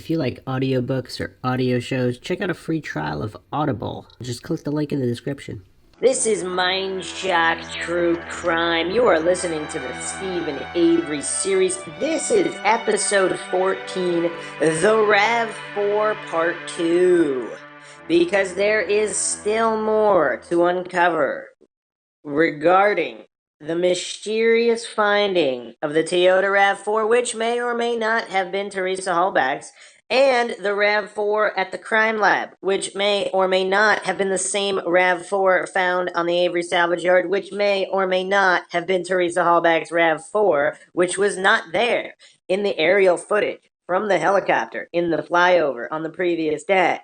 If you like audiobooks or audio shows, check out a free trial of Audible. Just click the link in the description. This is MINDSHOCK True Crime. You are listening to the Steven Avery series. This is episode 14, the RAV4 Part 2. Because there is still more to uncover regarding the mysterious finding of the Toyota RAV4, which may or may not have been Teresa Halbach's, and the RAV4 at the crime lab, which may or may not have been the same RAV4 found on the Avery salvage yard, which may or may not have been Teresa Halbach's RAV4, which was not there in the aerial footage from the helicopter in the flyover on the previous day.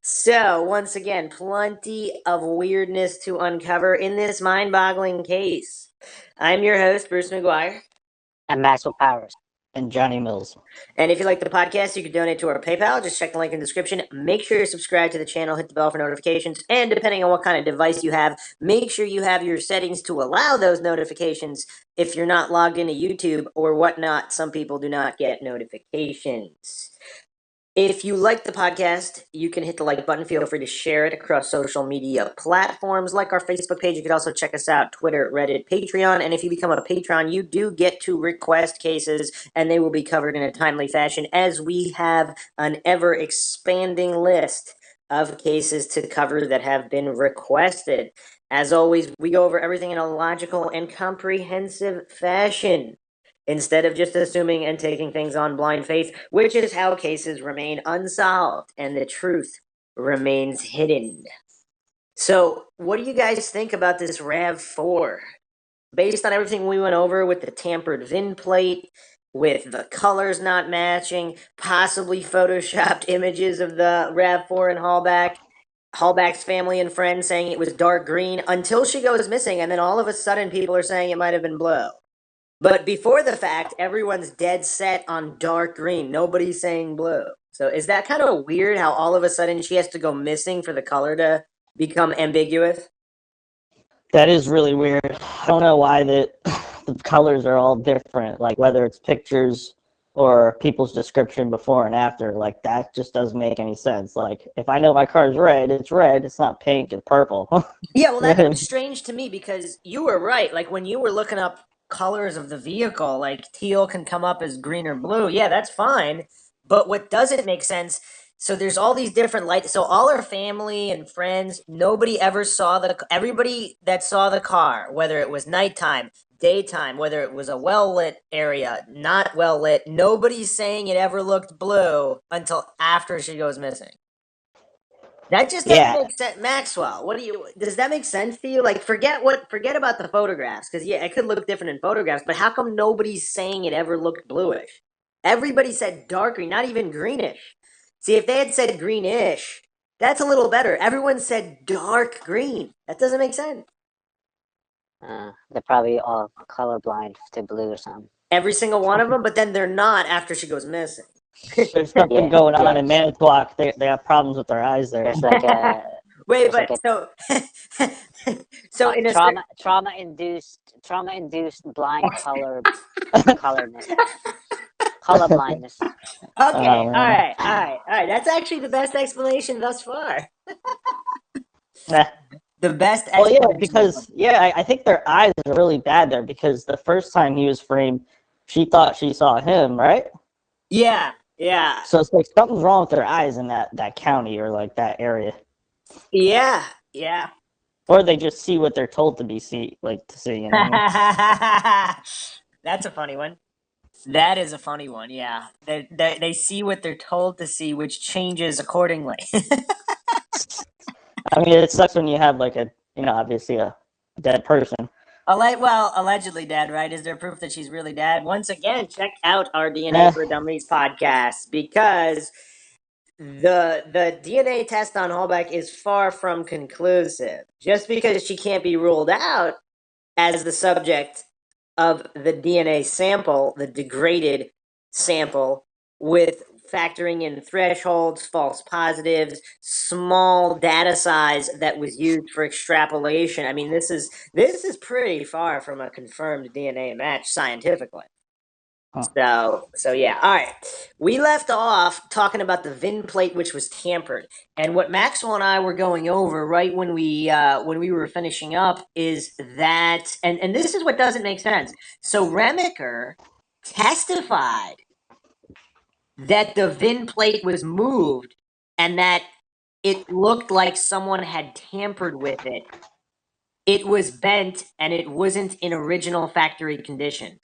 So, once again, plenty of weirdness to uncover in this mind-boggling case. I'm your host, Bruce McGuire. And Maxwell Powers. And Johnny Mills. And if you like the podcast, you can donate to our PayPal. Just check the link in the description. Make sure you're subscribed to the channel, hit the bell for notifications, and depending on what kind of device you have, make sure you have your settings to allow those notifications if you're not logged into YouTube or whatnot. Some people do not get notifications. If you like the podcast, you can hit the like button. Feel free to share it across social media platforms like our Facebook page. You can also check us out, Twitter, Reddit, Patreon. And if you become a patron, you do get to request cases, and they will be covered in a timely fashion as we have an ever-expanding list of cases to cover that have been requested. As always, we go over everything in a logical and comprehensive fashion, instead of just assuming and taking things on blind faith, which is how cases remain unsolved and the truth remains hidden. So, what do you guys think about this RAV4? Based on everything we went over with the tampered VIN plate, with the colors not matching, possibly photoshopped images of the RAV4 and Halbach's family and friends saying it was dark green until she goes missing, and then all of a sudden people are saying it might have been blue. But before the fact, everyone's dead set on dark green. Nobody's saying blue. So is that kind of weird how all of a sudden she has to go missing for the color to become ambiguous? That is really weird. I don't know why the colors are all different, like whether it's pictures or people's description before and after. Like, that just doesn't make any sense. Like, if I know my car's red, it's red. It's not pink and purple. Yeah, well, that's strange to me because you were right. Like, when you were looking up colors of the vehicle, like teal can come up as green or blue. Yeah, that's fine. But what doesn't make sense, so there's all these different lights. So all our family and friends, nobody ever saw everybody that saw the car, whether it was nighttime, daytime, whether it was a well-lit area, not well-lit, nobody's saying it ever looked blue until after she goes missing. That just doesn't make sense. Maxwell, does that make sense to you? Like, forget about the photographs, because yeah, it could look different in photographs, but how come nobody's saying it ever looked bluish? Everybody said dark green, not even greenish. See, if they had said greenish, that's a little better. Everyone said dark green. That doesn't make sense. They're probably all colorblind to blue or something. Every single one of them, but then they're not after she goes missing. There's something going on in Manitowoc. They have problems with their eyes there. It's like a wait, but like so in a trauma-induced blind colorblindness. Okay, all right. That's actually the best explanation thus far. The best explanation. Well, yeah, because I think their eyes are really bad there, because the first time he was framed, she thought she saw him, right? Yeah. So it's like something's wrong with their eyes in that county or like that area. Yeah. Or they just see what they're told to see. You know? That's a funny one. That is a funny one. Yeah, they see what they're told to see, which changes accordingly. I mean, it sucks when you have obviously a dead person. Allegedly dead, right? Is there proof that she's really dead? Once again, check out our DNA for Dummies podcast, because the DNA test on Halbach is far from conclusive. Just because she can't be ruled out as the subject of the DNA sample, the degraded sample, with factoring in thresholds, false positives, small data size that was used for extrapolation. I mean, this is pretty far from a confirmed DNA match scientifically. So yeah. All right. We left off talking about the VIN plate, which was tampered, and what Maxwell and I were going over right when we were finishing up is that, and this is what doesn't make sense. So Remiker testified that the VIN plate was moved and that it looked like someone had tampered with it. It was bent and it wasn't in original factory condition.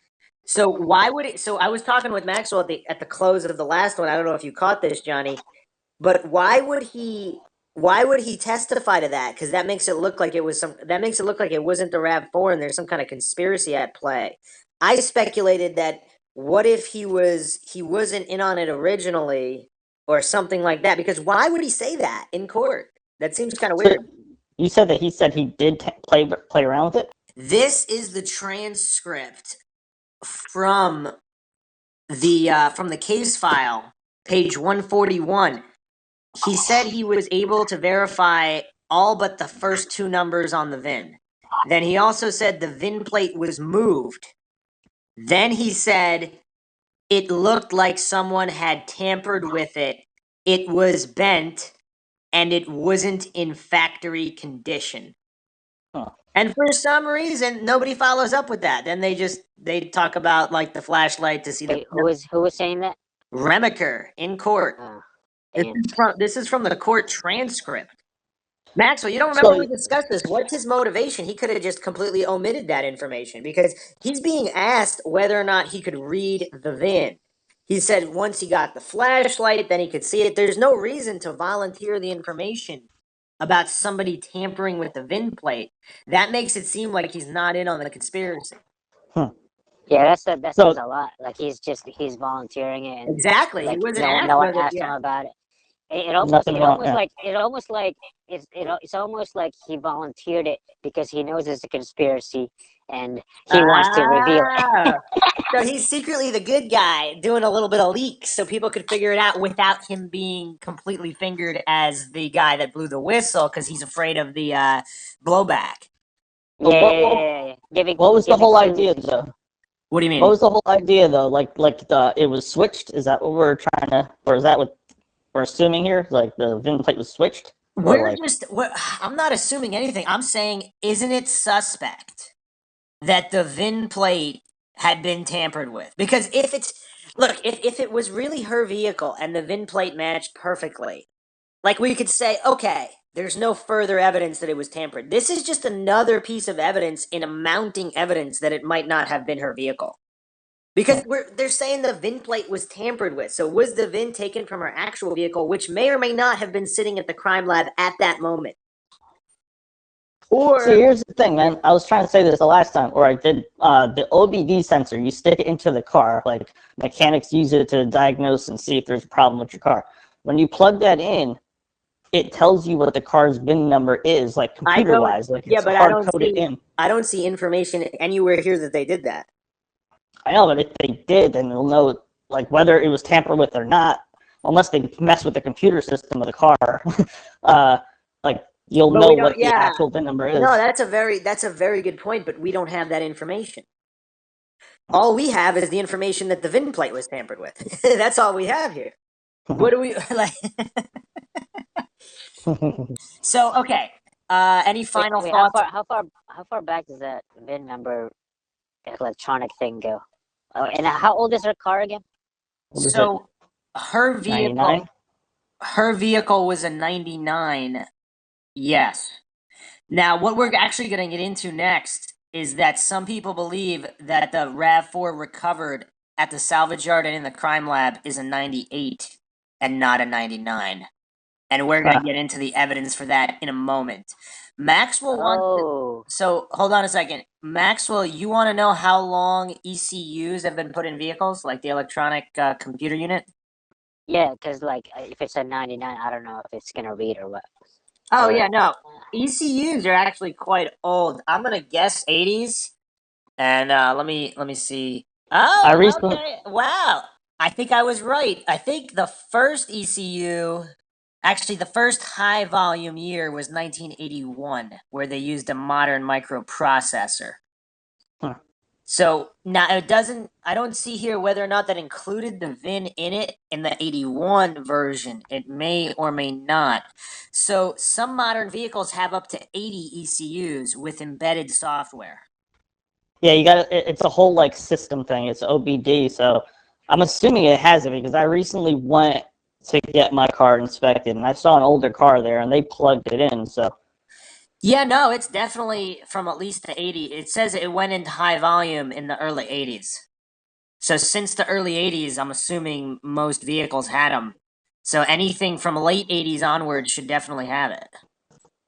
So why would it? So I was talking with Maxwell at the close of the last one. I don't know if you caught this, Johnny, but why would he? Why would he testify to that? Because that makes it look like it was some. That makes it look like it wasn't the RAV4, and there's some kind of conspiracy at play. I speculated that what if he wasn't in on it originally, or something like that? Because why would he say that in court? That seems kind of So weird. you said that he said he did play around with it. This is the transcript from the case file, page 141. He said he was able to verify all but the first two numbers on the VIN. Then he also said the VIN plate was moved. Then he said it looked like someone had tampered with it. It was bent and it wasn't in factory condition. Huh. And for some reason, nobody follows up with that. Then they talk about like the flashlight to see Wait, the who was saying that? Remiker in court. Oh, This damn. this is from the court transcript. Maxwell, you don't remember we discussed this. What's his motivation? He could have just completely omitted that information because he's being asked whether or not he could read the VIN. He said once he got the flashlight, then he could see it. There's no reason to volunteer the information about somebody tampering with the VIN plate. That makes it seem like he's not in on the conspiracy. Yeah, that So- says a lot. Like he's volunteering it, and Exactly. like he wasn't no, asked no one whether, asked yeah. him about it. Nothing wrong, yeah. It's almost like he volunteered it because he knows it's a conspiracy and he wants to reveal it. Ah. So he's secretly the good guy doing a little bit of leaks so people could figure it out without him being completely fingered as the guy that blew the whistle because he's afraid of the blowback. Yeah. What was the giving whole clues idea and shit. though? What do you mean? What was the whole idea though? Like it was switched? Is that what we're trying to, or is that what we're assuming here? Like the VIN plate was switched? I'm not assuming anything. I'm saying, isn't it suspect that the VIN plate had been tampered with? Because if it was really her vehicle and the VIN plate matched perfectly, like we could say, okay, there's no further evidence that it was tampered. This is just another piece of evidence in a mounting evidence that it might not have been her vehicle. Because they're saying the VIN plate was tampered with. So was the VIN taken from her actual vehicle, which may or may not have been sitting at the crime lab at that moment? Or See, here's the thing, man. I was trying to say this the last time, or I did. The OBD sensor, you stick it into the car. Like mechanics use it to diagnose and see if there's a problem with your car. When you plug that in, it tells you what the car's VIN number is, like computer-wise. Like it's hard-coded in. I don't see information anywhere here that they did that. I know, but if they did, then they'll know, like, whether it was tampered with or not, unless they mess with the computer system of the car. Like, you'll know what the actual VIN number is. No, that's a very good point, but we don't have that information. All we have is the information that the VIN plate was tampered with. That's all we have here. What do we like? So okay. Any final Wait, thoughts? how far back does that VIN number electronic thing go? Oh, and how old is her car again? So her vehicle 99? her vehicle was a 99. Yes. Now, what we're actually going to get into next is that some people believe that the RAV4 recovered at the salvage yard and in the crime lab is a 98 and not a 99. And we're going to get into the evidence for that in a moment. Maxwell wants so hold on a second. Maxwell, you want to know how long ECUs have been put in vehicles, like the electronic computer unit? Yeah, because like if it's a 99, I don't know if it's gonna read or what. Oh yeah, no. ECUs are actually quite old. I'm gonna guess 80s. And let me see. Oh, okay. Wow. I think I was right. I think the first ECU, actually the first high volume year was 1981, where they used a modern microprocessor. Huh. So now it doesn't. I don't see here whether or not that included the VIN in it in the 81 version. It may or may not. So some modern vehicles have up to 80 ECUs with embedded software. Yeah, you got it's a whole like system thing. It's OBD, so I'm assuming it has it because I recently went to get my car inspected and I saw an older car there and they plugged it in. So Yeah, no, it's definitely from at least the 80. It says it went into high volume in the early 80s. So since the early 80s, I'm assuming most vehicles had them. So anything from late 80s onward should definitely have it.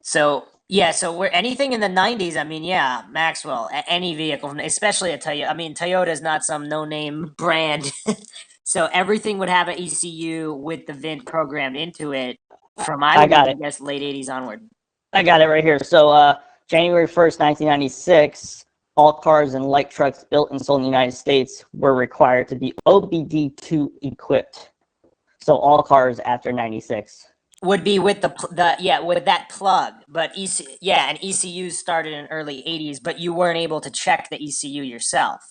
So yeah, so we're anything in the 90s. I mean, yeah, Maxwell, any vehicle, especially a Toyota. I mean, Toyota is not some no-name brand, so everything would have an ECU with the VIN programmed into it. From I I would got even it. guess late 80s onward. I got it right here. So January 1st, 1996, all cars and light trucks built and sold in the United States were required to be OBD2 equipped. So all cars after 96. Would be with the yeah with that plug, but and ECUs started in early 80s, but you weren't able to check the ECU yourself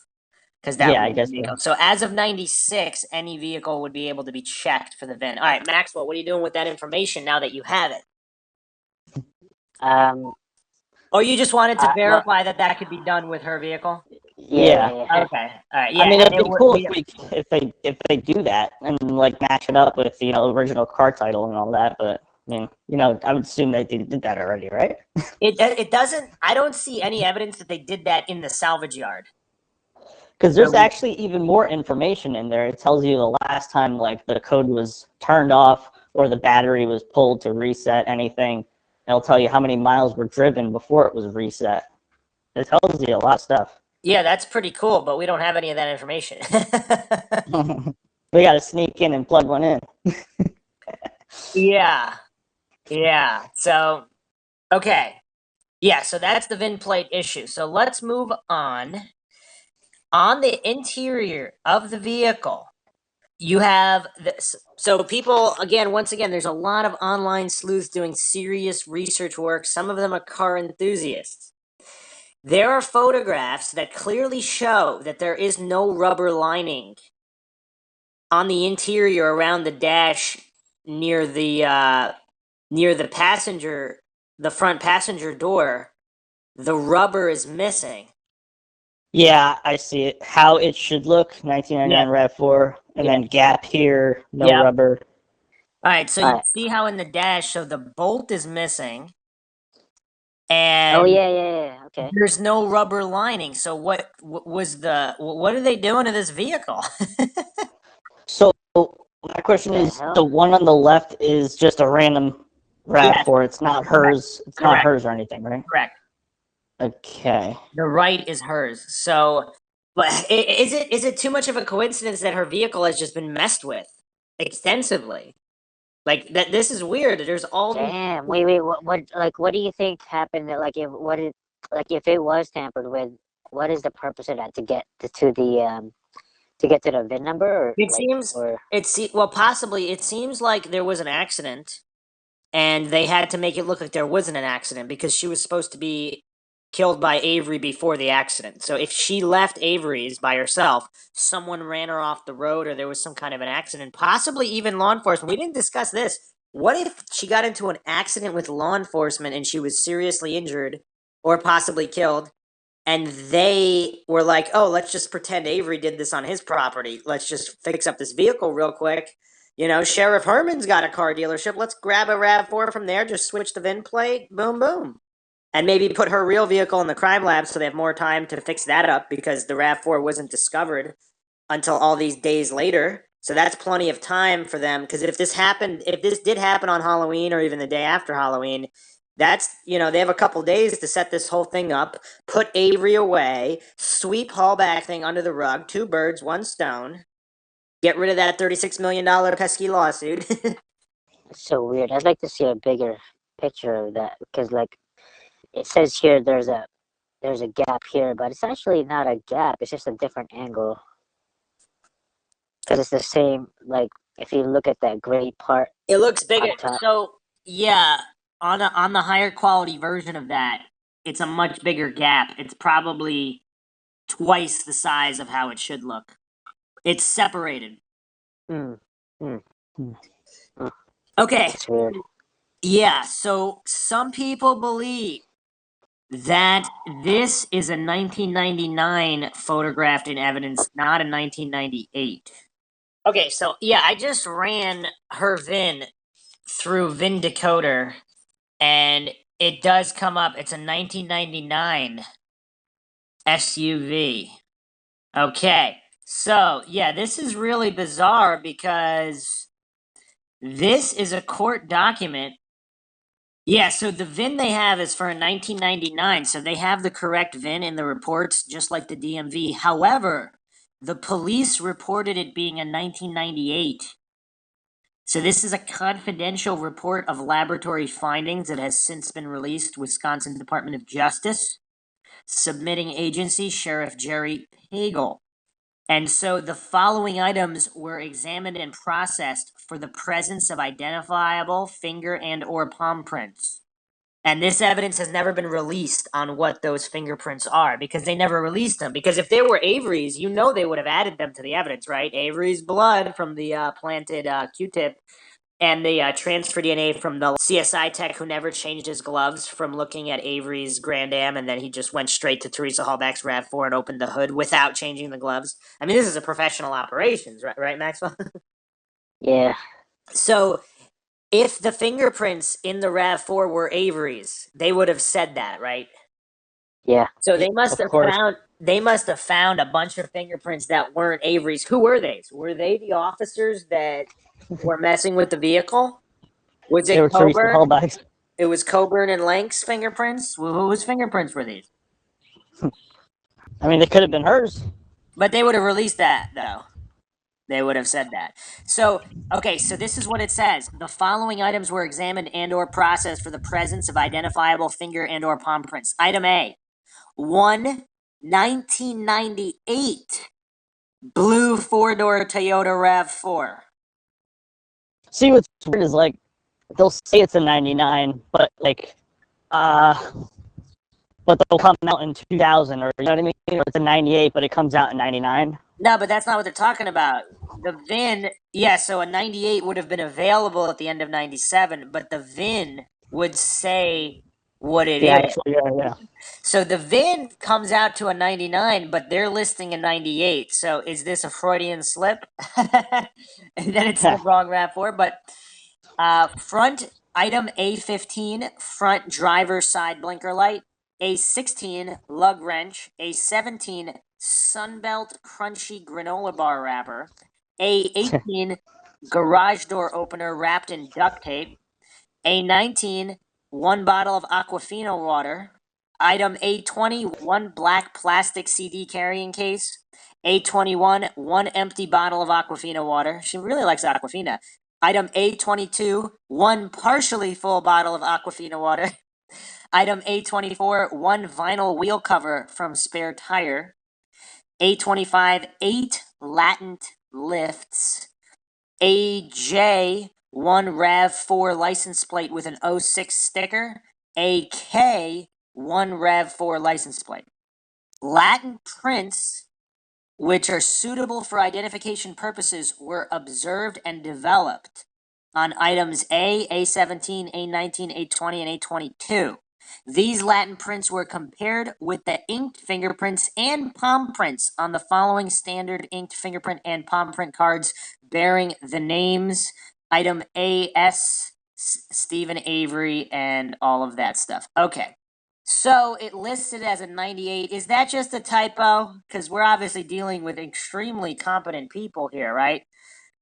because that Yeah, was I the guess vehicle. so. So as of 96, any vehicle would be able to be checked for the VIN. All right, Maxwell, what are you doing with that information now that you have it? Um, Or you just wanted to well, verify that that could be done with her vehicle? Yeah. yeah. Okay, all right, I yeah, mean, and it'd it be would cool we if they do that and like match it up with original car title and all that. But I mean, I would assume they did that already, right? it doesn't. I don't see any evidence that they did that in the salvage yard. Because there's So actually even more information in there. It tells you the last time like the code was turned off or the battery was pulled to reset anything. It'll tell you how many miles were driven before it was reset. It tells you a lot of stuff. yeah, that's pretty cool, but we don't have any of that information. We got to sneak in and plug one in. Yeah, yeah. So okay, yeah. So that's the VIN plate issue. So let's move on. On the interior of the vehicle, you have this. So people, again, once again, there's a lot of online sleuths doing serious research work. Some of them are car enthusiasts. There are photographs that clearly show that there is no rubber lining on the interior around the dash near the passenger, the front passenger door. The rubber is missing. Yeah, I see it. How it should look, Yeah, 1999 RAV4, and yeah, then gap here, no yeah. rubber. All right, so All you right. see how in the dash, so the bolt is missing, Oh and yeah. Okay. there's no rubber lining. So what are they doing to this vehicle? So my question The is, the hell? one on the left is just a random Yes, RAV4. It's not correct, hers. It's not correct, hers or anything, right? correct. Okay. The right is hers. So, but is it too much of a coincidence that her vehicle has just been messed with extensively? Like that, this is weird. There's all these. Damn. Wait. What do you think happened? If it was tampered with, what is the purpose of that? To get to the VIN number, or It seems well, possibly. It seems like there was an accident, and they had to make it look like there wasn't an accident because she was supposed to be killed by Avery before the accident. So if she left Avery's by herself, someone ran her off the road or there was some kind of an accident, possibly even law enforcement. We didn't discuss this. What if she got into an accident with law enforcement and she was seriously injured or possibly killed? And they were like, oh, let's just pretend Avery did this on his property. Let's just fix up this vehicle real quick. Sheriff Herman's got a car dealership. Let's grab a RAV4 from there, just switch the VIN plate, boom, boom. And maybe put her real vehicle in the crime lab so they have more time to fix that up because the RAV4 wasn't discovered until all these days later. So that's plenty of time for them because if this did happen on Halloween or even the day after Halloween, they have a couple days to set this whole thing up, put Avery away, sweep Hallback thing under the rug, two birds, one stone, get rid of that $36 million pesky lawsuit. It's so weird. I'd like to see a bigger picture of that because, like, it says here there's a gap here, but it's actually not a gap. It's just a different angle because it's the same. Like, if you look at that gray part It looks bigger. on top. So yeah, on the higher quality version of that, it's a much bigger gap. It's probably twice the size of how it should look. It's separated. Okay. That's weird. Yeah, so some people believe that this is a 1999 photographed in evidence, not a 1998. Okay, so yeah, I just ran her VIN through VIN Decoder, and it does come up. It's a 1999 SUV. Okay, so yeah, this is really bizarre because this is a court document. Yeah, so the VIN they have is for a 1999, so they have the correct VIN in the reports, just like the DMV. However, the police reported it being a 1998. So this is a confidential report of laboratory findings that has since been released. Wisconsin Department of Justice, submitting agency, Sheriff Jerry Pagel. And so the following items were examined and processed for the presence of identifiable finger and or palm prints. And this evidence has never been released on what those fingerprints are because they never released them. Because if they were Avery's, you know they would have added them to the evidence, right? Avery's blood from the planted Q-tip and the transfer DNA from the CSI tech who never changed his gloves from looking at Avery's Grand Am, and then he just went straight to Teresa Halbach's RAV4 and opened the hood without changing the gloves. I mean, this is a professional operations, right, Maxwell? Yeah. So if the fingerprints in the RAV4 were Avery's, they would have said that, right? Yeah. So they must Of have course. found a bunch of fingerprints that weren't Avery's. Who were they? Were they the officers that were messing with the vehicle? Was They it were Teresa Coburn? Halbach. It was Coburn and Lank's fingerprints? Whose fingerprints were these? I mean, they could have been hers. But they would have released that, though. They would have said that. So, okay, so this is what it says. The following items were examined and or processed for the presence of identifiable finger and or palm prints. Item A, 1998 blue four-door Toyota RAV4. See, what's weird is like they'll say it's a 99, but like, but they'll come out in 2000, or you know what I mean? Or it's a 98, but it comes out in 99. No, but that's not what they're talking about. The VIN, yeah, so a 98 would have been available at the end of 97, but the VIN would say what it is. Yeah. So the VIN comes out to a 99, but they're listing a 98. So is this a Freudian slip? And then it's the wrong RAV4. But front item A15, front driver side blinker light. A16, lug wrench. A17, Sunbelt crunchy granola bar wrapper. A18, garage door opener wrapped in duct tape. A19, one bottle of Aquafina water. Item A20, one black plastic CD carrying case. A21, one empty bottle of Aquafina water. She really likes Aquafina. Item A22, one partially full bottle of Aquafina water. Item A24, one vinyl wheel cover from spare tire. A25, 8 latent lifts. AJ, one RAV4 license plate with an 06 sticker. AK, one RAV4 license plate. Latin prints, which are suitable for identification purposes, were observed and developed on items A, A17, A19, A20, and A22. These Latin prints were compared with the inked fingerprints and palm prints on the following standard inked fingerprint and palm print cards bearing the names item AS, Steven Avery, and all of that stuff. Okay. So it listed as a 98. Is that just a typo? Because we're obviously dealing with extremely competent people here, right?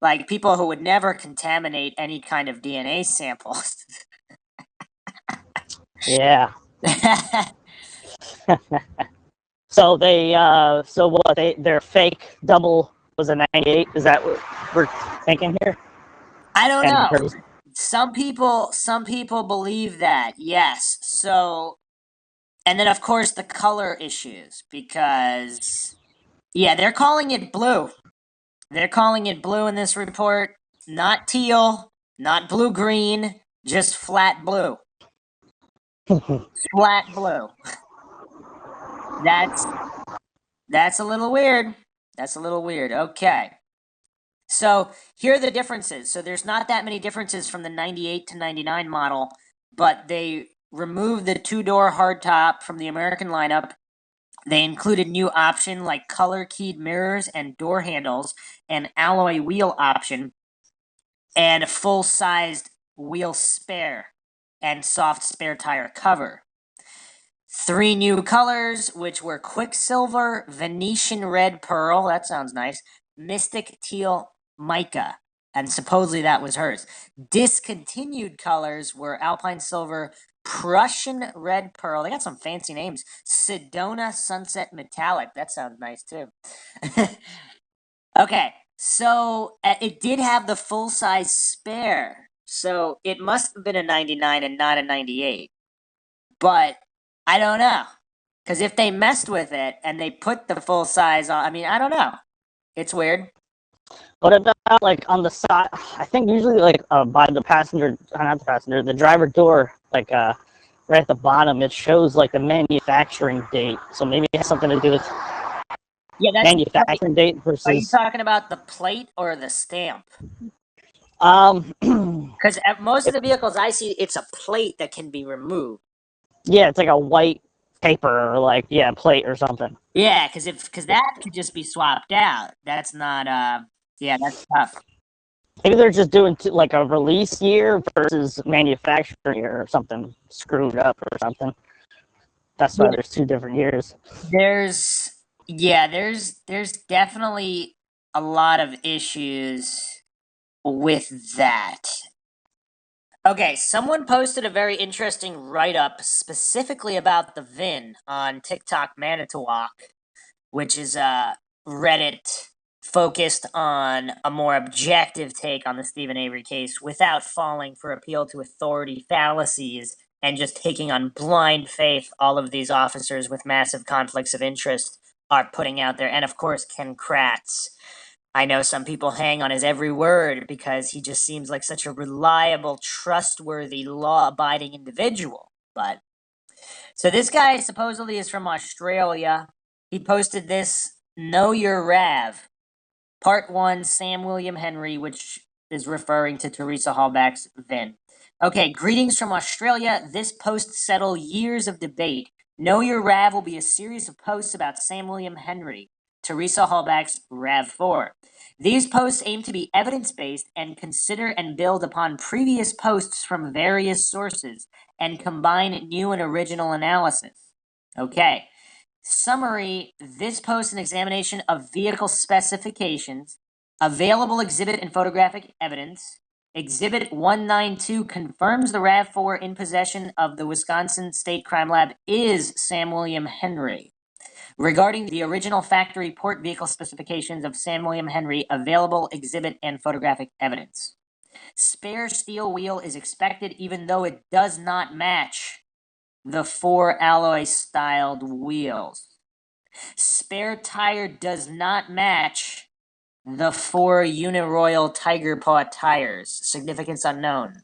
Like people who would never contaminate any kind of DNA samples. Yeah. So they, so what? Their fake double was a 98. Is that what we're thinking here? I don't And know. hers- Some people believe that, yes. So, and then of course the color issues because, yeah, they're calling it blue. They're calling it blue in this report, not teal, not blue-green, just flat blue. Flat blue. That's a little weird. That's a little weird. Okay. So here are the differences. So there's not that many differences from the 98 to 99 model, but they removed the two-door hardtop from the American lineup. They included new option like color-keyed mirrors and door handles, an alloy wheel option, and a full-sized wheel spare and soft spare tire cover. 3 new colors, which were Quicksilver, Venetian Red Pearl, that sounds nice, Mystic Teal Mica, and supposedly that was hers. Discontinued colors were Alpine Silver, Prussian Red Pearl, they got some fancy names, Sedona Sunset Metallic, that sounds nice too. Okay, so it did have the full-size spare, so it must have been a 99 and not a 98. But I don't know. Because if they messed with it and they put the full size on, I mean, I don't know. It's weird. What about like on the side? I think usually like by the passenger, not the passenger, the driver door, like right at the bottom, it shows like the manufacturing date. So maybe it has something to do with manufacturing date versus. Are you talking about the plate or the stamp? Because most of the vehicles I see, it's a plate that can be removed. Yeah, it's like a white paper or like plate or something. Yeah, because that could just be swapped out. That's not that's tough. Maybe they're just doing like a release year versus manufacturing year or something screwed up or something. That's why there's 2 different years. There's definitely a lot of issues with that. Okay, someone posted a very interesting write-up specifically about the VIN on TikTok Manitowoc, which is a Reddit focused on a more objective take on the Steven Avery case without falling for appeal to authority fallacies and just taking on blind faith all of these officers with massive conflicts of interest are putting out there. And of course, Ken Kratz. I know some people hang on his every word because he just seems like such a reliable, trustworthy, law-abiding individual. But so this guy supposedly is from Australia. He posted this Know Your RAV, Part 1, Sam William Henry, which is referring to Teresa Halbach's VIN. Okay, greetings from Australia. This post settled years of debate. Know Your RAV will be a series of posts about Sam William Henry, Teresa Halbach's RAV4. These posts aim to be evidence-based and consider and build upon previous posts from various sources and combine new and original analysis. Okay. Summary, this posts an examination of vehicle specifications, available exhibit and photographic evidence. Exhibit 192 confirms the RAV4 in possession of the Wisconsin State Crime Lab is Sam William Henry. Regarding the original factory port vehicle specifications of Sam William Henry, available exhibit and photographic evidence. Spare steel wheel is expected even though it does not match the 4 alloy styled wheels. Spare tire does not match the 4 Uniroyal Tiger Paw tires. Significance unknown.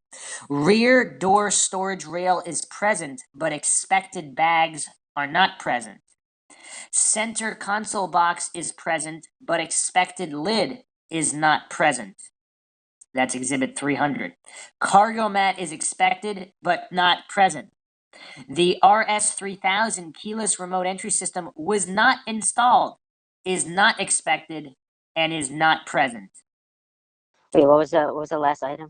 Rear door storage rail is present, but expected bags are not present. Center console box is present, but expected lid is not present. That's exhibit 300. Cargo mat is expected, but not present. The RS3000 keyless remote entry system was not installed, is not expected, and is not present. Wait, what was the last item?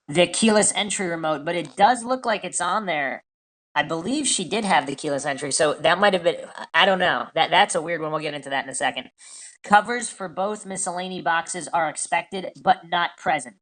The keyless entry remote, but it does look like it's on there. I believe she did have the keyless entry, so that might have been, I don't know. That's a weird one. We'll get into that in a second. Covers for both miscellany boxes are expected, but not present.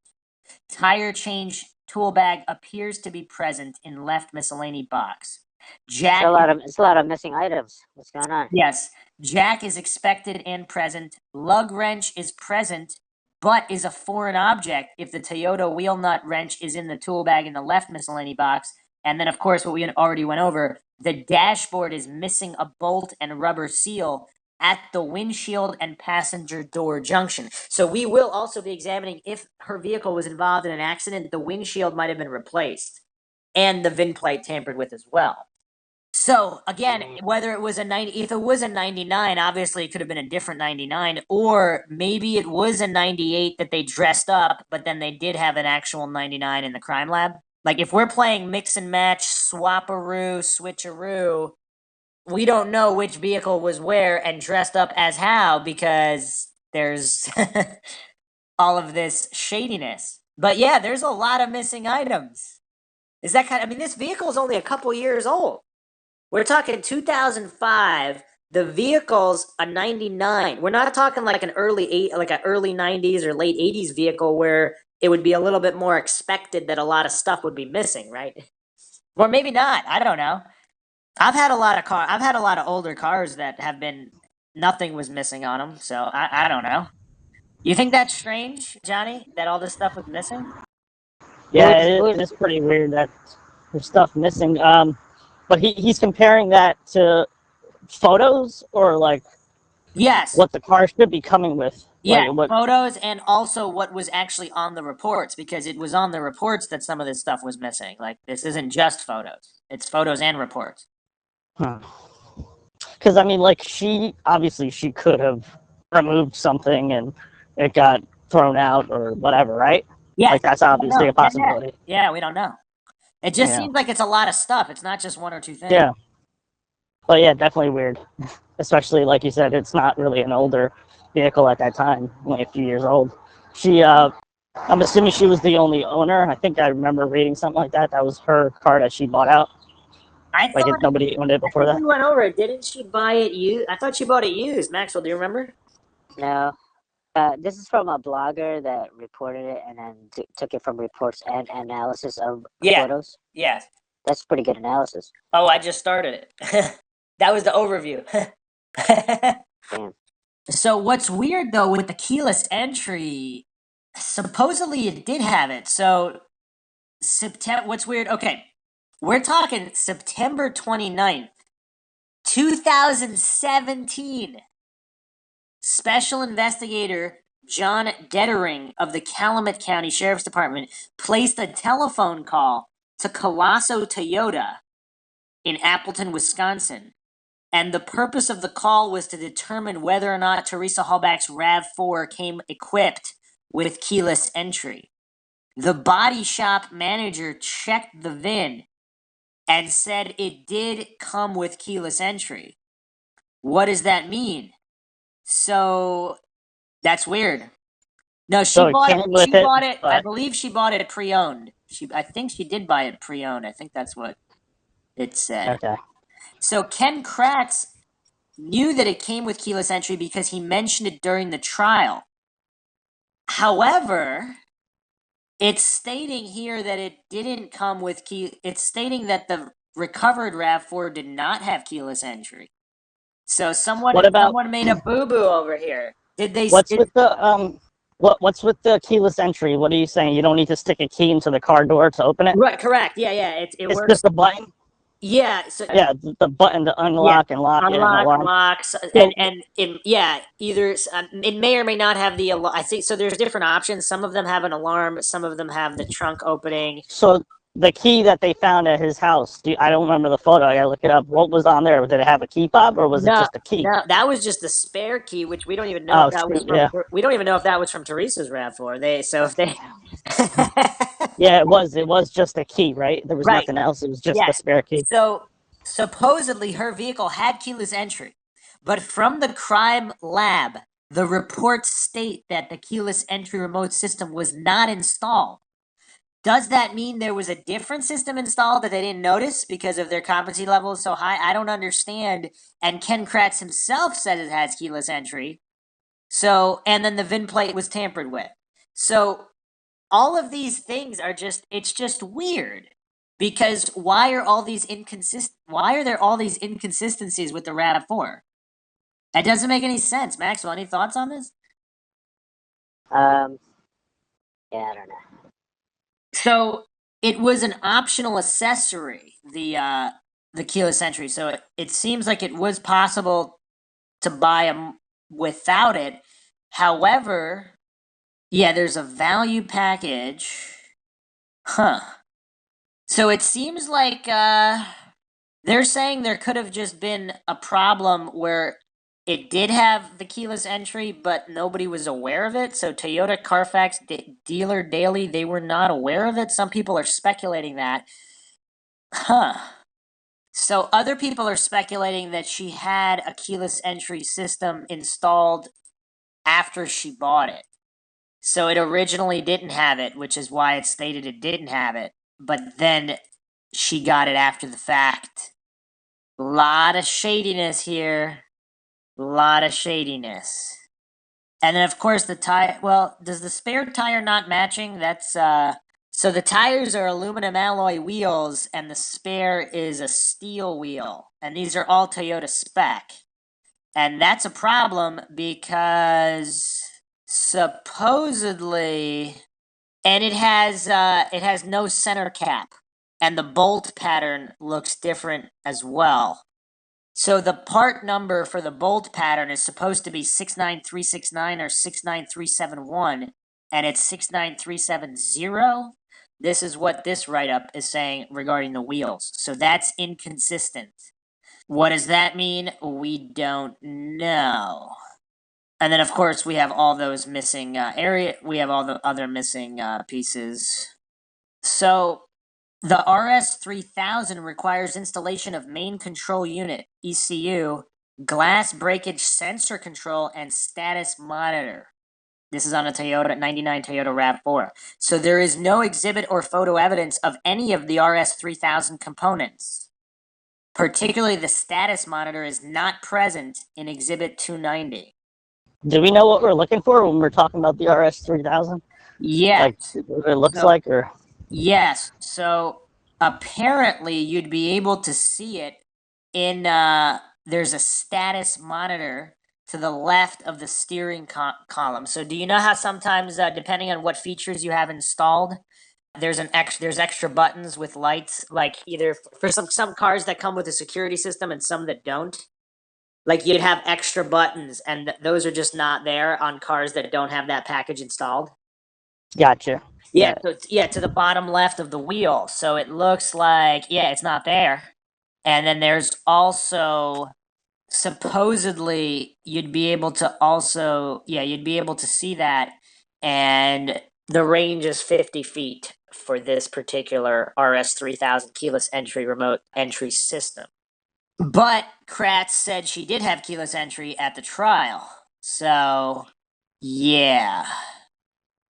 Tire change tool bag appears to be present in left miscellany box. Jack. It's a lot of missing items. What's going on? Yes. Jack is expected and present. Lug wrench is present, but is a foreign object if the Toyota wheel nut wrench is in the tool bag in the left miscellany box. And then, of course, what we already went over, the dashboard is missing a bolt and rubber seal at the windshield and passenger door junction. So we will also be examining if her vehicle was involved in an accident, the windshield might have been replaced and the VIN plate tampered with as well. So again, whether it was a 90, if it was a 99, obviously it could have been a different 99, or maybe it was a 98 that they dressed up, but then they did have an actual 99 in the crime lab. Like if we're playing mix and match, swap-a-roo, switcheroo, we don't know which vehicle was where and dressed up as how because there's all of this shadiness. But yeah, there's a lot of missing items. Is that I mean, this vehicle is only a couple years old. We're talking 2005. The vehicle's a 99. We're not talking like an early 90s or late 80s vehicle where it would be a little bit more expected that a lot of stuff would be missing, right? Or maybe not. I don't know. I've had a lot of older cars that have been nothing was missing on them. So I don't know. You think that's strange, Johnny? That all this stuff was missing? Yeah, it is pretty weird that there's stuff missing. But he's comparing that to photos or like Yes. what the car should be coming with. Yeah, Like, what? photos and also what was actually on the reports, because it was on the reports that some of this stuff was missing. Like this isn't just photos; it's photos and reports. Because I mean, like she could have removed something and it got thrown out or whatever, right? Yeah, Like that's obviously a possibility. Yeah, we don't know. It just seems like it's a lot of stuff. It's not just one or two things. Yeah. But yeah, definitely weird. Especially like you said, it's not really an older vehicle at that time, only a few years old. I'm assuming she was the only owner. I think I remember reading something like that. That was her car that she bought out. Like if nobody owned it before that. We went over it. Didn't she buy it used? I thought she bought it used. Maxwell, do you remember? No. This is from a blogger that reported it and then took it from reports and analysis of photos. Yeah. That's pretty good analysis. Oh, I just started it. That was the overview. Damn. So what's weird though with the keyless entry, supposedly it did have it. So what's weird? Okay. We're talking September 29th, 2017. Special investigator John Dettering of the Calumet County Sheriff's Department placed a telephone call to Colosso Toyota in Appleton, Wisconsin. And the purpose of the call was to determine whether or not Teresa Halbach's RAV4 came equipped with keyless entry. The body shop manager checked the VIN and said it did come with keyless entry. What does that mean? So that's weird. No, she bought it. I believe she bought it pre-owned. I think she did buy it pre-owned. I think that's what it said. Okay. So Ken Kratz knew that it came with keyless entry because he mentioned it during the trial. However, it's stating here that it didn't come with it's stating that the recovered RAV4 did not have keyless entry. So someone made a boo-boo over here. What's with the keyless entry? What are you saying? You don't need to stick a key into the car door to open it? Right, correct. Yeah. It's works. Just a button? Yeah. So the button to unlock and lock. Locks, either it may or may not have the alarm. I think so. There's different options. Some of them have an alarm. Some of them have the trunk opening. So the key that they found at his house, I don't remember the photo. I gotta look it up. What was on there? Did it have a key fob or was it just a key? No, that was just the spare key, which we don't even know if that was from. We don't even know if that was from Teresa's RAV4. Yeah, it was just a key, right? There was nothing else. It was just a spare key. So supposedly her vehicle had keyless entry, but from the crime lab, the reports state that the keyless entry remote system was not installed. Does that mean there was a different system installed that they didn't notice because of their competency levels so high? I don't understand. And Ken Kratz himself says it has keyless entry. So, and then the VIN plate was tampered with. So all of these things are it's just weird. Because why are there all these inconsistencies with the RAV4? That doesn't make any sense. Maxwell, any thoughts on this? Yeah, I don't know. So it was an optional accessory, the keyless entry. So it seems like it was possible to buy them without it. However, yeah, there's a value package. Huh. So it seems like They're saying there could have just been a problem where it did have the keyless entry, but nobody was aware of it. So Toyota Carfax dealer Daily, they were not aware of it. Some people are speculating that. Huh. So other people are speculating that she had a keyless entry system installed after she bought it. So it originally didn't have it, which is why it stated it didn't have it. But then she got it after the fact. Lot of shadiness here. Lot of shadiness. And then of course the tire, well, does the spare tire not matching? That's so the tires are aluminum alloy wheels and the spare is a steel wheel. And these are all Toyota spec. And that's a problem because supposedly, and it has no center cap and the bolt pattern looks different as well. So the part number for the bolt pattern is supposed to be 69369 or 69371, and it's 69370. This is what this write-up is saying regarding the wheels. So that's inconsistent. What does that mean? We don't know. And then, of course, we have all those missing we have all the other missing pieces. So the RS3000 requires installation of main control unit, ECU, glass breakage sensor control, and status monitor. This is on a Toyota 99 Toyota RAV4. So there is no exhibit or photo evidence of any of the RS3000 components. Particularly the status monitor is not present in Exhibit 290. Do we know what we're looking for when we're talking about the RS3000? Yes. Like what it looks like, or? Yes. So apparently you'd be able to see it in there's a status monitor to the left of the steering column. So do you know how sometimes depending on what features you have installed, there's extra buttons with lights, like either for some cars that come with a security system and some that don't? Like you'd have extra buttons and those are just not there on cars that don't have that package installed. Gotcha. Yeah, so to the bottom left of the wheel. So it looks like, yeah, it's not there. And then there's also supposedly you'd be able to see that. And the range is 50 feet for this particular RS3000 keyless entry remote entry system. But Kratz said she did have keyless entry at the trial. So, yeah.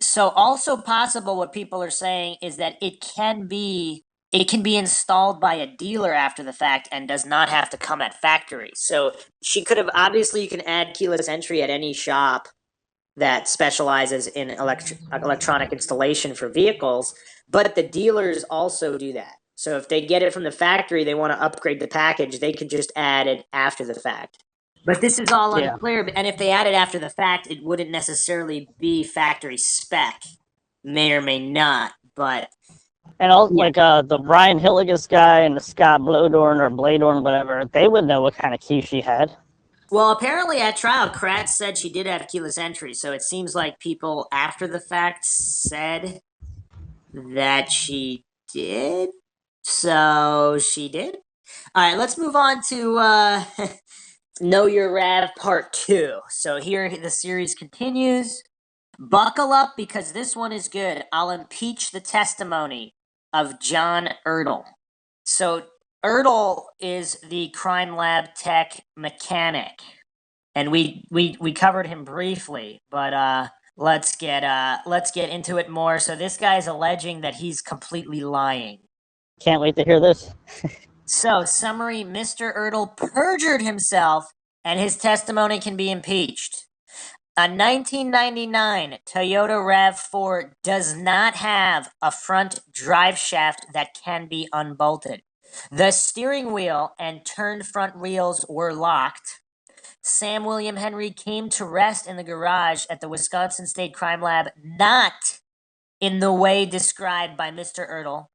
So also possible what people are saying is that it can be installed by a dealer after the fact and does not have to come at factory. So she could have, obviously you can add keyless entry at any shop that specializes in electronic installation for vehicles, but the dealers also do that. So if they get it from the factory, they want to upgrade the package, they can just add it after the fact. But this is all unclear, and if they add it after the fact, it wouldn't necessarily be factory spec. May or may not, but... And also, like the Ryan Hilligus guy and the Scott Blodorn or Bladorn, whatever, they would know what kind of key she had. Well, apparently at trial, Kratz said she did have keyless entry, so it seems like people after the fact said that she did. So she did. All right, let's move on to Know Your Rav Part 2. So here the series continues. Buckle up because this one is good. I'll impeach the testimony of John Ertl. So Ertl is the crime lab tech mechanic. And we covered him briefly, but let's get into it more. So this guy's alleging that he's completely lying. Can't wait to hear this. So, summary, Mr. Ertl perjured himself and his testimony can be impeached. A 1999 Toyota RAV4 does not have a front drive shaft that can be unbolted. The steering wheel and turned front wheels were locked. Sam William Henry came to rest in the garage at the Wisconsin State Crime Lab, not in the way described by Mr. Ertl.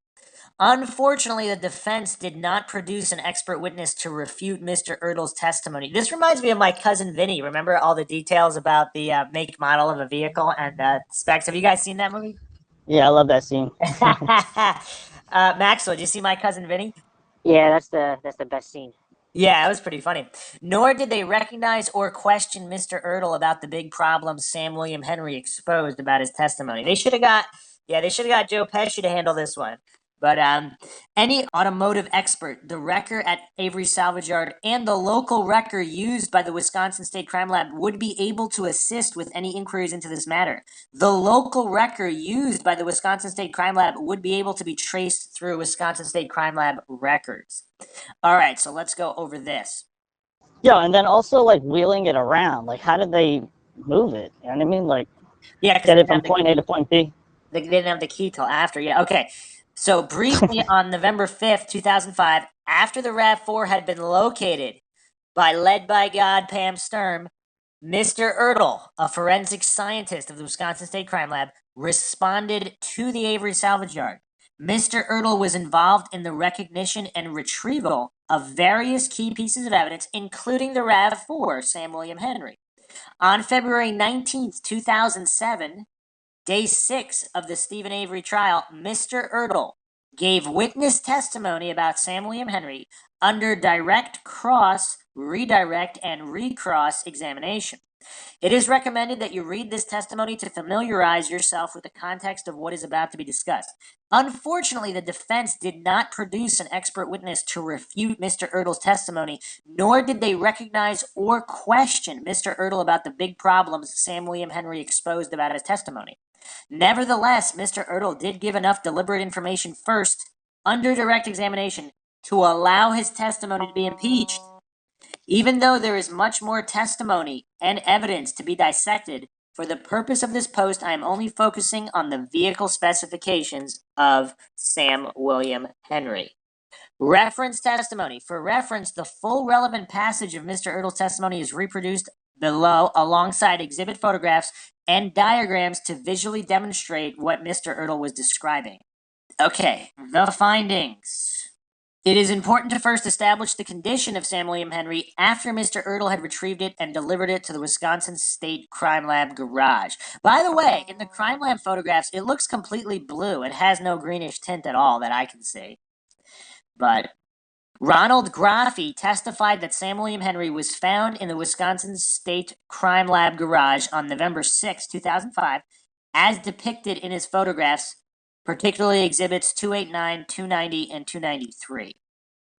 Unfortunately, the defense did not produce an expert witness to refute Mr. Ertl's testimony. This reminds me of my cousin Vinny. Remember all the details about the make, model of a vehicle and specs? Have you guys seen that movie? Yeah, I love that scene. Maxwell, did you see My Cousin Vinny? Yeah, that's the best scene. Yeah, it was pretty funny. Nor did they recognize or question Mr. Ertl about the big problems Sam William Henry exposed about his testimony. They should have got, yeah, they should have got Joe Pesci to handle this one. But any automotive expert, the wrecker at Avery Salvage Yard, and the local wrecker used by the Wisconsin State Crime Lab would be able to assist with any inquiries into this matter. The local wrecker used by the Wisconsin State Crime Lab would be able to be traced through Wisconsin State Crime Lab records. All right, so let's go over this. Yeah, and then also like wheeling it around. Like, how did they move it? You know what I mean? Like, Yeah, because get it from point A to point B. they didn't have the key till after. Yeah, okay. So briefly on November 5th, 2005, after the RAV4 had been located by led by God Pam Sturm, Mr. Ertl, a forensic scientist of the Wisconsin State Crime Lab, responded to the Avery Salvage Yard. Mr. Ertl was involved in the recognition and retrieval of various key pieces of evidence, including the RAV4, Sam William Henry. On February 19th, 2007, day 6 of the Steven Avery trial, Mr. Ertl gave witness testimony about Sam William Henry under direct cross, redirect, and recross examination. It is recommended that you read this testimony to familiarize yourself with the context of what is about to be discussed. Unfortunately, the defense did not produce an expert witness to refute Mr. Ertl's testimony, nor did they recognize or question Mr. Ertl about the big problems Sam William Henry exposed about his testimony. Nevertheless, Mr. Ertl did give enough deliberate information first, under direct examination, to allow his testimony to be impeached. Even though there is much more testimony and evidence to be dissected, for the purpose of this post, I am only focusing on the vehicle specifications of Sam William Henry. Reference testimony. For reference, the full relevant passage of Mr. Ertl's testimony is reproduced below alongside exhibit photographs and diagrams to visually demonstrate what Mr. Ertl was describing. Okay, the findings. It is important to first establish the condition of Sam William Henry after Mr. Ertl had retrieved it and delivered it to the Wisconsin State Crime Lab garage. By the way, in the Crime Lab photographs, it looks completely blue. It has no greenish tint at all that I can see. But Ronald Graffy testified that Sam William Henry was found in the Wisconsin State Crime Lab garage on November 6, 2005, as depicted in his photographs, particularly exhibits 289, 290, and 293.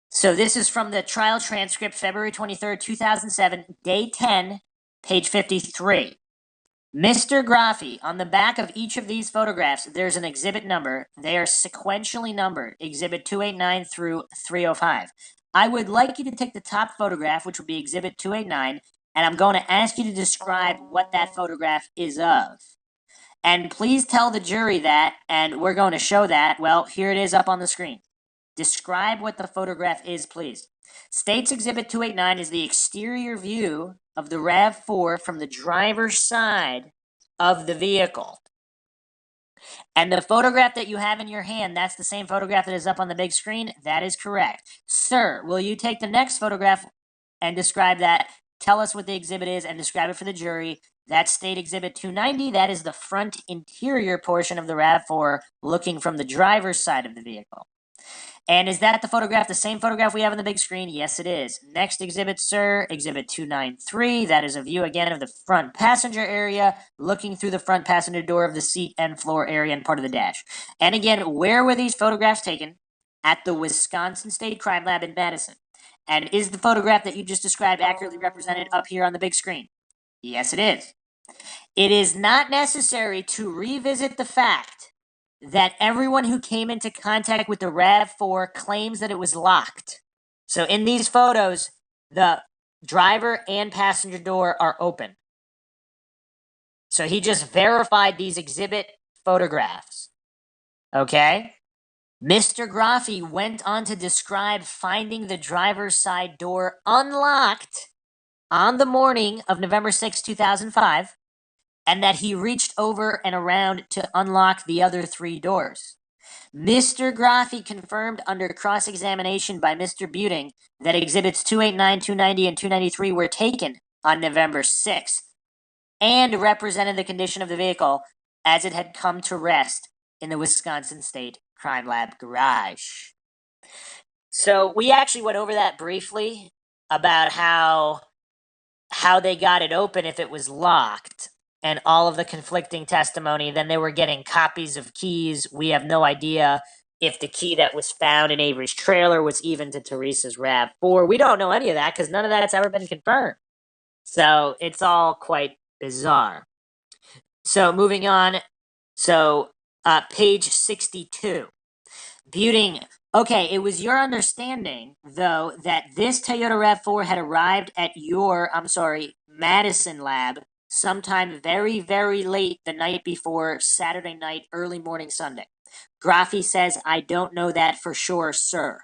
So this is from the trial transcript, February 23rd, 2007, day 10, page 53. Mr. Graffy, on the back of each of these photographs, there's an exhibit number. They are sequentially numbered, exhibit 289 through 305. I would like you to take the top photograph, which would be exhibit 289, and I'm going to ask you to describe what that photograph is of. And please tell the jury that, and we're going to show that. Well, here it is up on the screen. Describe what the photograph is, please. State's Exhibit 289 is the exterior view of the RAV4 from the driver's side of the vehicle. And the photograph that you have in your hand, that's the same photograph that is up on the big screen? That is correct. Sir, will you take the next photograph and describe that? Tell us what the exhibit is and describe it for the jury. That's State Exhibit 290. That is the front interior portion of the RAV4 looking from the driver's side of the vehicle. And is that the photograph, the same photograph we have on the big screen? Yes, it is. Next exhibit, sir, exhibit 293. That is a view again of the front passenger area, looking through the front passenger door of the seat and floor area and part of the dash. And again, where were these photographs taken? At the Wisconsin State Crime Lab in Madison. And is the photograph that you just described accurately represented up here on the big screen? Yes, it is. It is not necessary to revisit the fact that everyone who came into contact with the RAV4 claims that it was locked. So in these photos, the driver and passenger door are open. So he just verified these exhibit photographs. Okay? Mr. Graffy went on to describe finding the driver's side door unlocked on the morning of November 6, 2005, and that he reached over and around to unlock the other three doors. Mr. Graffy confirmed under cross-examination by Mr. Buting that exhibits 289, 290, and 293 were taken on November 6th and represented the condition of the vehicle as it had come to rest in the Wisconsin State Crime Lab garage. So we actually went over that briefly about how they got it open if it was locked and all of the conflicting testimony. Then they were getting copies of keys. We have no idea if the key that was found in Avery's trailer was even to Teresa's RAV4. We don't know any of that because none of that's ever been confirmed. So it's all quite bizarre. So moving on. So page 62. Buting. Okay, it was your understanding, though, that this Toyota RAV4 had arrived at your, Madison lab sometime very, very late the night before Saturday night, early morning Sunday. Graffi says, I don't know that for sure, sir.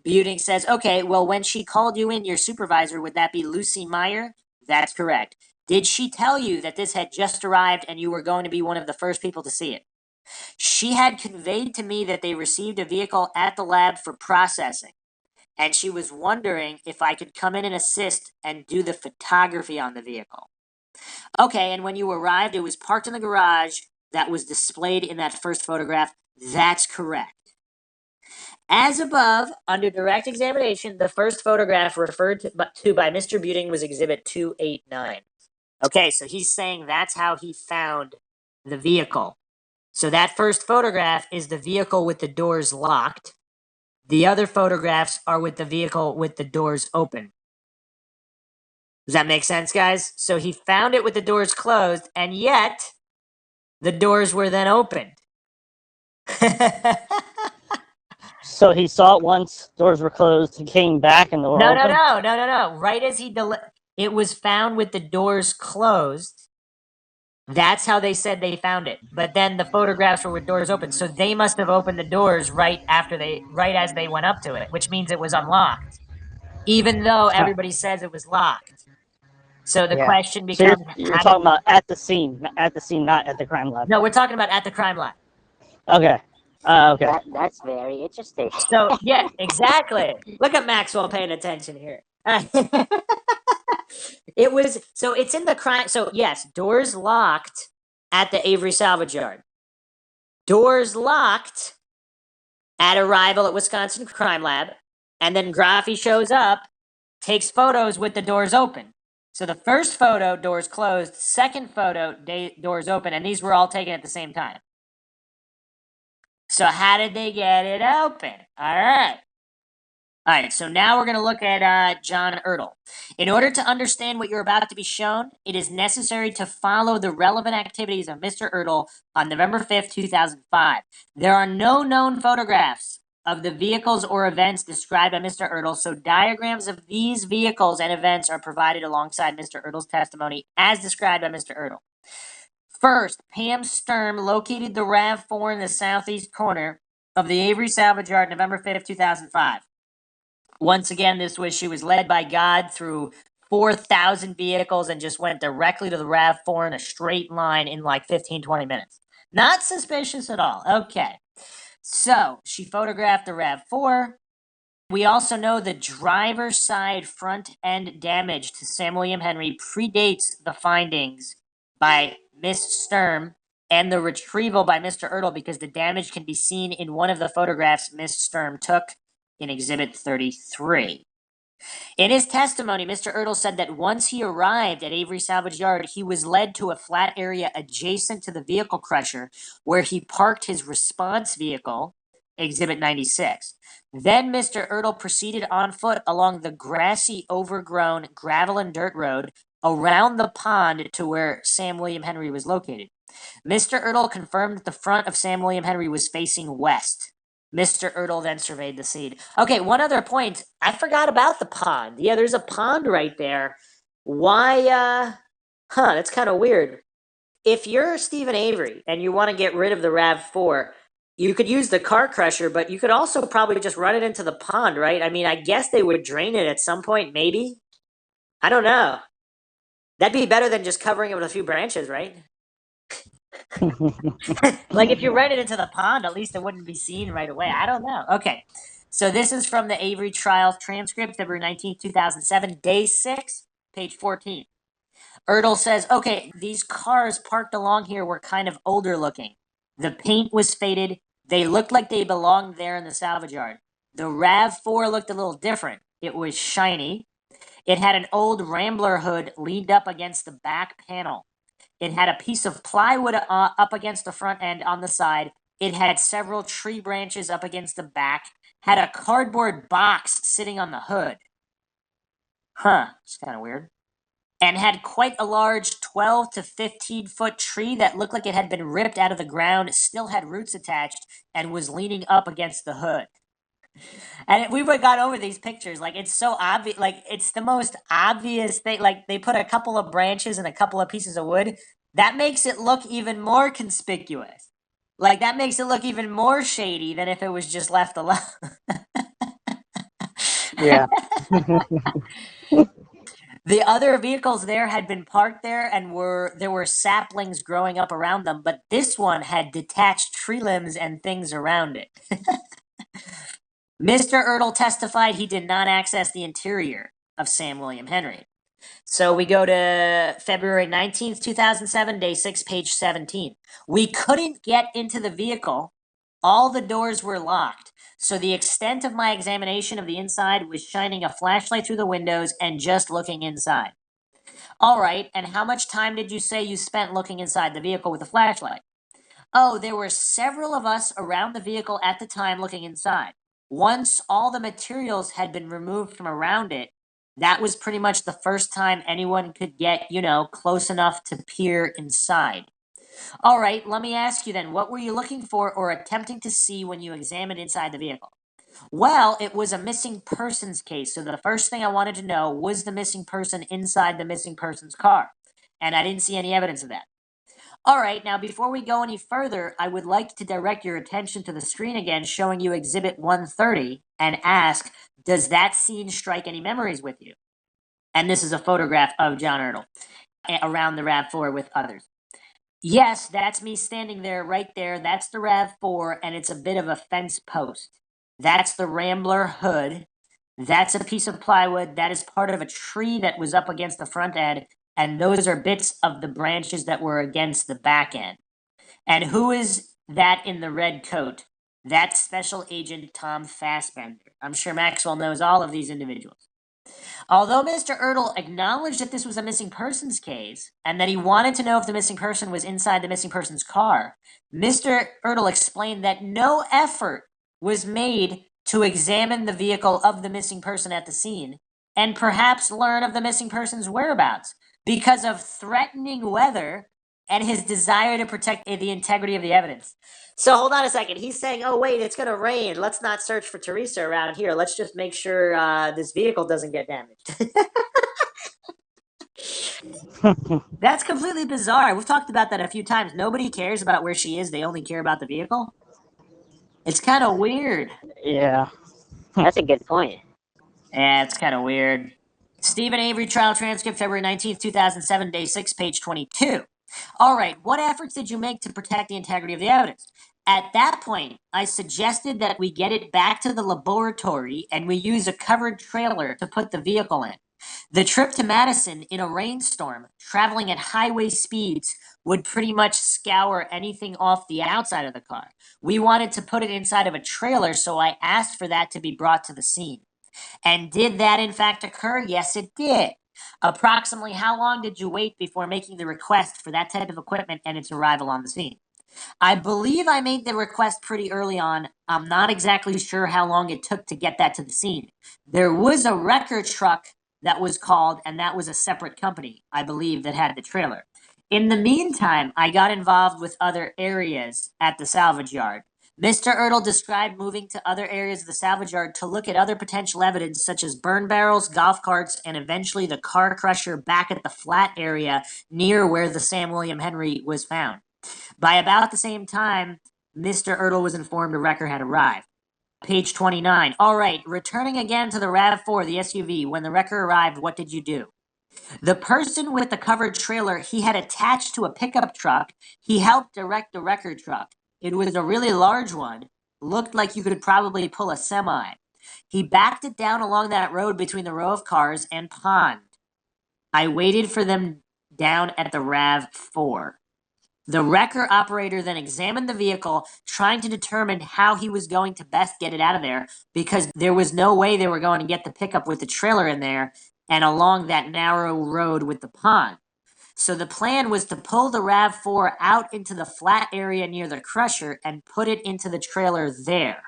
Buting says, okay, well, when she called you in, your supervisor, would that be Lucy Meyer? That's correct. Did she tell you that this had just arrived and you were going to be one of the first people to see it? She had conveyed to me that they received a vehicle at the lab for processing, and she was wondering if I could come in and assist and do the photography on the vehicle. Okay, and when you arrived, it was parked in the garage that was displayed in that first photograph. That's correct. As above, under direct examination, the first photograph referred to by Mr. Buting was Exhibit 289. Okay, so he's saying that's how he found the vehicle. So that first photograph is the vehicle with the doors locked. The other photographs are with the vehicle with the doors open. Does that make sense, guys? So he found it with the doors closed, and yet the doors were then opened. So he saw it once, doors were closed, he came back and the door open? No. Right as it was found with the doors closed. That's how they said they found it. But then the photographs were with doors open. So they must have opened the doors right as they went up to it, which means it was unlocked. Even though everybody says it was locked. So the question becomes... So you're talking about at the scene, not at the crime lab. No, we're talking about at the crime lab. Okay. Okay. That's very interesting. So, yeah, exactly. Look at Maxwell paying attention here. It's in the crime. So, yes, doors locked at the Avery salvage yard. Doors locked at arrival at Wisconsin Crime Lab. And then Graffi shows up, takes photos with the doors open. So the first photo, doors closed. Second photo, doors open. And these were all taken at the same time. So how did they get it open? All right. All right, so now we're going to look at John Ertl. In order to understand what you're about to be shown, it is necessary to follow the relevant activities of Mr. Ertl on November 5th, 2005. There are no known photographs of the vehicles or events described by Mr. Ertl, so diagrams of these vehicles and events are provided alongside Mr. Ertl's testimony as described by Mr. Ertl. First, Pam Sturm located the RAV4 in the southeast corner of the Avery salvage yard November 5th, 2005. Once again, she was led by God through 4,000 vehicles and just went directly to the RAV4 in a straight line in like 15, 20 minutes. Not suspicious at all. Okay. So she photographed the RAV4. We also know the driver's side front end damage to Sam William Henry predates the findings by Miss Sturm and the retrieval by Mr. Ertl because the damage can be seen in one of the photographs Miss Sturm took in Exhibit 33. In his testimony, Mr. Ertl said that once he arrived at Avery Salvage Yard, he was led to a flat area adjacent to the vehicle crusher where he parked his response vehicle, Exhibit 96. Then Mr. Ertl proceeded on foot along the grassy, overgrown gravel and dirt road around the pond to where Sam William Henry was located. Mr. Ertl confirmed that the front of Sam William Henry was facing west. Mr. Ertl then surveyed the scene. Okay, one other point. I forgot about the pond. Yeah, there's a pond right there. Why, that's kind of weird. If you're Steven Avery and you want to get rid of the RAV4, you could use the car crusher, but you could also probably just run it into the pond, right? I mean, I guess they would drain it at some point, maybe? I don't know. That'd be better than just covering it with a few branches, right? Like if you ran it into the pond, at least it wouldn't be seen right away. I don't know. Okay. So this is from the Avery trial transcript, February 19th, 2007, day 6, page 14. Ertl says, okay, these cars parked along here were kind of older looking. The paint was faded. They looked like they belonged there in the salvage yard. The RAV4 looked a little different. It was shiny. It had an old Rambler hood leaned up against the back panel. It had a piece of plywood up against the front end on the side. It had several tree branches up against the back. Had a cardboard box sitting on the hood. Huh, it's kind of weird. And had quite a large 12 to 15 foot tree that looked like it had been ripped out of the ground, still had roots attached, and was leaning up against the hood. And we've gone over these pictures. Like, it's so obvious. Like, it's the most obvious thing. Like, they put a couple of branches and a couple of pieces of wood. That makes it look even more conspicuous. Like, that makes it look even more shady than if it was just left alone. Yeah. The other vehicles there had been parked there, and there were saplings growing up around them, but this one had detached tree limbs and things around it. Mr. Ertl testified he did not access the interior of Sam William Henry. So we go to February 19th, 2007, day 6, page 17. We couldn't get into the vehicle. All the doors were locked. So the extent of my examination of the inside was shining a flashlight through the windows and just looking inside. All right, and how much time did you say you spent looking inside the vehicle with a flashlight? Oh, there were several of us around the vehicle at the time looking inside. Once all the materials had been removed from around it, that was pretty much the first time anyone could get, close enough to peer inside. All right, let me ask you then, what were you looking for or attempting to see when you examined inside the vehicle? Well, it was a missing persons case, so the first thing I wanted to know was the missing person inside the missing person's car. And I didn't see any evidence of that. All right, now before we go any further, I would like to direct your attention to the screen again showing you Exhibit 130 and ask, does that scene strike any memories with you? And this is a photograph of John Ertl around the RAV4 with others. Yes, that's me standing there, right there. That's the RAV4, and it's a bit of a fence post. That's the Rambler hood. That's a piece of plywood. That is part of a tree that was up against the front end, and those are bits of the branches that were against the back end. And who is that in the red coat? That's Special Agent Tom Fassbender. I'm sure Maxwell knows all of these individuals. Although Mr. Ertl acknowledged that this was a missing persons case and that he wanted to know if the missing person was inside the missing person's car, Mr. Ertl explained that no effort was made to examine the vehicle of the missing person at the scene and perhaps learn of the missing person's whereabouts because of threatening weather and his desire to protect the integrity of the evidence. So hold on a second. He's saying, oh, wait, it's going to rain. Let's not search for Teresa around here. Let's just make sure this vehicle doesn't get damaged. That's completely bizarre. We've talked about that a few times. Nobody cares about where she is. They only care about the vehicle. It's kind of weird. Yeah. That's a good point. Yeah, it's kind of weird. Steven Avery trial transcript, February 19th, 2007, day 6, page 22. All right, what efforts did you make to protect the integrity of the evidence? At that point, I suggested that we get it back to the laboratory and we use a covered trailer to put the vehicle in. The trip to Madison in a rainstorm, traveling at highway speeds, would pretty much scour anything off the outside of the car. We wanted to put it inside of a trailer, so I asked for that to be brought to the scene. And did that in fact occur? Yes, it did. Approximately how long did you wait before making the request for that type of equipment and its arrival on the scene? I believe I made the request pretty early on. I'm not exactly sure how long it took to get that to the scene. There was a wrecker truck that was called, and that was a separate company, I believe, that had the trailer. In the meantime, I got involved with other areas at the salvage yard. Mr. Ertl described moving to other areas of the salvage yard to look at other potential evidence, such as burn barrels, golf carts, and eventually the car crusher back at the flat area near where the Sam William Henry was found. By about the same time, Mr. Ertl was informed a wrecker had arrived. Page 29. All right, returning again to the RAV4, the SUV, when the wrecker arrived, what did you do? The person with the covered trailer he had attached to a pickup truck, he helped direct the wrecker truck. It was a really large one. Looked like you could probably pull a semi. He backed it down along that road between the row of cars and pond. I waited for them down at the RAV4. The wrecker operator then examined the vehicle, trying to determine how he was going to best get it out of there, because there was no way they were going to get the pickup with the trailer in there and along that narrow road with the pond. So the plan was to pull the RAV4 out into the flat area near the crusher and put it into the trailer there,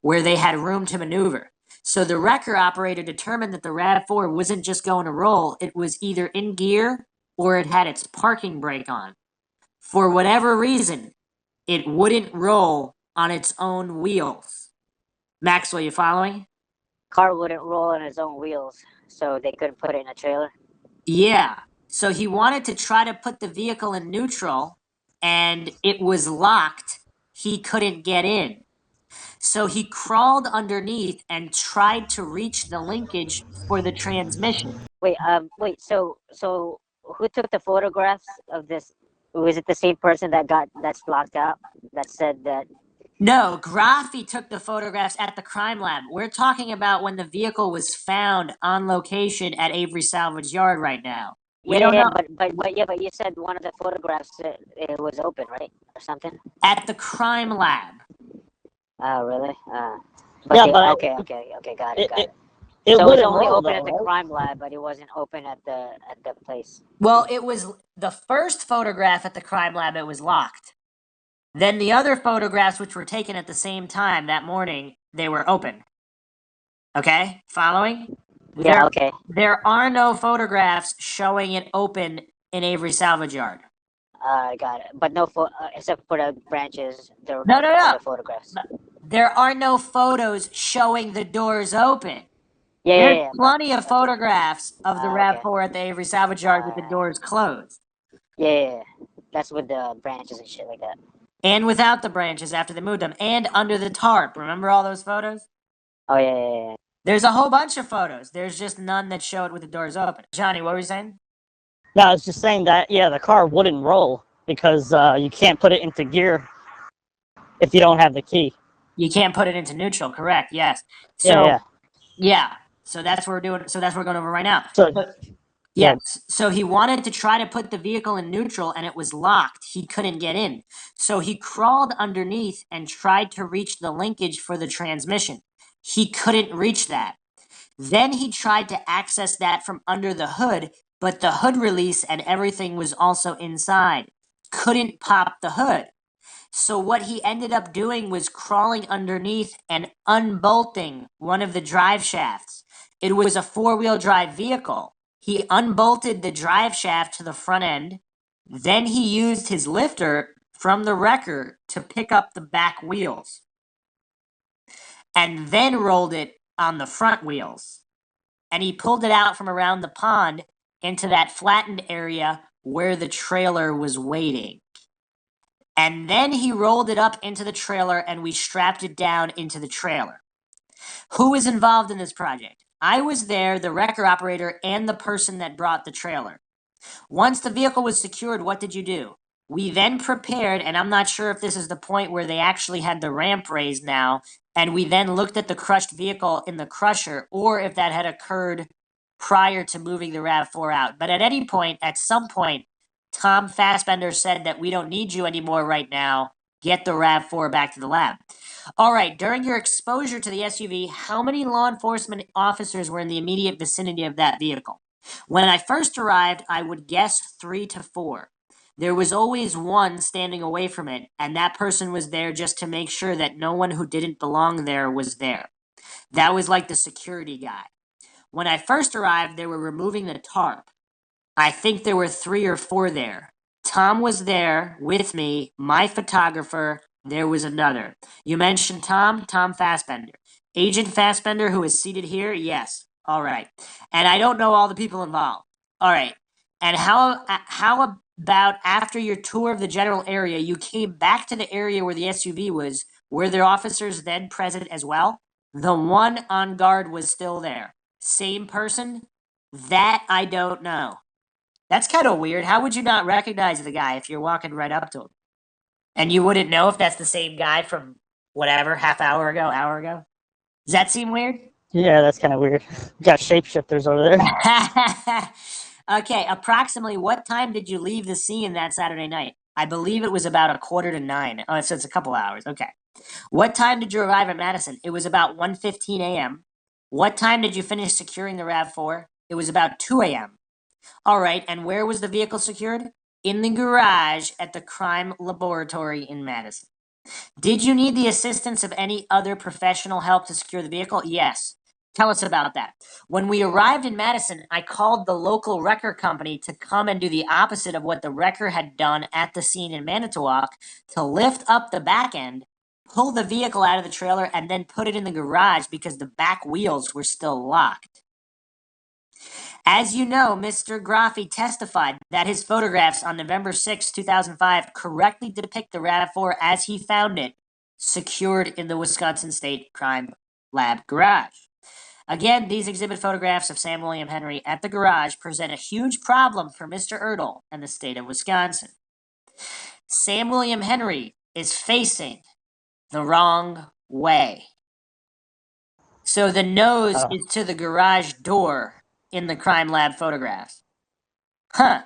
where they had room to maneuver. So the wrecker operator determined that the RAV4 wasn't just going to roll, it was either in gear or it had its parking brake on. For whatever reason, it wouldn't roll on its own wheels. Maxwell, you following? Car wouldn't roll on its own wheels, so they couldn't put it in a trailer. Yeah. So he wanted to try to put the vehicle in neutral, and it was locked. He couldn't get in. So he crawled underneath and tried to reach the linkage for the transmission. Wait, so who took the photographs of this? Was it the same person that's blocked out that said that? No, Graffi took the photographs at the crime lab. We're talking about when the vehicle was found on location at Avery Salvage Yard right now. We don't know. But you said one of the photographs it was open, right, or something? At the crime lab. Oh, really? Okay, got it. It So it was wouldn't only roll, open though, at the right? crime lab, but it wasn't open at the place. Well, it was the first photograph at the crime lab, it was locked. Then the other photographs, which were taken at the same time that morning, they were open. Okay? Following? Yeah, okay. There are no photographs showing it open in Avery Salvage Yard. Got it. But no except for the branches, there were No. other photographs. There are no photos showing the doors open. Yeah, There's plenty of photographs of the okay. RAV4 at the Avery Salvage Yard with the doors closed. Yeah. That's with the branches and shit like that. And without the branches after they moved them. And under the tarp. Remember all those photos? Oh, yeah. There's a whole bunch of photos. There's just none that show it with the doors open. Johnny, what were you saying? No, I was just saying that, yeah, the car wouldn't roll because you can't put it into gear if you don't have the key. You can't put it into neutral, correct? Yes. So, yeah. So that's what we're doing. So that's what we're going over right now. Yes. So he wanted to try to put the vehicle in neutral and it was locked. He couldn't get in. So he crawled underneath and tried to reach the linkage for the transmission. He couldn't reach that. Then he tried to access that from under the hood, but the hood release and everything was also inside. Couldn't pop the hood. So what he ended up doing was crawling underneath and unbolting one of the drive shafts. It was a four-wheel drive vehicle. He unbolted the drive shaft to the front end. Then he used his lifter from the wrecker to pick up the back wheels. And then rolled it on the front wheels. And he pulled it out from around the pond into that flattened area where the trailer was waiting. And then he rolled it up into the trailer and we strapped it down into the trailer. Who was involved in this project? I was there, the wrecker operator, and the person that brought the trailer. Once the vehicle was secured, what did you do? We then prepared, and I'm not sure if this is the point where they actually had the ramp raised now, and we then looked at the crushed vehicle in the crusher, or if that had occurred prior to moving the RAV4 out. But at any point, at some point, Tom Fassbender said that we don't need you anymore right now. Get the RAV4 back to the lab. All right, during your exposure to the SUV, how many law enforcement officers were in the immediate vicinity of that vehicle? When I first arrived, I would guess 3 to 4. There was always one standing away from it, and that person was there just to make sure that no one who didn't belong there was there. That was like the security guy. When I first arrived, they were removing the tarp. I think there were 3 or 4 there. Tom was there with me, my photographer. There was another. You mentioned Tom Fassbender. Agent Fassbender, who is seated here? Yes. All right. And I don't know all the people involved. All right. And how about after your tour of the general area, you came back to the area where the SUV was? Were there officers then present as well? The one on guard was still there. Same person? That I don't know. That's kind of weird. How would you not recognize the guy if you're walking right up to him? And you wouldn't know if that's the same guy from whatever, hour ago? Does that seem weird? Yeah, that's kind of weird. We got shapeshifters over there. Okay, approximately what time did you leave the scene that Saturday night? I believe it was about 8:45. Oh, so it's a couple hours. Okay. What time did you arrive at Madison? It was about 1:15 a.m. What time did you finish securing the RAV4? It was about 2 a.m. All right, and where was the vehicle secured? In the garage at the crime laboratory in Madison. Did you need the assistance of any other professional help to secure the vehicle? Yes. Tell us about that. When we arrived in Madison, I called the local wrecker company to come and do the opposite of what the wrecker had done at the scene in Manitowoc, to lift up the back end, pull the vehicle out of the trailer, and then put it in the garage because the back wheels were still locked. As you know, Mr. Graffi testified that his photographs on November 6, 2005 correctly depict the RAV4 as he found it, secured in the Wisconsin State Crime Lab garage. Again, these exhibit photographs of Sam William Henry at the garage present a huge problem for Mr. Ertl and the state of Wisconsin. Sam William Henry is facing the wrong way. So the nose is to the garage door in the crime lab photographs. Huh.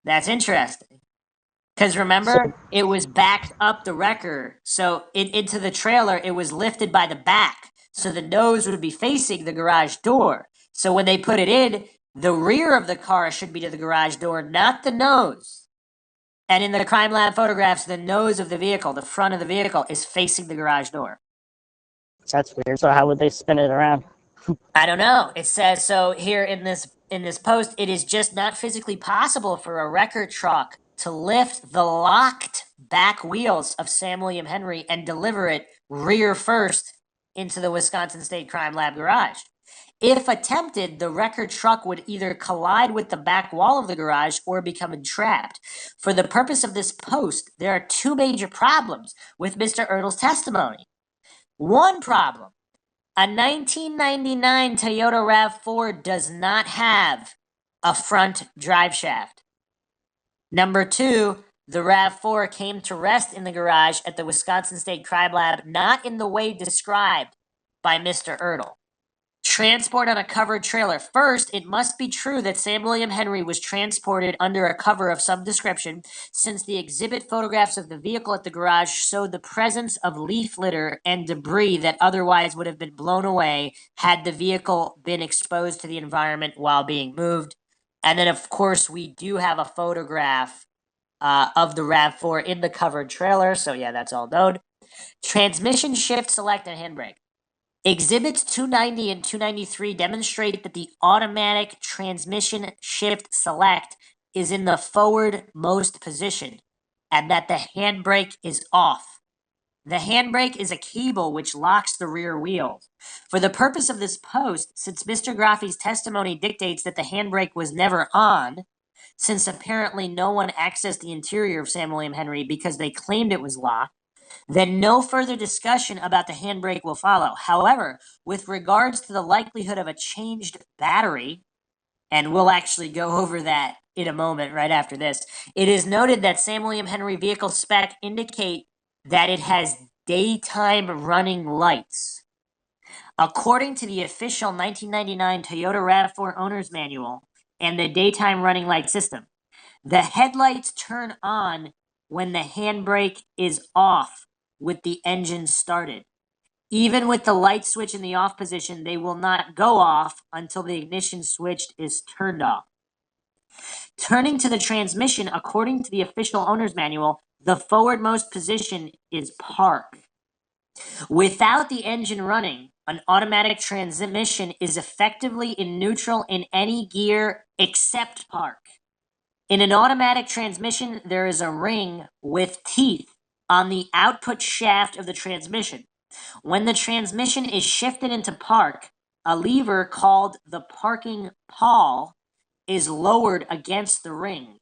That's interesting. Because remember, it was backed up the wrecker. So into the trailer, it was lifted by the back. So the nose would be facing the garage door. So when they put it in, the rear of the car should be to the garage door, not the nose. And in the crime lab photographs, the nose of the vehicle, the front of the vehicle, is facing the garage door. That's weird. So how would they spin it around? I don't know. It says so here in this post, it is just not physically possible for a wrecker truck to lift the locked back wheels of Sam William Henry and deliver it rear first into the Wisconsin State Crime Lab garage. If attempted, the wrecker truck would either collide with the back wall of the garage or become entrapped. For the purpose of this post, there are two major problems with Mr. Ertl's testimony. One problem: a 1999 Toyota RAV4 does not have a front drive shaft. Number two, the RAV4 came to rest in the garage at the Wisconsin State Crime Lab, not in the way described by Mr. Ertl. Transport on a covered trailer. First, it must be true that Sam William Henry was transported under a cover of some description, since the exhibit photographs of the vehicle at the garage showed the presence of leaf litter and debris that otherwise would have been blown away had the vehicle been exposed to the environment while being moved. And then, of course, we do have a photograph of the RAV4 in the covered trailer. So, yeah, that's all known. Transmission, shift, select, and handbrake. Exhibits 290 and 293 demonstrate that the automatic transmission shift select is in the forwardmost position and that the handbrake is off. The handbrake is a cable which locks the rear wheels. For the purpose of this post, since Mr. Graffi's testimony dictates that the handbrake was never on, since apparently no one accessed the interior of Sam William Henry because they claimed it was locked, then no further discussion about the handbrake will follow. However, with regards to the likelihood of a changed battery, and we'll actually go over that in a moment right after this, it is noted that Sam William Henry vehicle spec indicate that it has daytime running lights. According to the official 1999 Toyota RAV4 owner's manual and the daytime running light system, the headlights turn on when the handbrake is off with the engine started. Even with the light switch in the off position, they will not go off until the ignition switch is turned off. Turning to the transmission, according to the official owner's manual, the forwardmost position is park. Without the engine running, an automatic transmission is effectively in neutral in any gear except park. In an automatic transmission, there is a ring with teeth on the output shaft of the transmission. When the transmission is shifted into park, a lever called the parking pawl is lowered against the ring.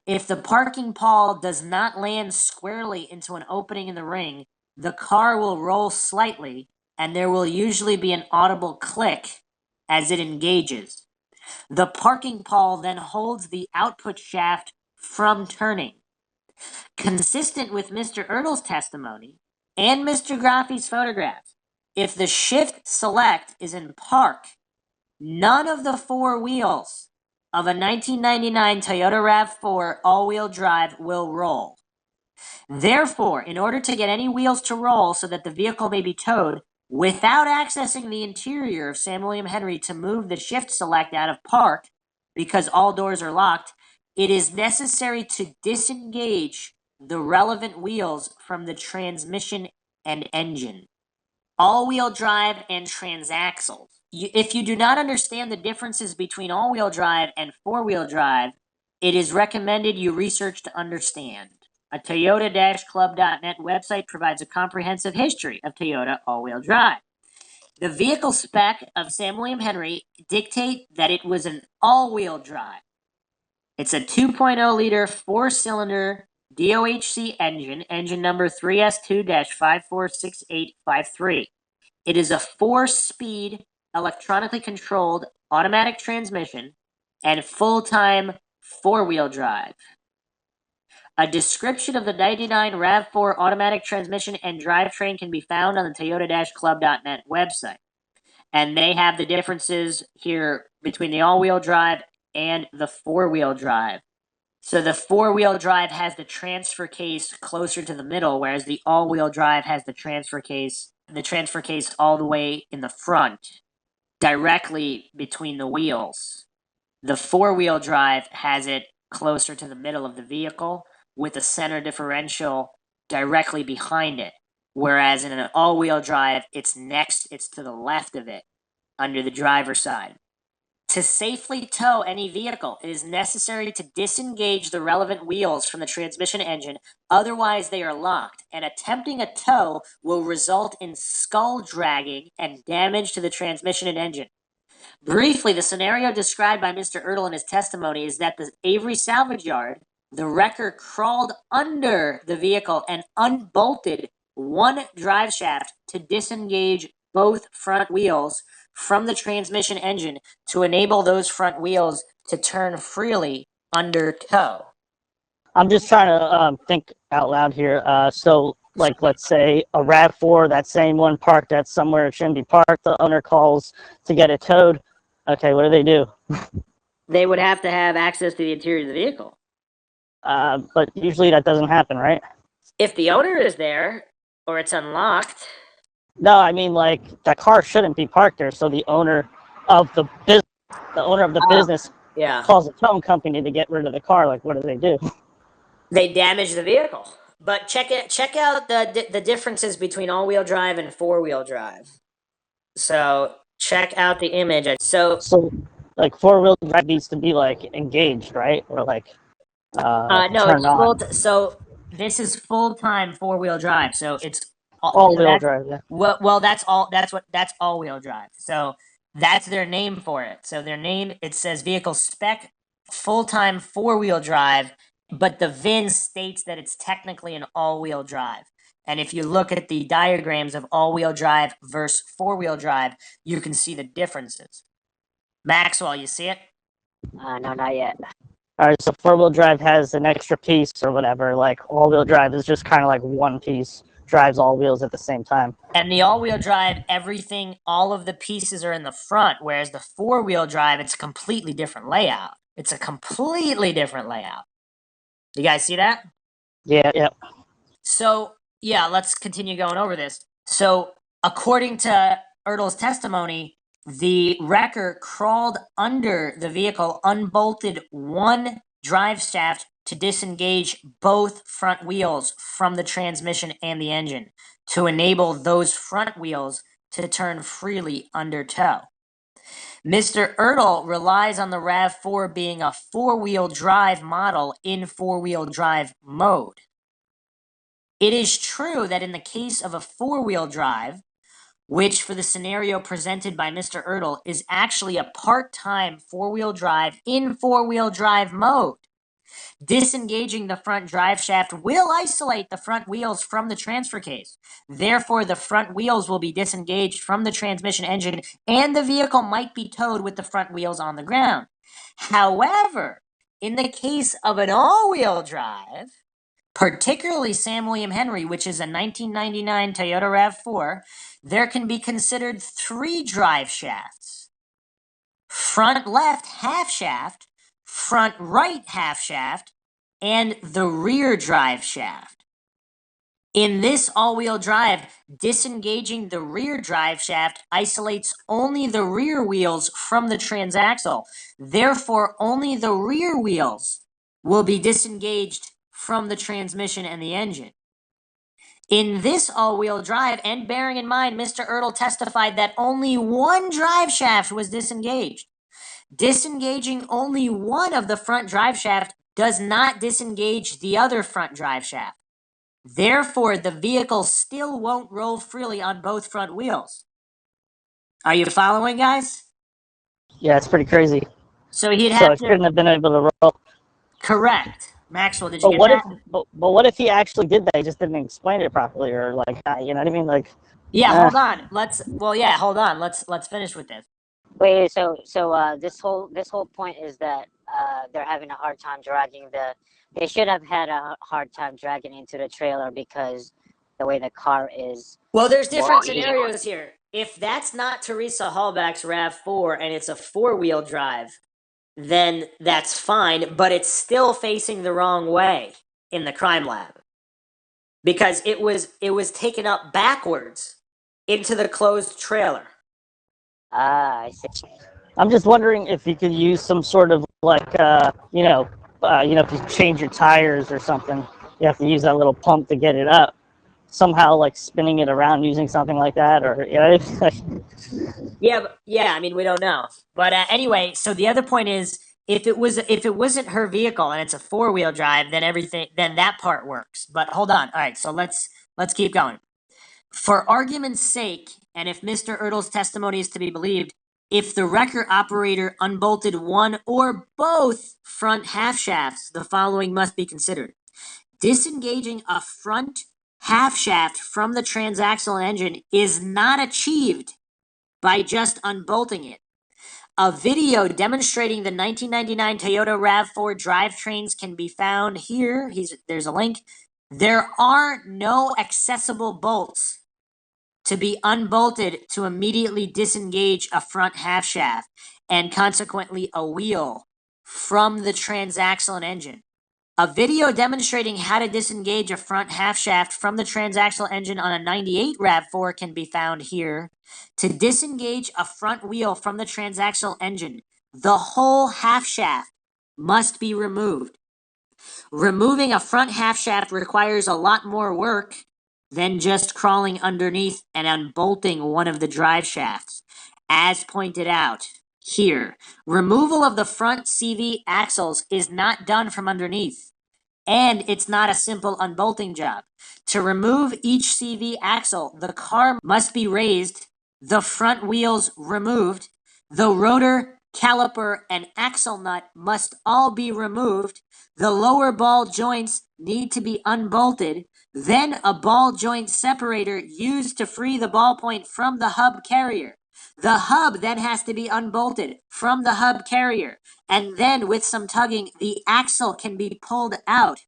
If the parking pawl does not land squarely into an opening in the ring, the car will roll slightly, and there will usually be an audible click as it engages. The parking pawl then holds the output shaft from turning. Consistent with Mr. Ertl's testimony and Mr. Graffi's photographs, if the shift select is in park, none of the four wheels of a 1999 Toyota RAV4 all-wheel drive will roll. Therefore, in order to get any wheels to roll so that the vehicle may be towed, without accessing the interior of Sam William Henry to move the shift select out of park, because all doors are locked, it is necessary to disengage the relevant wheels from the transmission and engine. All-wheel drive and transaxle. If you do not understand the differences between all-wheel drive and four-wheel drive, it is recommended you research to understand. A Toyota-Club.net website provides a comprehensive history of Toyota all-wheel drive. The vehicle spec of Sam William Henry dictate that it was an all-wheel drive. It's a 2.0 liter four-cylinder DOHC engine number 3S2-546853. It is a 4-speed, electronically controlled automatic transmission and full-time four-wheel drive. A description of the 99 RAV4 automatic transmission and drivetrain can be found on the Toyota-Club.net website. And they have the differences here between the all-wheel drive and the four-wheel drive. So the four-wheel drive has the transfer case closer to the middle, whereas the all-wheel drive has the transfer case all the way in the front, directly between the wheels. The four-wheel drive has it closer to the middle of the vehicle with a center differential directly behind it, whereas in an all-wheel drive, it's to the left of it, under the driver's side. To safely tow any vehicle, it is necessary to disengage the relevant wheels from the transmission engine, otherwise they are locked, and attempting a tow will result in skull dragging and damage to the transmission and engine. Briefly, the scenario described by Mr. Ertl in his testimony is that the Avery salvage yard, the wrecker crawled under the vehicle and unbolted one drive shaft to disengage both front wheels from the transmission engine to enable those front wheels to turn freely under tow. I'm just trying to think out loud here. So, like, let's say a RAV4, that same one parked at somewhere it shouldn't be parked. The owner calls to get it towed. Okay, what do? They would have to have access to the interior of the vehicle. But usually that doesn't happen, right? If the owner is there or it's unlocked. No, I mean, like, the car shouldn't be parked there, so the owner of the business calls a towing company to get rid of the car. Like, what do? They damage the vehicle. But check out the differences between all-wheel drive and four-wheel drive. So check out the image. So like, four-wheel drive needs to be like engaged, right? Or like no, turned on. So this is full-time four-wheel drive. So it's all-wheel drive. Yeah. Well, that's all-wheel drive. So that's their name for it. So their name, it says vehicle spec full-time four-wheel drive, but the VIN states that it's technically an all-wheel drive. And if you look at the diagrams of all-wheel drive versus four-wheel drive, you can see the differences. Maxwell, you see it? No, not yet. All right, so four-wheel drive has an extra piece or whatever. Like, all-wheel drive is just kind of like one piece, drives all wheels at the same time. And the all-wheel drive, all of the pieces are in the front, whereas the four-wheel drive, it's a completely different layout. It's a completely different layout. You guys see that? Yeah. So, yeah, let's continue going over this. So, according to Ertl's testimony, the wrecker crawled under the vehicle, unbolted one drive shaft to disengage both front wheels from the transmission and the engine to enable those front wheels to turn freely under tow. Mr. Ertl relies on the RAV4 being a four-wheel drive model in four-wheel drive mode. It is true that in the case of a four-wheel drive, which for the scenario presented by Mr. Ertl is actually a part-time four-wheel drive in four-wheel drive mode, disengaging the front drive shaft will isolate the front wheels from the transfer case. Therefore, the front wheels will be disengaged from the transmission engine and the vehicle might be towed with the front wheels on the ground. However, in the case of an all-wheel drive, particularly Sam William Henry, which is a 1999 Toyota RAV4, there can be considered three drive shafts. Front left half shaft front right half shaft and the rear drive shaft. In this all-wheel drive, disengaging the rear drive shaft isolates only the rear wheels from the transaxle. Therefore, only the rear wheels will be disengaged from the transmission and the engine. In this all-wheel drive, and bearing in mind, Mr. Ertl testified that only one drive shaft was disengaged. Disengaging only one of the front drive shaft does not disengage the other front drive shaft. Therefore, the vehicle still won't roll freely on both front wheels. Are you following, guys? Yeah, it's pretty crazy. So he'd So have it to... shouldn't have been able to roll. Correct. Maxwell, did you But get what that? if? But what if he actually did that? He just didn't explain it properly, or like, you know what I mean? Like, Yeah, hold on. Hold on. Let's finish with this. Wait, so this whole point is that they're having a hard time dragging the. They should have had a hard time dragging into the trailer because the way the car is. Well, there's different walking. scenarios here. If that's not Teresa Halbach's RAV4 and it's a four-wheel drive, then that's fine, but it's still facing the wrong way in the crime lab because it was taken up backwards into the closed trailer. I see. I'm just wondering if you could use some sort of like, if you change your tires or something, you have to use that little pump to get it up. Somehow, like spinning it around using something like that, or you know, Yeah. I mean, we don't know, but anyway. So the other point is, if it wasn't her vehicle and it's a four-wheel drive, then that part works. But hold on. All right. So let's keep going. For argument's sake, and if Mr. Ertl's testimony is to be believed, if the wrecker operator unbolted one or both front half shafts, the following must be considered. Disengaging a front half shaft from the transaxle engine is not achieved by just unbolting it. A video demonstrating the 1999 Toyota RAV4 drivetrains can be found here. There's a link. There are no accessible bolts to be unbolted to immediately disengage a front half shaft and consequently a wheel from the transaxle engine. A video demonstrating how to disengage a front half shaft from the transaxle engine on a 98 RAV4 can be found here. To disengage a front wheel from the transaxle engine, the whole half shaft must be removed. Removing a front half shaft requires a lot more work than just crawling underneath and unbolting one of the drive shafts. As pointed out here, removal of the front CV axles is not done from underneath, and it's not a simple unbolting job. To remove each CV axle, the car must be raised, the front wheels removed, the rotor, caliper, and axle nut must all be removed, the lower ball joints need to be unbolted, then a ball joint separator used to free the ballpoint from the hub carrier. The hub then has to be unbolted from the hub carrier, and then with some tugging, the axle can be pulled out.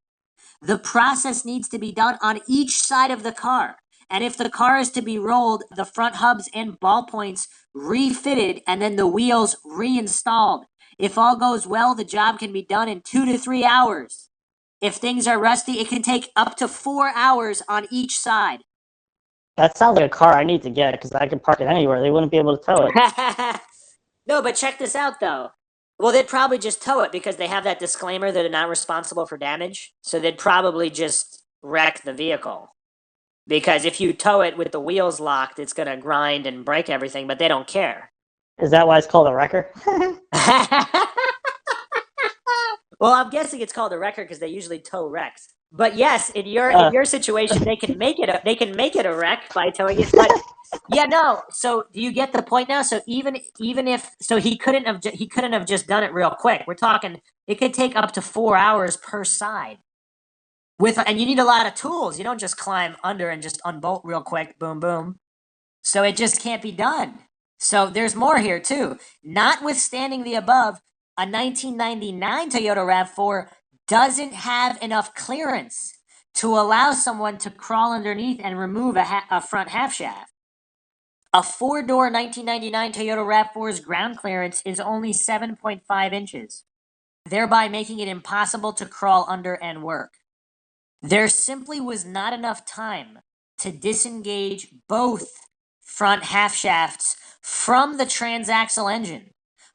The process needs to be done on each side of the car. And if the car is to be rolled, the front hubs and ballpoints refitted and then the wheels reinstalled. If all goes well, the job can be done in 2 to 3 hours. If things are rusty, it can take up to 4 hours on each side. that sounds like a car I need to get because I could park it anywhere. They wouldn't be able to tow it. No, but check this out, though. Well, they'd probably just tow it because they have that disclaimer that they're not responsible for damage. So they'd probably just wreck the vehicle. Because if you tow it with the wheels locked, it's going to grind and break everything, but they don't care. Is that why it's called a wrecker? Well, I'm guessing it's called a wrecker because they usually tow wrecks. But yes, in your situation, they can make it a wreck by towing it. But yeah, no. So do you get the point now? So even if he couldn't have just done it real quick. We're talking it could take up to 4 hours per side. And you need a lot of tools. You don't just climb under and just unbolt real quick. Boom, boom. So it just can't be done. So there's more here too. Notwithstanding the above, a 1999 Toyota RAV4 doesn't have enough clearance to allow someone to crawl underneath and remove a front half shaft. A four-door 1999 Toyota RAV4's ground clearance is only 7.5 inches. thereby making it impossible to crawl under and work. There simply was not enough time to disengage both front half shafts from the transaxle engine.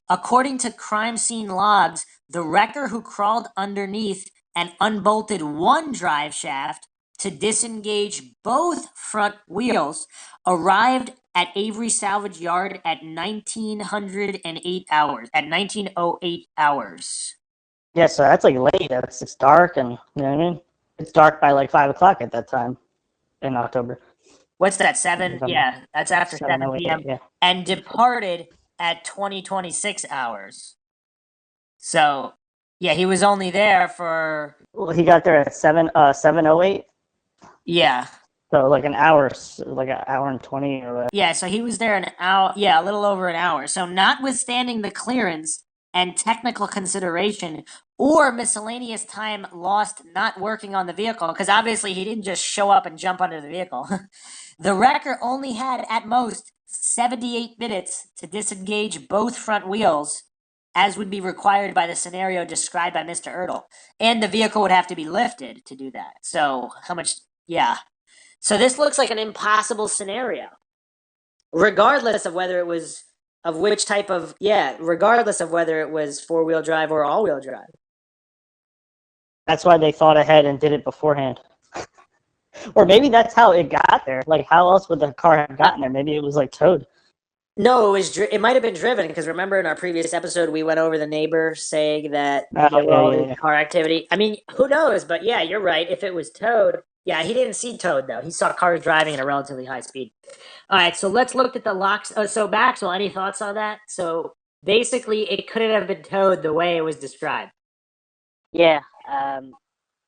According to crime scene logs, the wrecker who crawled underneath and unbolted one drive shaft to disengage both front wheels arrived at Avery Salvage Yard at 1908 hours. At 1908 hours. Yeah, so that's like late. It's dark, and you know what I mean. It's dark by like 5 o'clock at that time in October. What's that? 7? November. Yeah, that's after 7 7:08, p.m. yeah. And departed at 2026 hours. So, yeah, he was only there for Well, he got there at 7:08. yeah. So like an hour, like an hour and 20 or whatever. Yeah, so he was there an hour, yeah, a little over an hour. So, notwithstanding the clearance and technical consideration or miscellaneous time lost not working on the vehicle, because obviously he didn't just show up and jump under the vehicle. The wrecker only had at most 78 minutes to disengage both front wheels, as would be required by the scenario described by Mr. Ertl. And the vehicle would have to be lifted to do that. So, how much? Yeah. So, this looks like an impossible scenario, regardless of whether it was, of which type of, regardless of whether it was four-wheel drive or all-wheel drive. That's why they thought ahead and did it beforehand. Or maybe that's how it got there. Like, how else would the car have gotten there? Maybe it was like towed. No, it might have been driven, because remember in our previous episode we went over the neighbor saying that car activity. I mean, who knows? But yeah, you're right. If it was towed, yeah, he didn't see towed though. He saw cars driving at a relatively high speed. All right, so let's look at the locks. So Maxwell, any thoughts on that? So basically, it couldn't have been towed the way it was described. Yeah.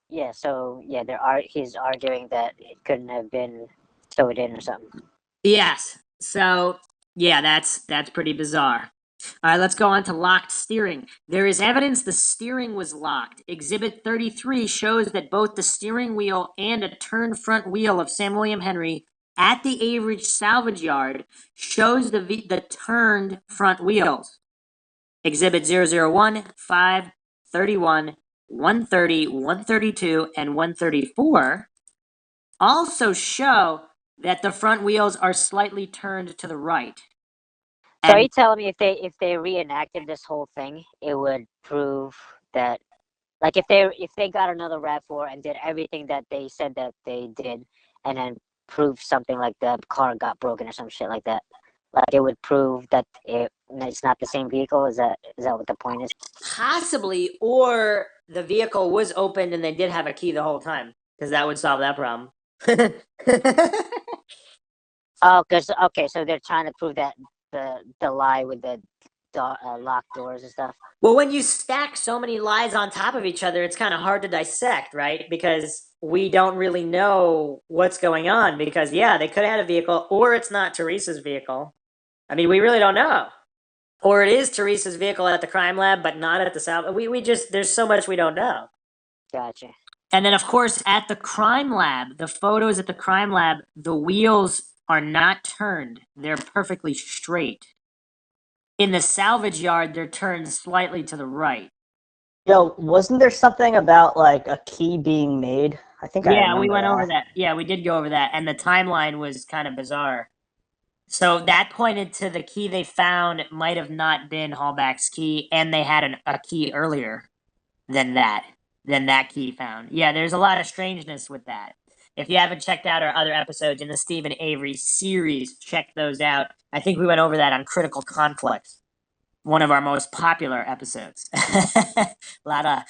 Yeah. So yeah, he's arguing that it couldn't have been towed in or something. Yes. So yeah, that's pretty bizarre. All right, let's go on to locked steering. There is evidence the steering was locked. Exhibit 33 shows that both the steering wheel and a turned front wheel of Sam William Henry at the Avery salvage yard shows the turned front wheels. Exhibit 001, 5, 31, 130, 132, and 134 also show that the front wheels are slightly turned to the right. So are you telling me if they reenacted this whole thing, it would prove that, like, if they got another RAV4 and did everything that they said that they did, and then proved something like the car got broken or some shit like that, like it would prove that it's not the same vehicle? Is that what the point is? Possibly, or the vehicle was opened and they did have a key the whole time, because that would solve that problem. Oh, okay, so they're trying to prove that the lie with the locked doors and stuff. Well, when you stack so many lies on top of each other, it's kind of hard to dissect, right? Because we don't really know what's going on. Because yeah, they could have had a vehicle, or it's not Teresa's vehicle. I mean, we really don't know. Or it is Teresa's vehicle at the crime lab, but not at the South. We just, there's so much we don't know. Gotcha. And then, of course, at the crime lab, the photos at the crime lab, the wheels are not turned. They're perfectly straight. In the salvage yard, they're turned slightly to the right. Yo, wasn't there something about like a key being made? I think Yeah, we went over that. Yeah, we did go over that. And the timeline was kind of bizarre. So that pointed to the key they found might have not been Halbach's key, and they had a key earlier than that key found. Yeah, there's a lot of strangeness with that. If you haven't checked out our other episodes in the Steven Avery series, check those out. I think we went over that on Critical Conflict, one of our most popular episodes. lot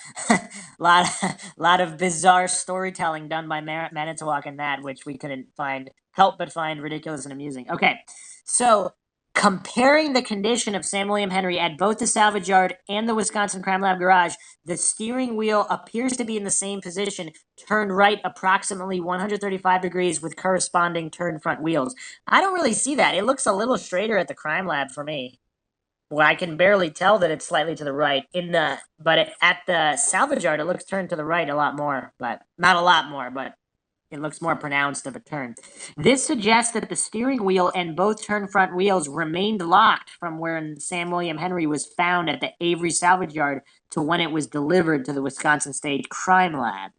of bizarre storytelling done by Manitowoc and that, which we couldn't help but find ridiculous and amusing. Okay, so comparing the condition of Sam William Henry at both the salvage yard and the Wisconsin Crime Lab garage, the steering wheel appears to be in the same position, turned right approximately 135 degrees with corresponding turned front wheels. I don't really see that. It looks a little straighter at the crime lab for me. Well, I can barely tell that it's slightly to the right at the salvage yard, it looks turned to the right a lot more, but not a lot more, but it looks more pronounced of a turn. This suggests that the steering wheel and both turn front wheels remained locked from when Sam William Henry was found at the Avery salvage yard to when it was delivered to the Wisconsin State Crime Lab.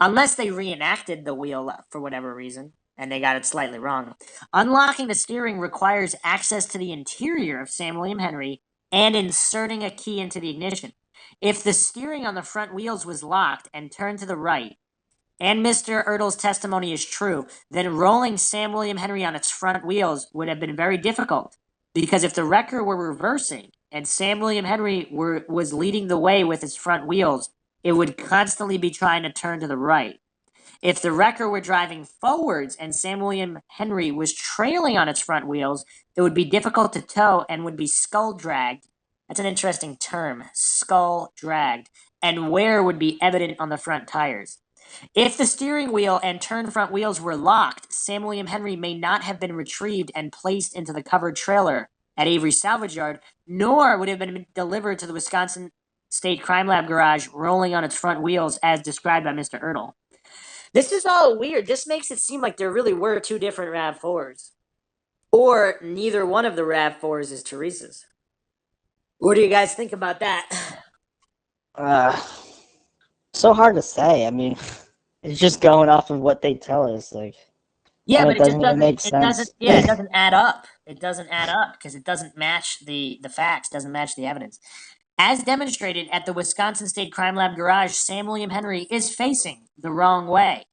Unless they reenacted the wheel for whatever reason, and they got it slightly wrong. Unlocking the steering requires access to the interior of Sam William Henry and inserting a key into the ignition. If the steering on the front wheels was locked and turned to the right, and Mr. Ertl's testimony is true, then rolling Sam William Henry on its front wheels would have been very difficult. Because if the wrecker were reversing and Sam William Henry was leading the way with his front wheels, it would constantly be trying to turn to the right. If the wrecker were driving forwards and Sam William Henry was trailing on its front wheels, it would be difficult to tow and would be skull dragged. That's an interesting term, skull dragged, and wear would be evident on the front tires. If the steering wheel and turn front wheels were locked, Sam William Henry may not have been retrieved and placed into the covered trailer at Avery salvage yard, nor would have been delivered to the Wisconsin State Crime Lab garage rolling on its front wheels as described by Mr. Ertl. This is all weird. This makes it seem like there really were two different RAV4s. Or neither one of the RAV4s is Teresa's. What do you guys think about that? So hard to say. I mean, it's just going off of what they tell us. Like, Yeah, but it doesn't even make sense. It doesn't add up. It doesn't add up because it doesn't match the facts, doesn't match the evidence. As demonstrated at the Wisconsin State Crime Lab garage, Sam William Henry is facing the wrong way.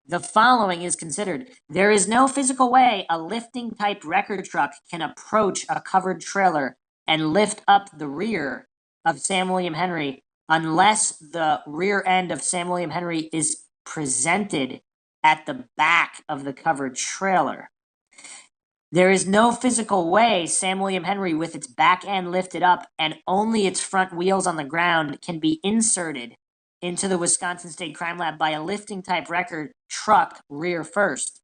The following is considered. There is no physical way a lifting type wrecker truck can approach a covered trailer and lift up the rear of Sam William Henry unless the rear end of Sam William Henry is presented at the back of the covered trailer. There is no physical way Sam William Henry, with its back end lifted up and only its front wheels on the ground, can be inserted into the Wisconsin State Crime Lab by a lifting type wrecker truck rear first.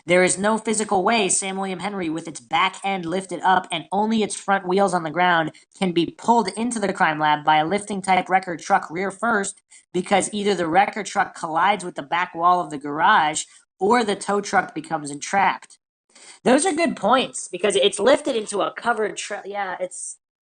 There is no physical way Sam William Henry, with its back end lifted up and only its front wheels on the ground, can be pulled into the crime lab by a lifting type wrecker truck rear first, because either the wrecker truck collides with the back wall of the garage or the tow truck becomes entrapped. Those are good points because it's lifted into a covered trailer.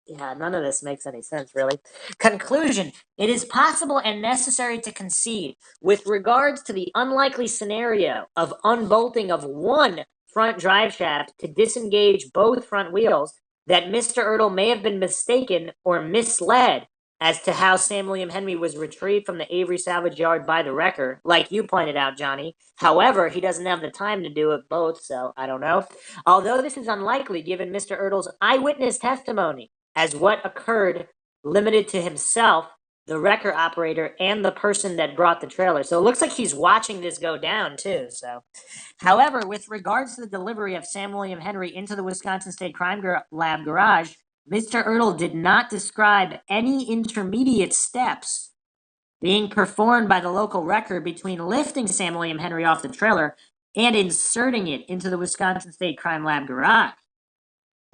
Yeah, none of this makes any sense, really. Conclusion: it is possible and necessary to concede, with regards to the unlikely scenario of unbolting of one front drive shaft to disengage both front wheels, that Mr. Ertl may have been mistaken or misled as to how Sam William Henry was retrieved from the Avery salvage yard by the wrecker, like you pointed out, Johnny. However, he doesn't have the time to do it both, so I don't know. Although this is unlikely given Mr. Ertl's eyewitness testimony, as what occurred limited to himself, the wrecker operator, and the person that brought the trailer. So it looks like he's watching this go down, too. So, however, with regards to the delivery of Sam William Henry into the Wisconsin State Crime Lab garage, Mr. Ertl did not describe any intermediate steps being performed by the local wrecker between lifting Sam William Henry off the trailer and inserting it into the Wisconsin State Crime Lab garage.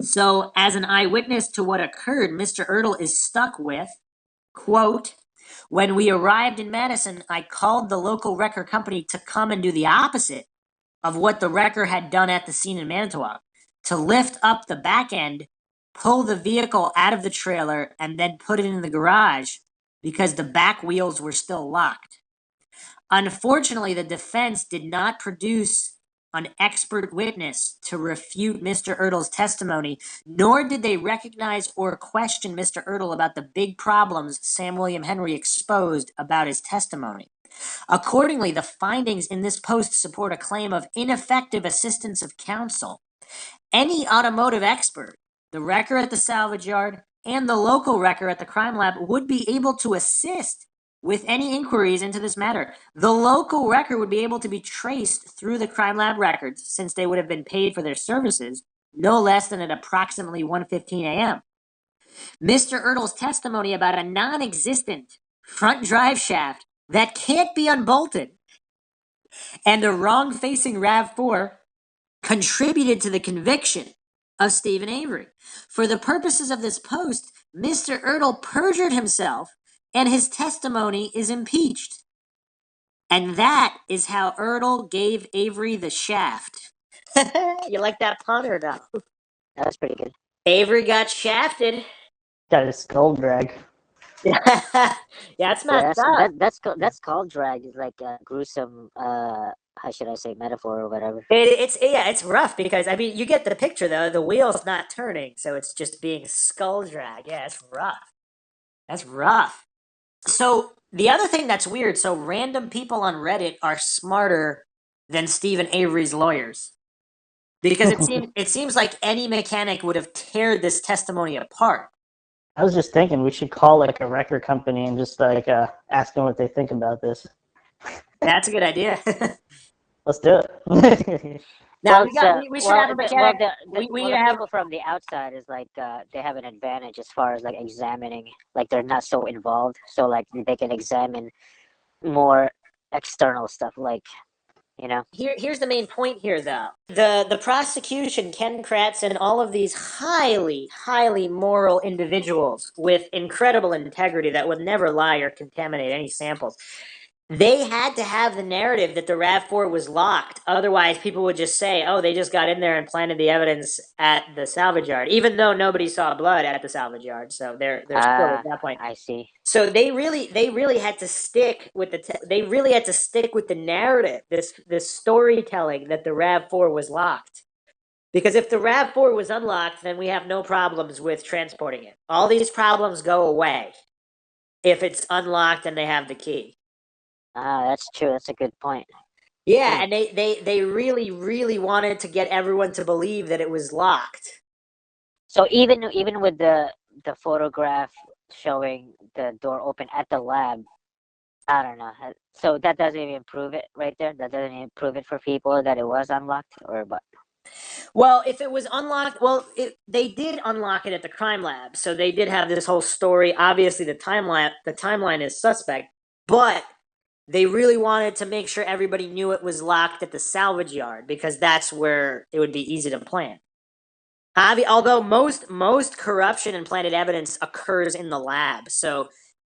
So, as an eyewitness to what occurred, Mr. Ertl is stuck with, quote, "When we arrived in Madison, I called the local wrecker company to come and do the opposite of what the wrecker had done at the scene in Manitowoc, to lift up the back end, pull the vehicle out of the trailer, and then put it in the garage because the back wheels were still locked. Unfortunately, the defense did not produce an expert witness to refute Mr. Ertl's testimony, nor did they recognize or question Mr. Ertl about the big problems Sam William Henry exposed about his testimony. Accordingly, the findings in this post support a claim of ineffective assistance of counsel. Any automotive expert, the wrecker at the salvage yard and the local wrecker at the crime lab, would be able to assist with any inquiries into this matter. The local wrecker would be able to be traced through the crime lab records, since they would have been paid for their services no less than at approximately 1:15 a.m. Mr. Ertl's testimony about a non-existent front drive shaft that can't be unbolted and a wrong-facing RAV4 contributed to the conviction of Steven Avery. For the purposes of this post, Mr. Ertl perjured himself and his testimony is impeached. And that is how Ertl gave Avery the shaft. You like that pun or no? That was pretty good. Avery got shafted. Got his skull drag. Yeah, it's messed up. That's called drag. It's like a gruesome, how should I say, metaphor or whatever. It's rough because I mean you get the picture though. The wheel's not turning, so it's just being skull drag. Yeah, it's rough. That's rough. So the other thing that's weird, so random people on Reddit are smarter than Steven Avery's lawyers. Because it seems like any mechanic would have teared this testimony apart. I was just thinking we should call like a record company and just like ask them what they think about this. That's a good idea. Let's do it. Now Well, we should have a mechanic. We need to have people from the outside is like they have an advantage as far as like examining, like they're not so involved, so like they can examine more external stuff, like, you know. Here's the main point here, though. The prosecution, Ken Kratz, and all of these highly moral individuals with incredible integrity that would never lie or contaminate any samples. They had to have the narrative that the RAV4 was locked. Otherwise, people would just say, oh, they just got in there and planted the evidence at the salvage yard, even though nobody saw blood at the salvage yard. So they're still at that point. I see. So they really had to stick with the narrative, this storytelling that the RAV4 was locked. Because if the RAV4 was unlocked, then we have no problems with transporting it. All these problems go away if it's unlocked and they have the key. That's true. That's a good point. Yeah, and they really wanted to get everyone to believe that it was locked. So even with the photograph showing the door open at the lab, I don't know. So that doesn't even prove it right there. That doesn't even prove it for people that it was unlocked, or what? Well, if it was unlocked, they did unlock it at the crime lab, so they did have this whole story. Obviously, the timeline is suspect, but they really wanted to make sure everybody knew it was locked at the salvage yard because that's where it would be easy to plant. Although most corruption and planted evidence occurs in the lab, so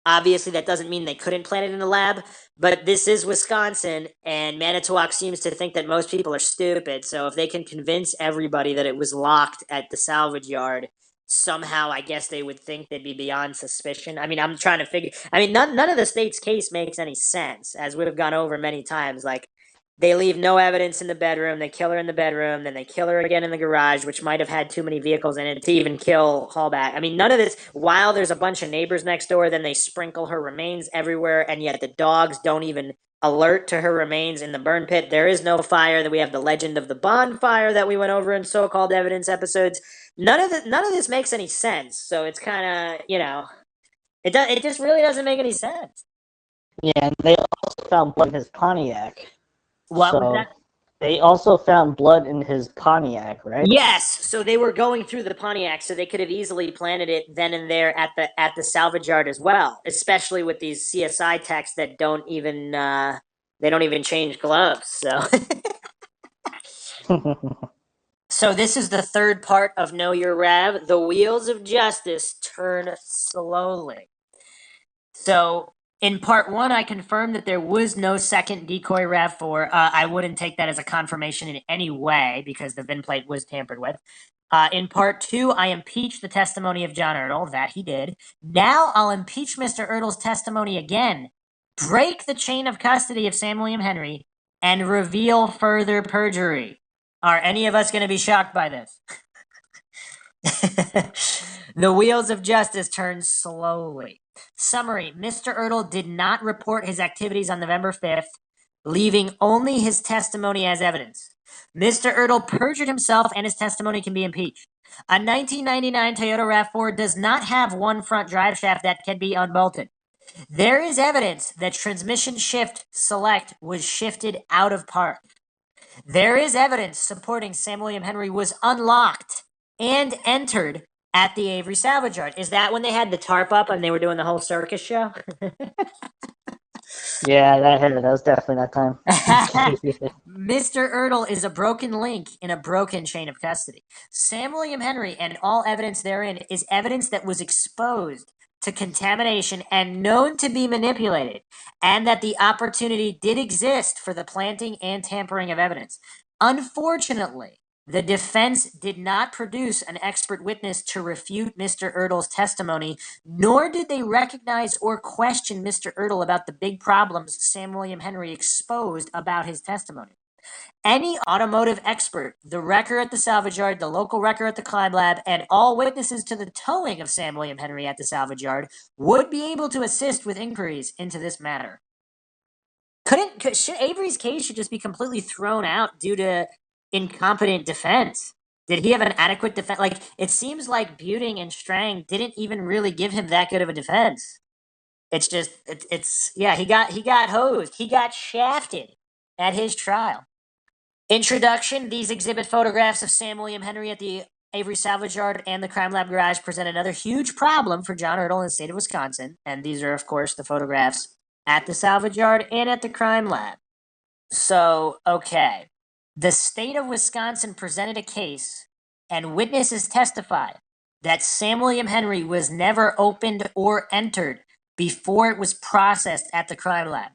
obviously that doesn't mean they couldn't plant it in the lab. But this is Wisconsin, and Manitowoc seems to think that most people are stupid. So if they can convince everybody that it was locked at the salvage yard, somehow I guess they would think they'd be beyond suspicion. I mean, I'm trying to figure. I mean, none of the state's case makes any sense, as we've gone over many times. Like, they leave no evidence in the bedroom. They kill her in the bedroom. Then they kill her again in the garage, which might have had too many vehicles in it to even kill Halbach. I mean, none of this, while there's a bunch of neighbors next door, then they sprinkle her remains everywhere, and yet the dogs don't even alert to her remains in the burn pit. There is no fire. That we have the legend of the bonfire that we went over in so-called evidence episodes. None of this makes any sense. So it's kind of, it just really doesn't make any sense. Yeah, and they also found blood in his Pontiac. What was that? They also found blood in his Pontiac, right? Yes. So they were going through the Pontiac, so they could have easily planted it then and there at the salvage yard as well. Especially with these CSI techs that don't even change gloves. So. So this is the third part of Know Your Rav. The wheels of justice turn slowly. So in part one, I confirmed that there was no second decoy RAV4. I wouldn't take that as a confirmation in any way because the VIN plate was tampered with. In part two, I impeached the testimony of John Ertl, that he did. Now I'll impeach Mr. Ertl's testimony again, break the chain of custody of Sam William Henry, and reveal further perjury. Are any of us going to be shocked by this? The wheels of justice turn slowly. Summary: Mr. Ertl did not report his activities on November 5th, leaving only his testimony as evidence. Mr. Ertl perjured himself and his testimony can be impeached. A 1999 Toyota RAV4 does not have one front drive shaft that can be unbolted. There is evidence that transmission shift select was shifted out of park. There is evidence supporting Sam William Henry was unlocked and entered at the Avery salvage yard. Is that when they had the tarp up and they were doing the whole circus show? Yeah, that was definitely that time. Mr. Ertl is a broken link in a broken chain of custody. Sam William Henry and all evidence therein is evidence that was exposed to contamination and known to be manipulated, and that the opportunity did exist for the planting and tampering of evidence. Unfortunately, the defense did not produce an expert witness to refute Mr. Ertl's testimony, nor did they recognize or question Mr. Ertl about the big problems Sam William Henry exposed about his testimony. Any automotive expert, the wrecker at the salvage yard, the local wrecker at the crime lab, and all witnesses to the towing of Sam William Henry at the salvage yard would be able to assist with inquiries into this matter. Avery's case should just be completely thrown out due to incompetent defense. Did he have an adequate defense? Like, it seems like Buting and Strang didn't even really give him that good of a defense. It's just, he got hosed. He got shafted at his trial. Introduction: these exhibit photographs of Sam William Henry at the Avery Salvage Yard and the Crime Lab Garage present another huge problem for John Ertl in the state of Wisconsin. And these are, of course, the photographs at the Salvage Yard and at the Crime Lab. So, okay. The state of Wisconsin presented a case, and witnesses testified that Sam William Henry was never opened or entered before it was processed at the Crime Lab.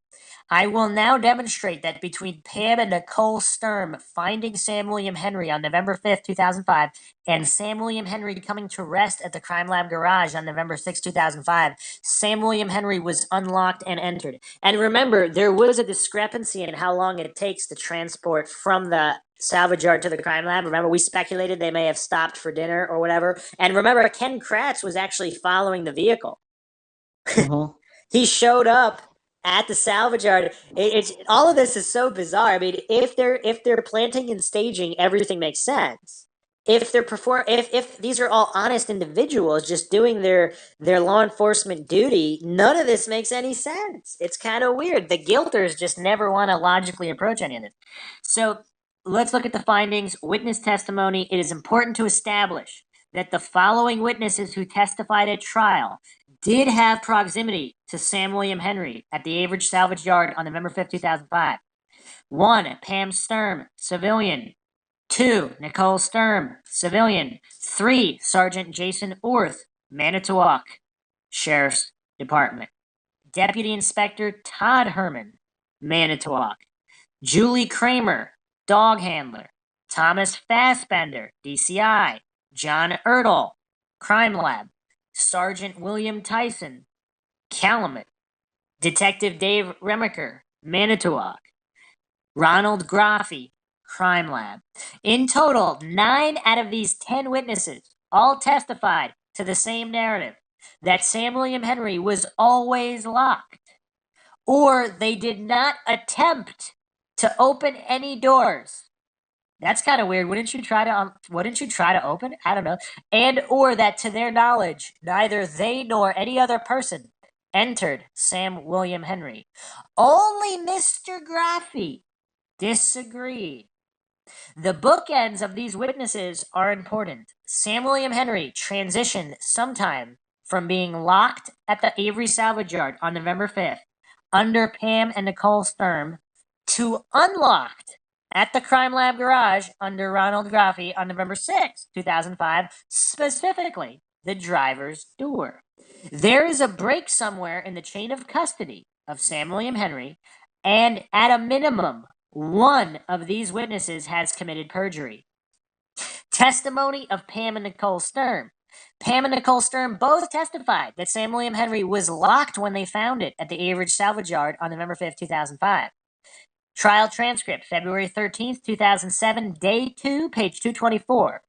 I will now demonstrate that between Pam and Nicole Sturm finding Sam William Henry on November 5th, 2005, and Sam William Henry coming to rest at the Crime Lab Garage on November 6th, 2005, Sam William Henry was unlocked and entered. And remember, there was a discrepancy in how long it takes to transport from the salvage yard to the crime lab. Remember, we speculated they may have stopped for dinner or whatever. And remember, Ken Kratz was actually following the vehicle. He showed up at the salvage yard. It's all of this is so bizarre. I mean, if they're planting and staging, everything makes sense. If these are all honest individuals just doing their law enforcement duty, none of this makes any sense. It's kind of weird. The guilters just never want to logically approach any of this. So let's look at the findings. Witness testimony. It is important to establish that the following witnesses who testified at trial did have proximity to Sam William Henry at the Avery Salvage Yard on November 5th, 2005. 1. Pam Sturm, civilian. 2. Nicole Sturm, civilian. 3. Sergeant Jason Orth, Manitowoc Sheriff's Department. Deputy Inspector Todd Herman, Manitowoc. Julie Kramer, dog handler. Thomas Fassbender, DCI. John Ertl, Crime Lab. Sergeant William Tyson, Calumet. Detective Dave Remaker, Manitowoc. Ronald Graffy, Crime Lab. In total, 9 out of these 10 witnesses all testified to the same narrative, that Sam William Henry was always locked, or they did not attempt to open any doors. That's kind of weird. Wouldn't you try to open? I don't know. And or that, to their knowledge, neither they nor any other person entered Sam William Henry. Only Mr. Graffy disagreed. The bookends of these witnesses are important. Sam William Henry transitioned sometime from being locked at the Avery Salvage Yard on November 5th under Pam and Nicole Sturm to unlocked at the Crime Lab Garage under Ronald Graffy on November 6, 2005, specifically the driver's door. There is a break somewhere in the chain of custody of Sam William Henry, and at a minimum, one of these witnesses has committed perjury. Testimony of Pam and Nicole Sturm. Pam and Nicole Sturm both testified that Sam William Henry was locked when they found it at the Avery Salvage Yard on November 5th, 2005. Trial transcript, February 13th, 2007, day 2, page 224.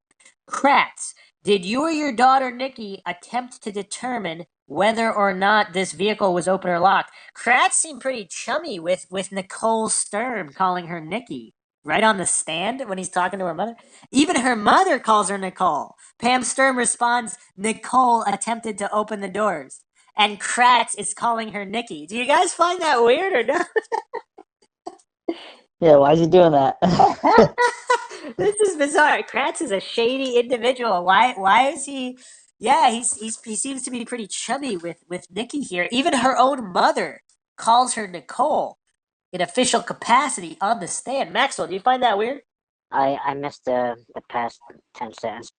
Kratz, did you or your daughter Nikki attempt to determine whether or not this vehicle was open or locked? Kratz seemed pretty chummy with Nicole Sturm, calling her Nikki, right on the stand when he's talking to her mother. Even her mother calls her Nicole. Pam Sturm responds, Nicole attempted to open the doors. And Kratz is calling her Nikki. Do you guys find that weird or not? Yeah, why is he doing that? This is bizarre. Kratz is a shady individual. Why is he? Yeah, he seems to be pretty chummy with Nikki here. Even her own mother calls her Nicole in official capacity on the stand. Maxwell, do you find that weird? I missed the past 10 seconds.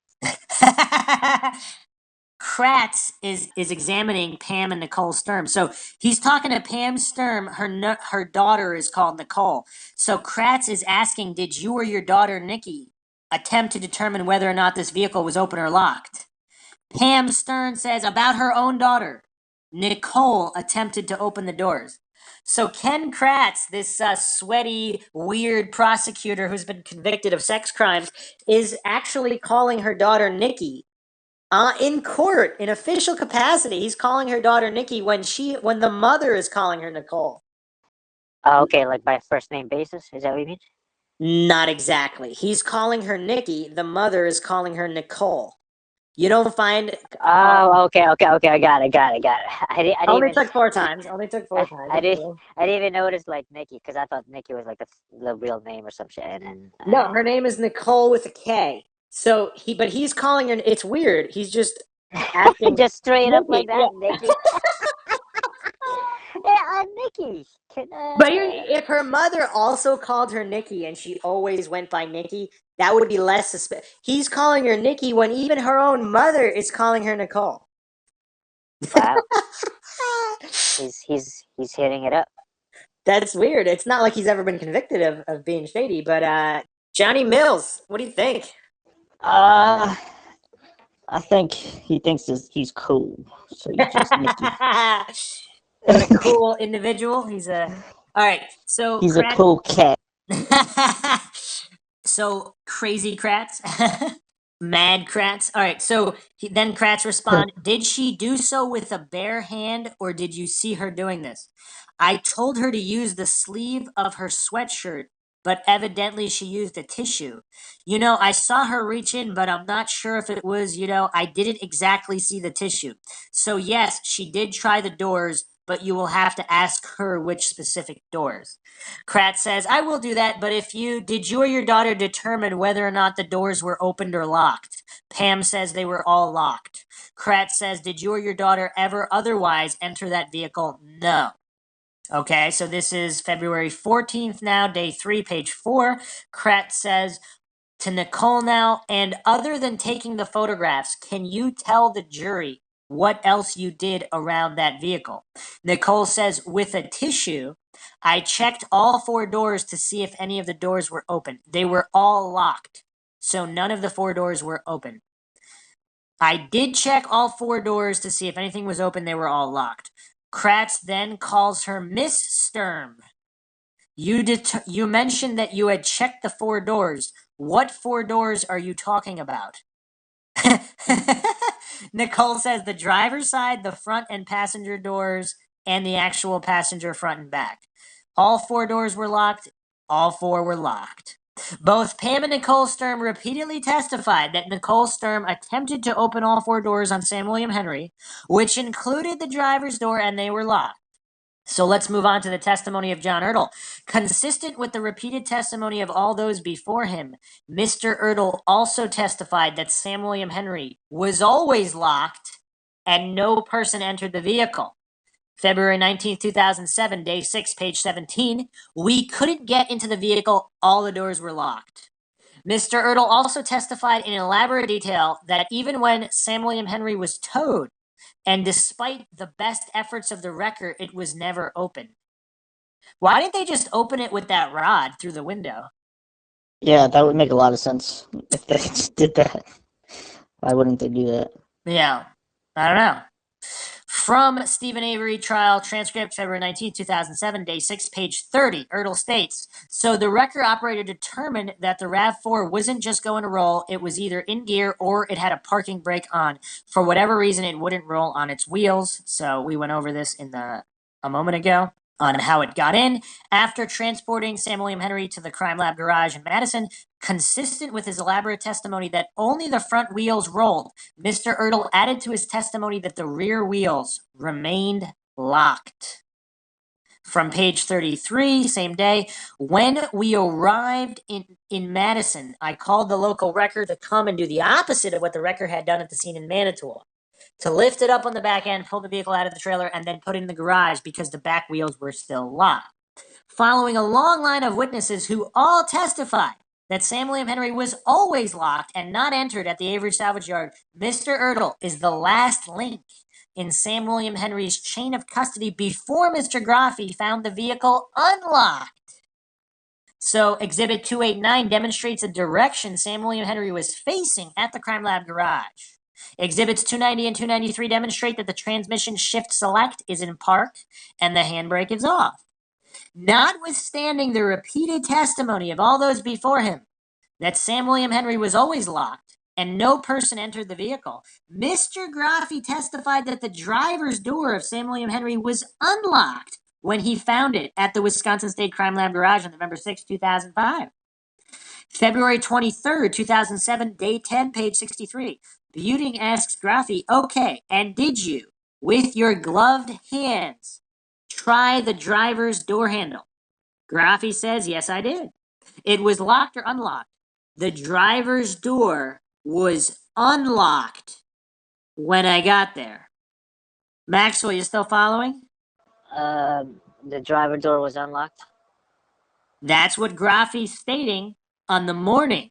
Kratz is examining Pam and Nicole Sturm. So he's talking to Pam Sturm. Her daughter is called Nicole. So Kratz is asking, did you or your daughter Nikki attempt to determine whether or not this vehicle was open or locked? Pam Stern says about her own daughter, Nicole attempted to open the doors. So Ken Kratz, this sweaty, weird prosecutor who's been convicted of sex crimes, is actually calling her daughter Nikki in court in official capacity. He's calling her daughter Nikki when the mother is calling her Nicole. Okay, like by first name basis? Is that what you mean? Not exactly. He's calling her Nikki. The mother is calling her Nicole. You don't find. Oh, okay. I got it. I didn't Only even. took 4 times. Only took four times. I didn't even notice like Nikki because I thought Nikki was like the real name or some shit. And then, No, her name is Nicole with a K. So he's calling her. It's weird. He's just asking. just straight up like Nikki, that, Nikki. Yeah, Nikki. But if her mother also called her Nikki and she always went by Nikki, that would be less suspicious. He's calling her Nikki when even her own mother is calling her Nicole. Wow. he's hitting it up. That's weird. It's not like he's ever been convicted of being shady, but Johnny Mills, what do you think? I think he thinks he's cool, so he's just Nikki. He's a cool individual. All right. So he's a cool cat. So crazy Kratz, mad Kratz. All right. So then Kratz responded, "Did she do so with a bare hand, or did you see her doing this? I told her to use the sleeve of her sweatshirt, but evidently she used a tissue. I saw her reach in, but I'm not sure if it was, I didn't exactly see the tissue. So yes, she did try the doors, but you will have to ask her which specific doors." Kratz says, "I will do that, but did you or your daughter determine whether or not the doors were opened or locked?" Pam says they were all locked. Kratz says, "Did you or your daughter ever otherwise enter that vehicle?" No. Okay, so this is February 14th now, day 3, page 4. Kratz says to Nicole now, "And other than taking the photographs, can you tell the jury what else you did around that vehicle?" Nicole says, "With a tissue, I checked all 4 doors to see if any of the doors were open. They were all locked, so none of the 4 doors were open. I did check all 4 doors to see if anything was open. They were all locked." Kratz then calls her Miss Sturm. You mentioned that you had checked the 4 doors. What 4 doors are you talking about?" Nicole says the driver's side, the front and passenger doors, and the actual passenger front and back. All 4 doors were locked. All 4 were locked. Both Pam and Nicole Sturm repeatedly testified that Nicole Sturm attempted to open all 4 doors on Sam William Henry, which included the driver's door, and they were locked. So let's move on to the testimony of John Ertl. Consistent with the repeated testimony of all those before him, Mr. Ertl also testified that Sam William Henry was always locked and no person entered the vehicle. February 19th, 2007, day 6, page 17. "We couldn't get into the vehicle. All the doors were locked." Mr. Ertl also testified in elaborate detail that even when Sam William Henry was towed, and despite the best efforts of the wrecker, it was never opened. Why didn't they just open it with that rod through the window? Yeah, that would make a lot of sense if they just did that. Why wouldn't they do that? Yeah, I don't know. From Steven Avery trial transcript, February 19, 2007, day 6, page 30, Ertl states, "So the wrecker operator determined that the RAV4 wasn't just going to roll, it was either in gear or it had a parking brake on. For whatever reason, it wouldn't roll on its wheels." So we went over this a moment ago on how it got in. After transporting Sam William Henry to the crime lab garage in Madison, consistent with his elaborate testimony that only the front wheels rolled, Mr. Ertl added to his testimony that the rear wheels remained locked. From page 33, same day, "When we arrived in Madison, I called the local wrecker to come and do the opposite of what the wrecker had done at the scene in Manitowoc, to lift it up on the back end, pull the vehicle out of the trailer, and then put it in the garage because the back wheels were still locked. Following a long line of witnesses who all testified that Sam William Henry was always locked and not entered at the Avery salvage yard, Mr. Ertl is the last link in Sam William Henry's chain of custody before Mr. Graffi found the vehicle unlocked. So Exhibit 289 demonstrates the direction Sam William Henry was facing at the crime lab garage. Exhibits 290 and 293 demonstrate that the transmission shift select is in park and the handbrake is off. Notwithstanding the repeated testimony of all those before him that Sam William Henry was always locked and no person entered the vehicle, Mr. Graffi testified that the driver's door of Sam William Henry was unlocked when he found it at the Wisconsin State Crime Lab garage on November 6, 2005. February 23rd, 2007, day 10, page 63. Buting asks Graffi, okay, and did you, with your gloved hands, try the driver's door handle? Graffi says, yes, I did. It was locked or unlocked. The driver's door was unlocked when I got there. Maxwell, you still following? The driver door was unlocked. That's what Graffi's stating on the morning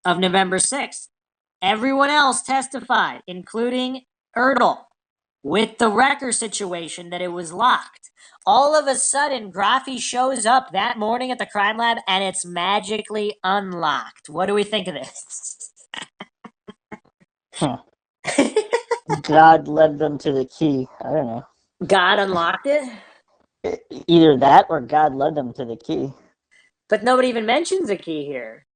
of November 6th. Everyone else testified, including Ertl, with the wrecker situation that it was locked. All of a sudden, Graffi shows up that morning at the crime lab and it's magically unlocked. What do we think of this? God led them to the key. I don't know. God unlocked it? Either that or God led them to the key. But nobody even mentions a key here.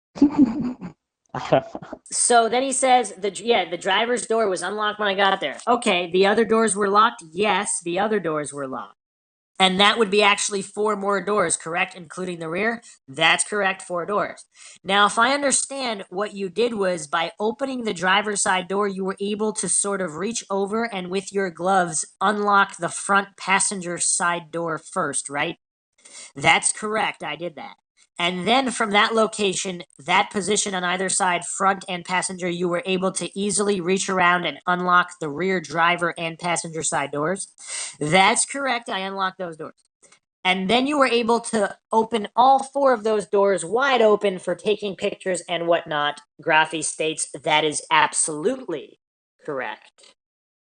I don't know. So then he says, the driver's door was unlocked when I got there. Okay, the other doors were locked? Yes, the other doors were locked. And that would be actually 4 more doors, correct? Including the rear? That's correct, 4 doors. Now, if I understand, what you did was by opening the driver's side door, you were able to sort of reach over and with your gloves unlock the front passenger side door first, right? That's correct, I did that. And then from that location, that position on either side, front and passenger, you were able to easily reach around and unlock the rear driver and passenger side doors. That's correct, I unlocked those doors. And then you were able to open all 4 of those doors wide open for taking pictures and whatnot. Graffi states that is absolutely correct.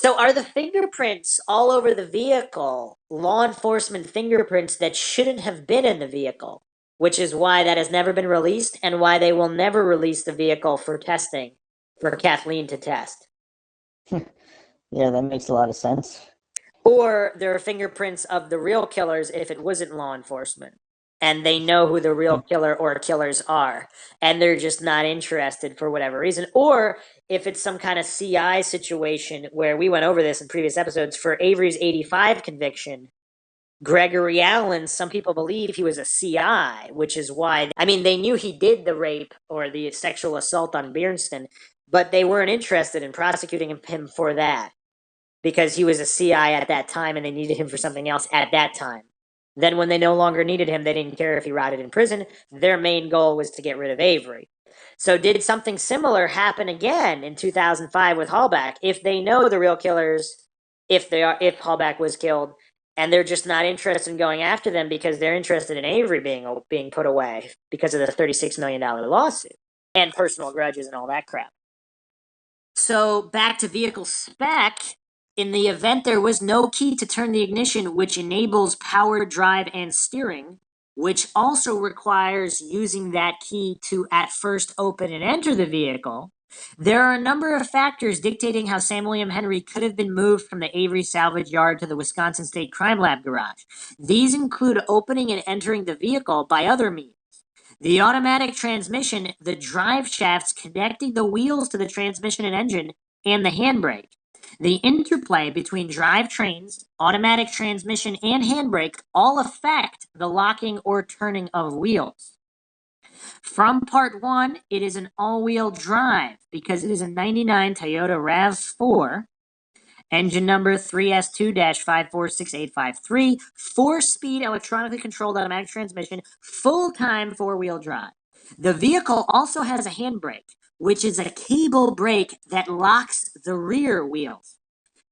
So are the fingerprints all over the vehicle law enforcement fingerprints that shouldn't have been in the vehicle? Which is why that has never been released and why they will never release the vehicle for testing, for Kathleen to test. Yeah, that makes a lot of sense. Or there are fingerprints of the real killers if it wasn't law enforcement. And they know who the real killer or killers are. And they're just not interested for whatever reason. Or if it's some kind of CI situation where we went over this in previous episodes for Avery's 85 conviction, Gregory Allen, some people believe he was a CI, which is why, I mean, they knew he did the rape or the sexual assault on Biernston, but they weren't interested in prosecuting him for that because he was a CI at that time and they needed him for something else at that time. Then when they no longer needed him, they didn't care if he rotted in prison. Their main goal was to get rid of Avery. So did something similar happen again in 2005 with Halbach? If they know the real killers, if Halbach was killed, and they're just not interested in going after them because they're interested in Avery being put away because of the $36 million lawsuit and personal grudges and all that crap. So back to vehicle spec. In the event there was no key to turn the ignition, which enables power, drive, and steering, which also requires using that key to at first open and enter the vehicle, there are a number of factors dictating how Sam William Henry could have been moved from the Avery salvage yard to the Wisconsin State Crime Lab garage. These include opening and entering the vehicle by other means. The automatic transmission, the drive shafts connecting the wheels to the transmission and engine, and the handbrake. The interplay between drivetrains, automatic transmission, and handbrake all affect the locking or turning of wheels. From part 1, it is an all-wheel drive because it is a 99 Toyota RAV4, engine number 3S2-546853, 4-speed electronically controlled automatic transmission, full-time 4-wheel drive. The vehicle also has a handbrake, which is a cable brake that locks the rear wheels.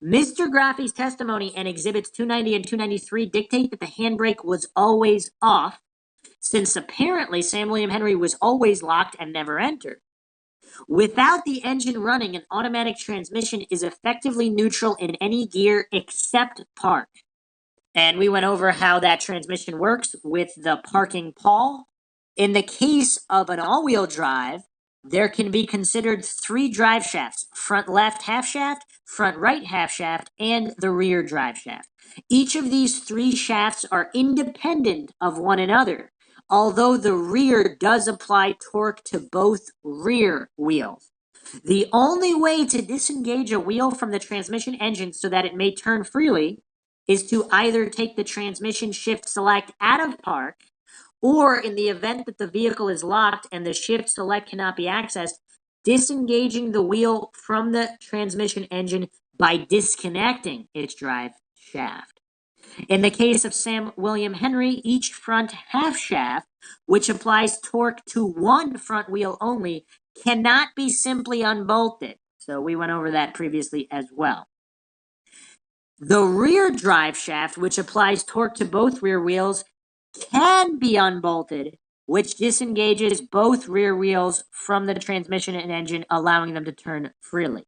Mr. Graffi's testimony and exhibits 290 and 293 dictate that the handbrake was always off, since apparently Sam William Henry was always locked and never entered. Without the engine running, an automatic transmission is effectively neutral in any gear except park. And we went over how that transmission works with the parking pawl. In the case of an all-wheel drive, there can be considered 3 drive shafts: front left half shaft, front right half shaft, and the rear drive shaft. Each of these 3 shafts are independent of one another, although the rear does apply torque to both rear wheels. The only way to disengage a wheel from the transmission engine so that it may turn freely is to either take the transmission shift select out of park, or in the event that the vehicle is locked and the shift select cannot be accessed, disengaging the wheel from the transmission engine by disconnecting its drive shaft. In the case of Sam William Henry, each front half shaft, which applies torque to one front wheel only, cannot be simply unbolted. So we went over that previously as well. The rear drive shaft, which applies torque to both rear wheels, can be unbolted, which disengages both rear wheels from the transmission and engine, allowing them to turn freely.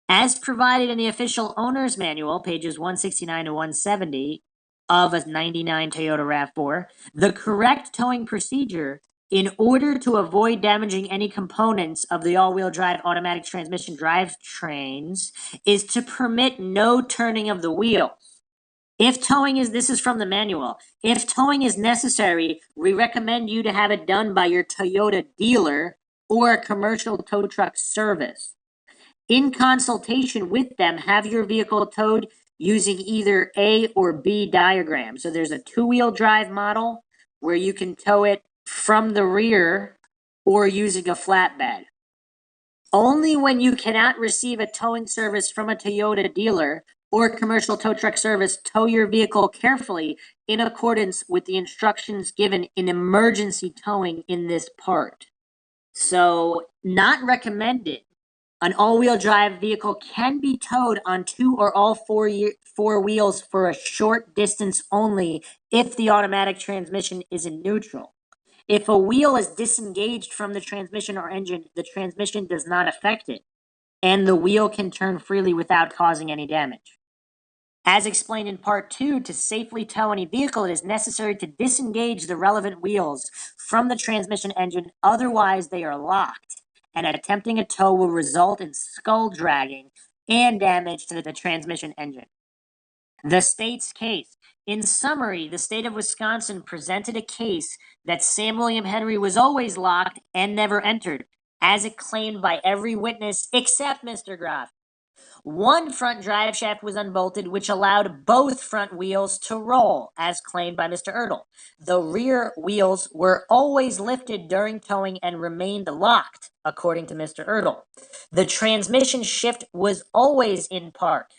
As provided in the official owner's manual, pages 169 to 170 of a 99 Toyota RAV4, the correct towing procedure, in order to avoid damaging any components of the all-wheel drive automatic transmission drivetrains, is to permit no turning of the wheel. If towing is, this is from the manual, if towing is necessary, we recommend you to have it done by your Toyota dealer or a commercial tow truck service. In consultation with them, have your vehicle towed using either A or B diagram. So there's a 2-wheel drive model where you can tow it from the rear or using a flatbed. Only when you cannot receive a towing service from a Toyota dealer or commercial tow truck service, tow your vehicle carefully in accordance with the instructions given in emergency towing in this part. So, not recommended. An all-wheel drive vehicle can be towed on 2 or all 4 wheels for a short distance only if the automatic transmission is in neutral. If a wheel is disengaged from the transmission or engine, the transmission does not affect it, and the wheel can turn freely without causing any damage. As explained in part 2, to safely tow any vehicle, it is necessary to disengage the relevant wheels from the transmission engine, otherwise they are locked, and attempting a tow will result in skull dragging and damage to the transmission engine. The state's case. In summary, the state of Wisconsin presented a case that Sam William Henry was always locked and never entered, as it claimed by every witness except Mr. Groff. One front drive shaft was unbolted, which allowed both front wheels to roll, as claimed by Mr. Ertl. The rear wheels were always lifted during towing and remained locked, according to Mr. Ertl. The transmission shift was always in park,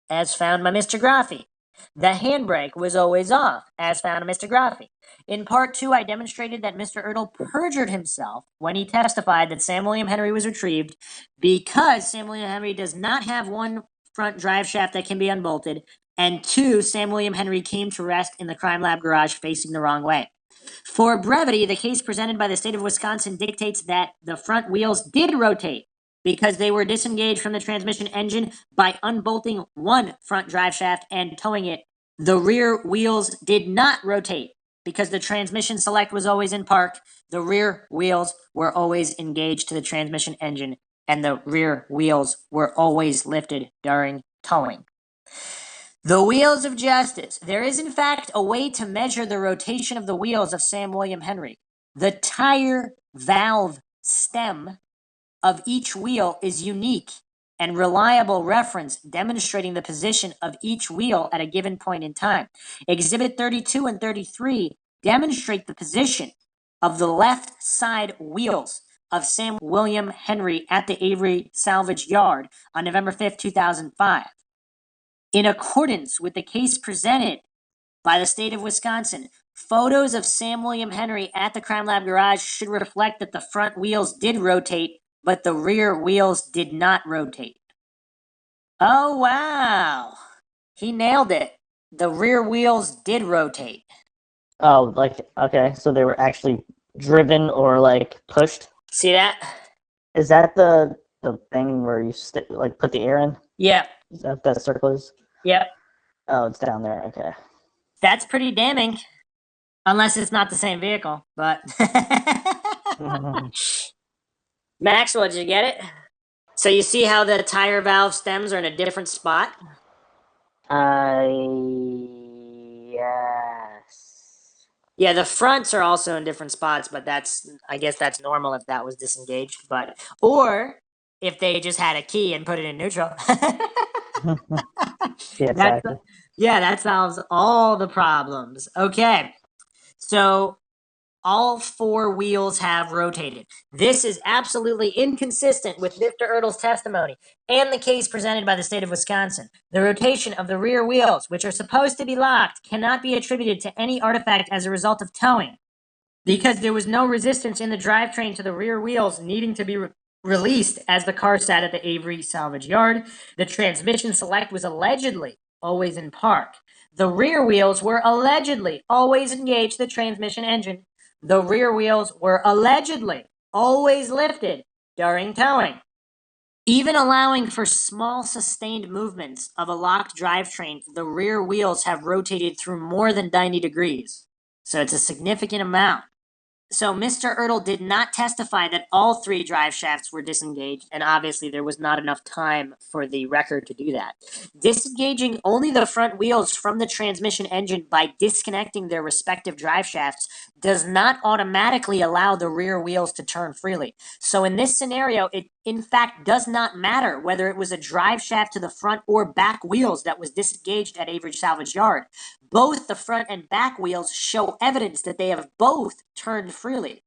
as found by Mr. Graffi. The handbrake was always off, as found by Mr. Graffi. In part 2, I demonstrated that Mr. Ertl perjured himself when he testified that Sam William Henry was retrieved because Sam William Henry does not have one front drive shaft that can be unbolted, and 2, Sam William Henry came to rest in the crime lab garage facing the wrong way. For brevity, the case presented by the state of Wisconsin dictates that the front wheels did rotate because they were disengaged from the transmission engine by unbolting one front drive shaft and towing it. The rear wheels did not rotate because the transmission select was always in park. The rear wheels were always engaged to the transmission engine, and the rear wheels were always lifted during towing. The wheels of justice. There is, in fact, a way to measure the rotation of the wheels of Sam William Henry. The tire valve stem of each wheel is unique and reliable reference demonstrating the position of each wheel at a given point in time. Exhibit 32 and 33 demonstrate the position of the left side wheels of Sam William Henry at the Avery Salvage Yard on November 5th, 2005. In accordance with the case presented by the state of Wisconsin, photos of Sam William Henry at the crime lab garage should reflect that the front wheels did rotate, but the rear wheels did not rotate. Oh, wow. He nailed it. The rear wheels did rotate. Oh, like, okay, so they were actually driven or like pushed. See that? Is that the thing where you like put the air in? Yep. Is that what that circle is? Yep. Oh, it's down there. Okay. That's pretty damning. Unless it's not the same vehicle, but Maxwell, did you get it? So you see how the tire valve stems are in a different spot? Yes. Yeah, the fronts are also in different spots, but I guess that's normal if that was disengaged, or if they just had a key and put it in neutral. Yeah, That's exactly. yeah, that solves all the problems. Okay. So all four wheels have rotated. This is absolutely inconsistent with Mr. Ertl's testimony and the case presented by the state of Wisconsin. The rotation of the rear wheels, which are supposed to be locked, cannot be attributed to any artifact as a result of towing, because there was no resistance in the drivetrain to the rear wheels needing to be released as the car sat at the Avery salvage yard. The transmission select was allegedly always in park. The rear wheels were allegedly always engaged the transmission engine. The rear wheels were allegedly always lifted during towing. Even allowing for small sustained movements of a locked drivetrain, the rear wheels have rotated through more than 90 degrees. So it's a significant amount. So Mr. Ertl did not testify that all three drive shafts were disengaged, and obviously there was not enough time for the record to do that. Disengaging only the front wheels from the transmission engine by disconnecting their respective drive shafts does not automatically allow the rear wheels to turn freely. So in this scenario, it in fact does not matter whether it was a drive shaft to the front or back wheels that was disengaged at Avery Salvage Yard. Both the front and back wheels show evidence that they have both turned freely.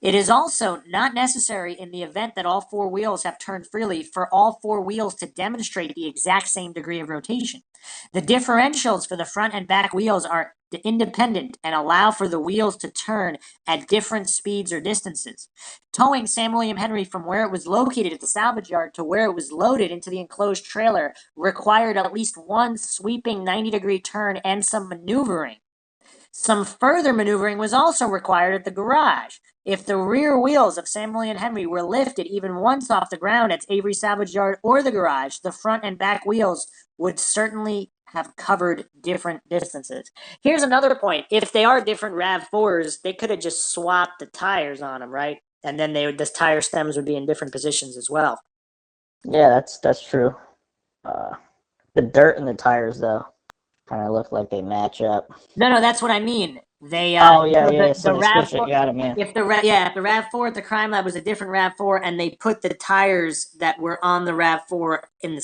It is also not necessary in the event that all four wheels have turned freely for all four wheels to demonstrate the exact same degree of rotation. The differentials for the front and back wheels are independent and allow for the wheels to turn at different speeds or distances. Towing Sam William Henry from where it was located at the salvage yard to where it was loaded into the enclosed trailer required at least one sweeping 90-degree turn and some maneuvering. Some further maneuvering was also required at the garage. If the rear wheels of Sam William Henry were lifted even once off the ground at Avery Salvage Yard or the garage, the front and back wheels would certainly have covered different distances. Here's another point. If they are different RAV4s, they could have just swapped the tires on them, right? And then the tire stems would be in different positions as well. Yeah, that's true. The dirt and the tires, though, kind of look like they match up. No, that's what I mean. They Oh yeah. the So they switch it. RAV4. Got him. Yeah. If the RAV4 at the crime lab was a different RAV4, and they put the tires that were on the RAV4 in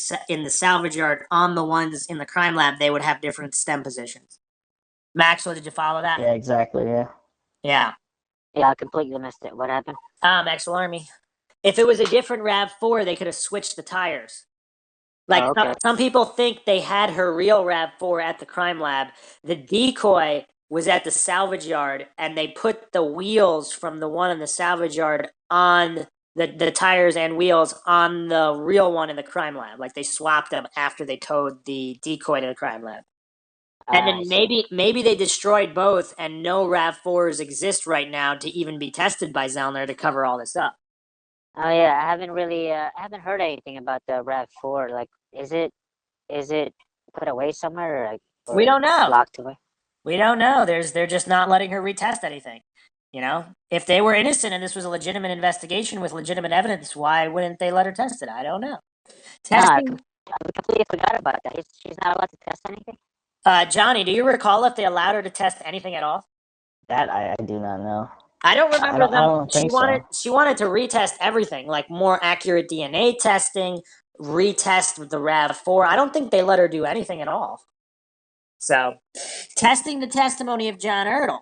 the salvage yard on the ones in the crime lab, they would have different stem positions. Maxwell, did you follow that? Yeah. Exactly. Yeah. Yeah. Yeah, I completely missed it. What happened? Maxwell Army. If it was a different RAV4, they could have switched the tires. Like Oh, okay. some people think they had her real RAV4 at the crime lab. The decoy was at the salvage yard, and they put the wheels from the one in the salvage yard on the tires and wheels on the real one in the crime lab. Like they swapped them after they towed the decoy to the crime lab. And I then see. maybe they destroyed both, and no RAV4s exist right now to even be tested by Zellner to cover all this up. Oh yeah, I haven't heard anything about the RAV4. Like, is it put away somewhere, or like, We don't know. locked away? We don't know. They're just not letting her retest anything. You know, if they were innocent and this was a legitimate investigation with legitimate evidence, why wouldn't they let her test it? I don't know. Testing. I completely forgot about that. She's not allowed to test anything. Johnny, do you recall if they allowed her to test anything at all? That I do not know. I don't remember them. I don't think She wanted to retest everything, like more accurate DNA testing, retest the RAV4. I don't think they let her do anything at all. So, testing the testimony of John Ertl.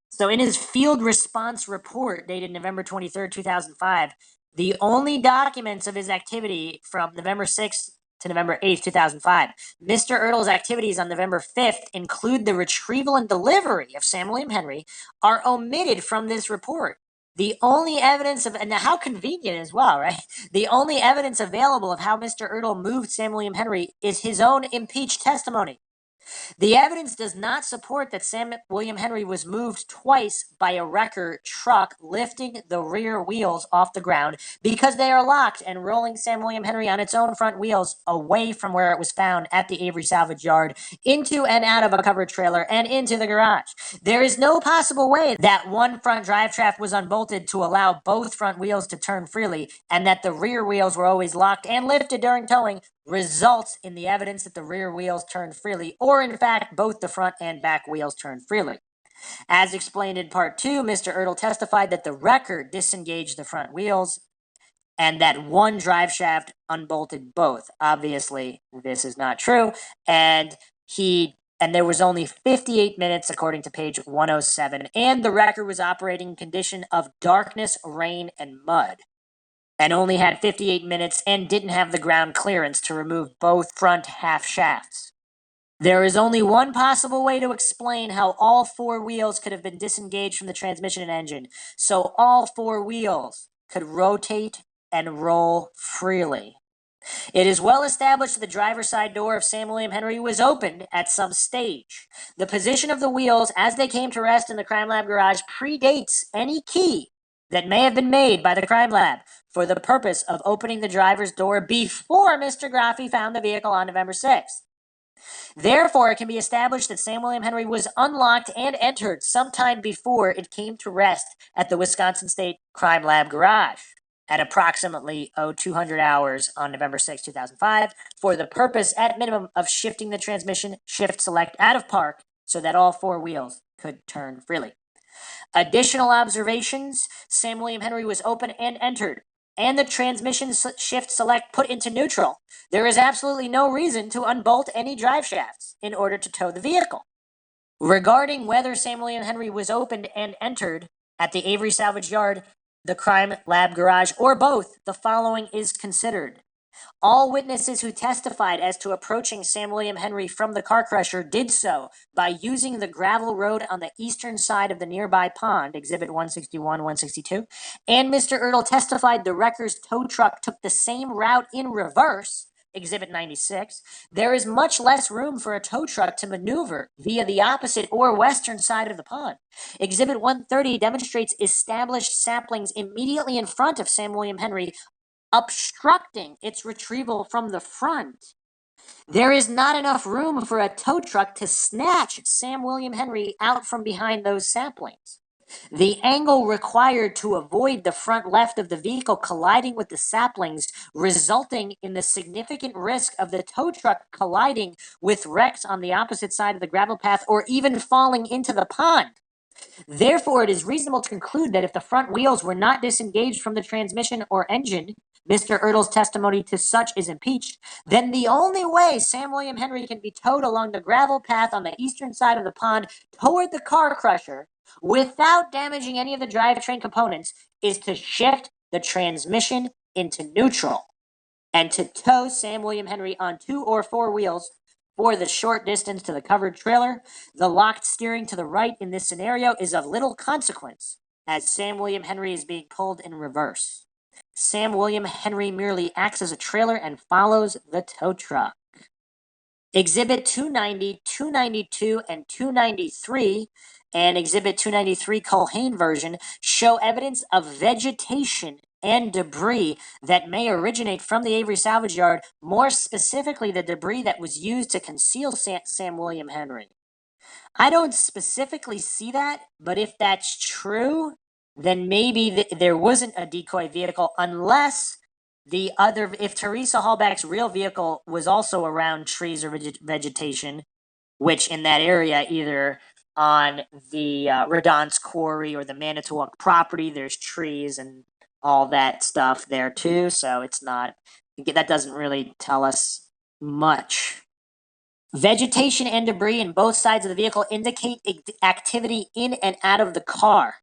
So, in his field response report dated November 23rd, 2005, the only documents of his activity from November 6th to November 8th, 2005, Mr. Ertl's activities on November 5th include the retrieval and delivery of Sam William Henry, are omitted from this report. The only evidence of, and how convenient as well, right? The only evidence available of how Mr. Ertl moved Sam William Henry is his own impeached testimony. The evidence does not support that Sam William Henry was moved twice by a wrecker truck lifting the rear wheels off the ground because they are locked and rolling Sam William Henry on its own front wheels away from where it was found at the Avery salvage yard into and out of a covered trailer and into the garage. There is no possible way that one front drive shaft was unbolted to allow both front wheels to turn freely and that the rear wheels were always locked and lifted during towing results in the evidence that the rear wheels turned freely, or in fact, both the front and back wheels turned freely. As explained in part 2, Mr. Ertl testified that the wrecker disengaged the front wheels and that one drive shaft unbolted both. Obviously, this is not true, and there was only 58 minutes, according to page 107, and the wrecker was operating in condition of darkness, rain, and mud, and only had 58 minutes and didn't have the ground clearance to remove both front half shafts. There is only one possible way to explain how all four wheels could have been disengaged from the transmission and engine, so all four wheels could rotate and roll freely. It is well established that the driver's side door of Sam William Henry was opened at some stage. The position of the wheels as they came to rest in the crime lab garage predates any key that may have been made by the crime lab for the purpose of opening the driver's door before Mr. Graffi found the vehicle on November 6th. Therefore, it can be established that Sam William Henry was unlocked and entered sometime before it came to rest at the Wisconsin State Crime Lab garage at approximately 0200 hours on November 6, 2005, for the purpose, at minimum, of shifting the transmission shift select out of park so that all four wheels could turn freely. Additional observations: Sam William Henry was open and entered, and the transmission shift select put into neutral. There is absolutely no reason to unbolt any drive shafts in order to tow the vehicle. Regarding whether Sam William Henry was opened and entered at the Avery salvage yard, the crime lab garage, or both, the following is considered. All witnesses who testified as to approaching Sam William Henry from the car crusher did so by using the gravel road on the eastern side of the nearby pond, Exhibit 161, 162, and Mr. Ertl testified the wrecker's tow truck took the same route in reverse, Exhibit 96. There is much less room for a tow truck to maneuver via the opposite or western side of the pond. Exhibit 130 demonstrates established saplings immediately in front of Sam William Henry, obstructing its retrieval from the front. There is not enough room for a tow truck to snatch Sam William Henry out from behind those saplings. The angle required to avoid the front left of the vehicle colliding with the saplings, resulting in the significant risk of the tow truck colliding with wrecks on the opposite side of the gravel path or even falling into the pond. Therefore, it is reasonable to conclude that if the front wheels were not disengaged from the transmission or engine, Mr. Ertl's testimony to such is impeached, then the only way Sam William Henry can be towed along the gravel path on the eastern side of the pond toward the car crusher without damaging any of the drivetrain components is to shift the transmission into neutral and to tow Sam William Henry on 2 or 4 wheels for the short distance to the covered trailer. The locked steering to the right in this scenario is of little consequence, as Sam William Henry is being pulled in reverse. Sam William Henry merely acts as a trailer and follows the tow truck. Exhibit 290, 292, and 293, and Exhibit 293 Culhane version show evidence of vegetation and debris that may originate from the Avery salvage yard, more specifically the debris that was used to conceal Sam William Henry. I don't specifically see that, but if that's true, then maybe there wasn't a decoy vehicle unless if Teresa Halbach's real vehicle was also around trees or vegetation, which in that area, either on the Redon's quarry or the Manitowoc property, there's trees and all that stuff there too, so that doesn't really tell us much. Vegetation and debris in both sides of the vehicle indicate activity in and out of the car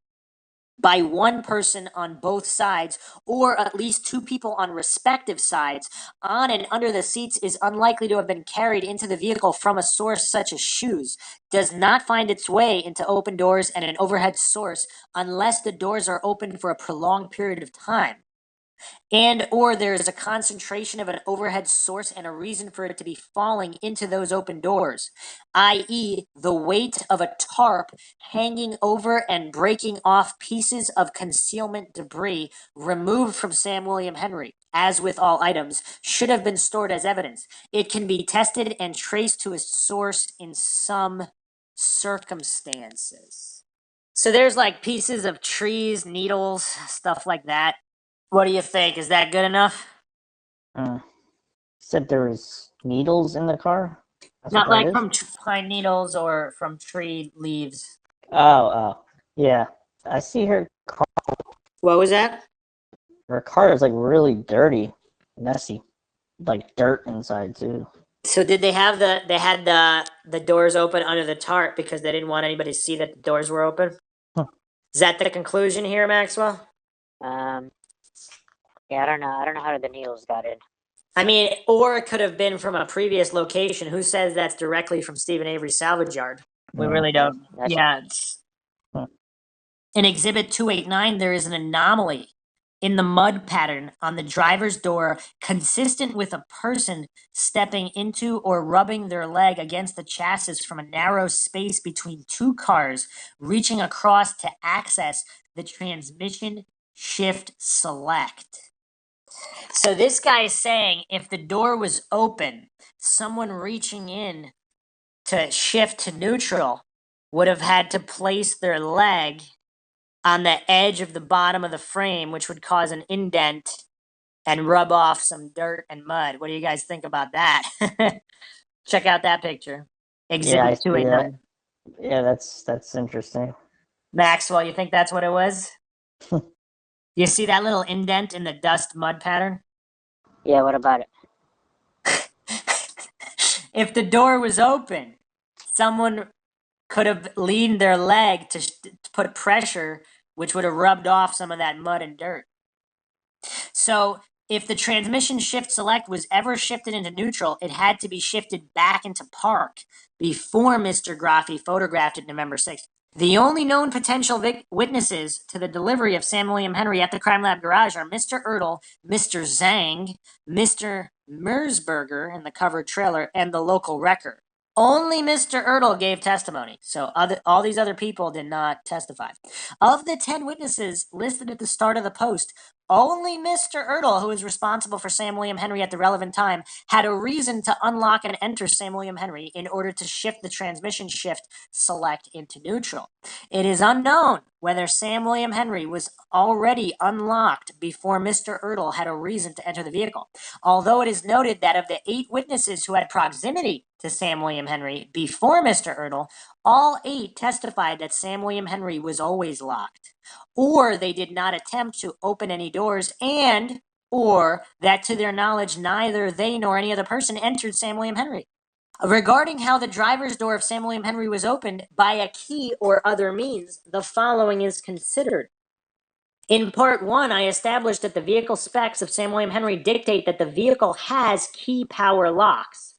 by one person on both sides, or at least two people on respective sides. On and under the seats is unlikely to have been carried into the vehicle from a source such as shoes. Does not find its way into open doors and an overhead source unless the doors are open for a prolonged period of time. and or there's a concentration of an overhead source and a reason for it to be falling into those open doors, i.e. the weight of a tarp hanging over and breaking off pieces of concealment debris removed from Sam William Henry, as with all items, should have been stored as evidence. It can be tested and traced to a source in some circumstances. So there's like pieces of trees, needles, stuff like that. What do you think? Is that good enough? Said there was needles in the car? That's Not what that like is? from pine needles or from tree leaves. Oh, yeah. I see her What was that? car is like really dirty, messy, like dirt inside too. So did they have they had the doors open under the tarp because they didn't want anybody to see that the doors were open? Huh. Is that the conclusion here, Maxwell? Yeah, I don't know. I don't know how the needles got in. I mean, or it could have been from a previous location. Who says that's directly from Steven Avery salvage yard? We really don't. Yeah. In Exhibit 289, there is an anomaly in the mud pattern on the driver's door consistent with a person stepping into or rubbing their leg against the chassis from a narrow space between two cars, reaching across to access the transmission shift select. So this guy is saying if the door was open, someone reaching in to shift to neutral would have had to place their leg on the edge of the bottom of the frame, which would cause an indent and rub off some dirt and mud. What do you guys think about that? Check out that picture. Exhibit 289. Yeah, that's interesting. Maxwell, you think that's what it was? You see that little indent in the dust mud pattern? Yeah, what about it? If the door was open, someone could have leaned their leg to put pressure, which would have rubbed off some of that mud and dirt. So if the transmission shift select was ever shifted into neutral, it had to be shifted back into park before Mr. Graffi photographed it November 6th. The only known potential witnesses to the delivery of Sam William Henry at the crime lab garage are Mr. Ertl, Mr. Zhang, Mr. Merzberger in the covered trailer, and the local wrecker. Only Mr. Ertl gave testimony, so all these other people did not testify. Of the 10 witnesses listed at the start of the post, only Mr. Ertl, who is responsible for Sam William Henry at the relevant time, had a reason to unlock and enter Sam William Henry in order to shift the transmission shift select into neutral. It is unknown whether Sam William Henry was already unlocked before Mr. Ertl had a reason to enter the vehicle, although it is noted that of the 8 witnesses who had proximity to Sam William Henry before Mr. Ertl, all 8 testified that Sam William Henry was always locked, or they did not attempt to open any doors, and or that to their knowledge neither they nor any other person entered Sam William Henry. Regarding how the driver's door of Sam William Henry was opened by a key or other means, the following is considered. In part 1, I established that the vehicle specs of Sam William Henry dictate that the vehicle has key power locks.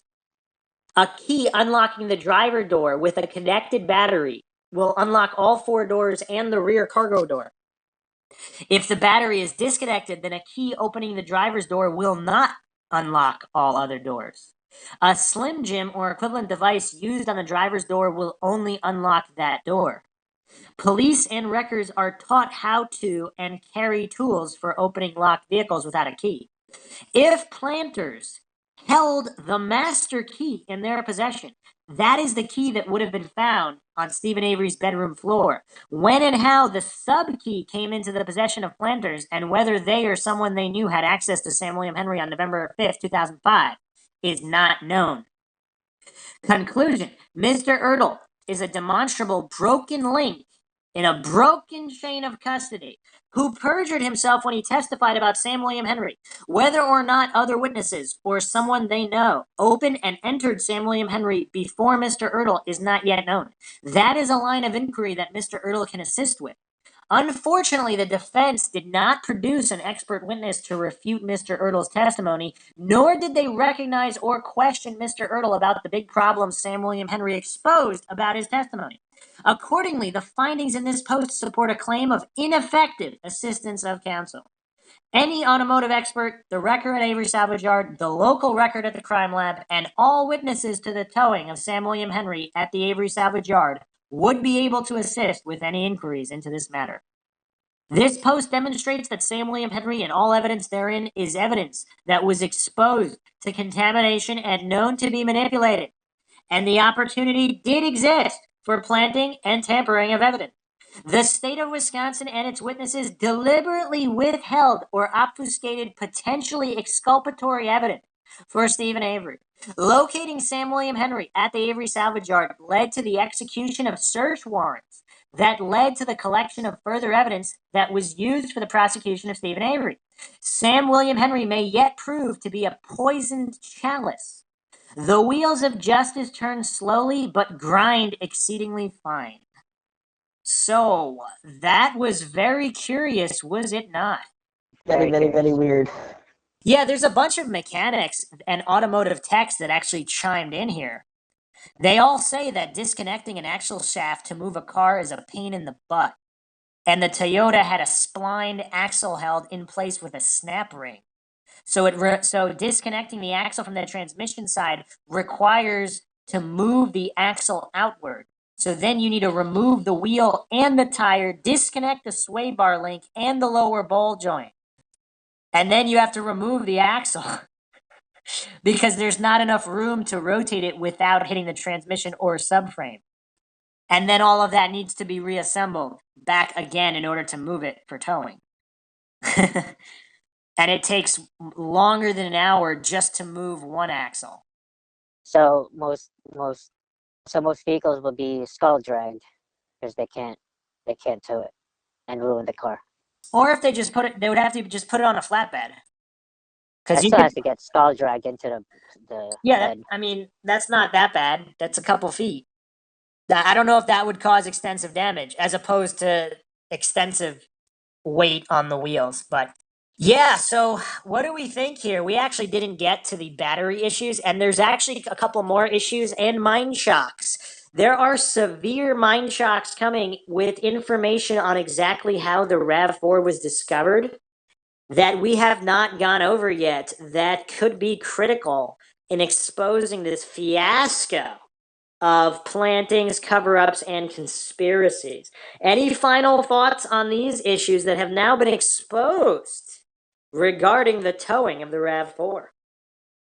A key unlocking the driver door with a connected battery will unlock all 4 doors and the rear cargo door. If the battery is disconnected, then a key opening the driver's door will not unlock all other doors. A Slim Jim or equivalent device used on the driver's door will only unlock that door. Police and wreckers are taught how to and carry tools for opening locked vehicles without a key. If planters held the master key in their possession, that is the key that would have been found on Steven Avery's bedroom floor. When and how the sub-key came into the possession of planters and whether they or someone they knew had access to Sam William Henry on November 5th, 2005 is not known. Conclusion: Mr. Ertl is a demonstrable broken link in a broken chain of custody who perjured himself when he testified about Sam William Henry. Whether or not other witnesses or someone they know opened and entered Sam William Henry before Mr. Ertl is not yet known. That is a line of inquiry that Mr. Ertl can assist with. Unfortunately, the defense did not produce an expert witness to refute Mr. Ertl's testimony, nor did they recognize or question Mr. Ertl about the big problems Sam William Henry exposed about his testimony. Accordingly, the findings in this post support a claim of ineffective assistance of counsel. Any automotive expert, the record at Avery Salvage Yard, the local record at the crime lab, and all witnesses to the towing of Sam William Henry at the Avery Salvage Yard would be able to assist with any inquiries into this matter. This post demonstrates that Sam William Henry and all evidence therein is evidence that was exposed to contamination and known to be manipulated, and the opportunity did exist for planting and tampering of evidence. The state of Wisconsin and its witnesses deliberately withheld or obfuscated potentially exculpatory evidence for Steven Avery. Locating Sam William Henry at the Avery Salvage Yard led to the execution of search warrants that led to the collection of further evidence that was used for the prosecution of Steven Avery. Sam William Henry may yet prove to be a poisoned chalice. The wheels of justice turn slowly but grind exceedingly fine. So, that was very curious, was it not? Very, very, very weird. Yeah, there's a bunch of mechanics and automotive techs that actually chimed in here. They all say that disconnecting an axle shaft to move a car is a pain in the butt. And the Toyota had a splined axle held in place with a snap ring. So disconnecting the axle from the transmission side requires to move the axle outward. So then you need to remove the wheel and the tire, disconnect the sway bar link and the lower ball joint. And then you have to remove the axle because there's not enough room to rotate it without hitting the transmission or subframe. And then all of that needs to be reassembled back again in order to move it for towing. And it takes longer than an hour just to move one axle. So most vehicles will be skull dragged because they can't tow it and ruin the car. Or if they just they would have to just put it on a flatbed. Because you has to get skull dragged into the bed. I mean, that's not that bad. That's a couple feet. I don't know if that would cause extensive damage as opposed to extensive weight on the wheels, but yeah, so what do we think here? We actually didn't get to the battery issues, and there's actually a couple more issues and mind shocks. There are severe mind shocks coming with information on exactly how the RAV4 was discovered that we have not gone over yet that could be critical in exposing this fiasco of plantings, cover-ups, and conspiracies. Any final thoughts on these issues that have now been exposed regarding the towing of the RAV4?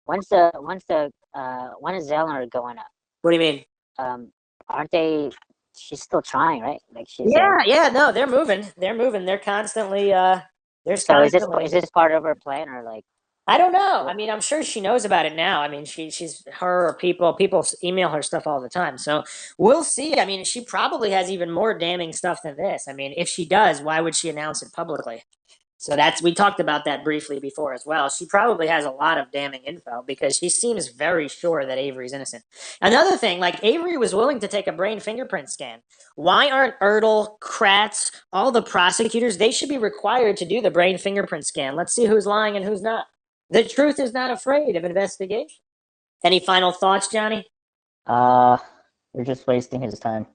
When is Zellner going up? What do you mean? Aren't they? She's still trying, right? Like she's. No, they're moving. They're constantly. So is this part of her plan or like? I don't know. I mean, I'm sure she knows about it now. I mean, she's her or people email her stuff all the time. So we'll see. I mean, she probably has even more damning stuff than this. I mean, if she does, why would she announce it publicly? So we talked about that briefly before as well. She probably has a lot of damning info because she seems very sure that Avery's innocent. Another thing, like Avery was willing to take a brain fingerprint scan. Why aren't Ertl, Kratz, all the prosecutors, they should be required to do the brain fingerprint scan. Let's see who's lying and who's not. The truth is not afraid of investigation. Any final thoughts, Johnny? They're just wasting his time.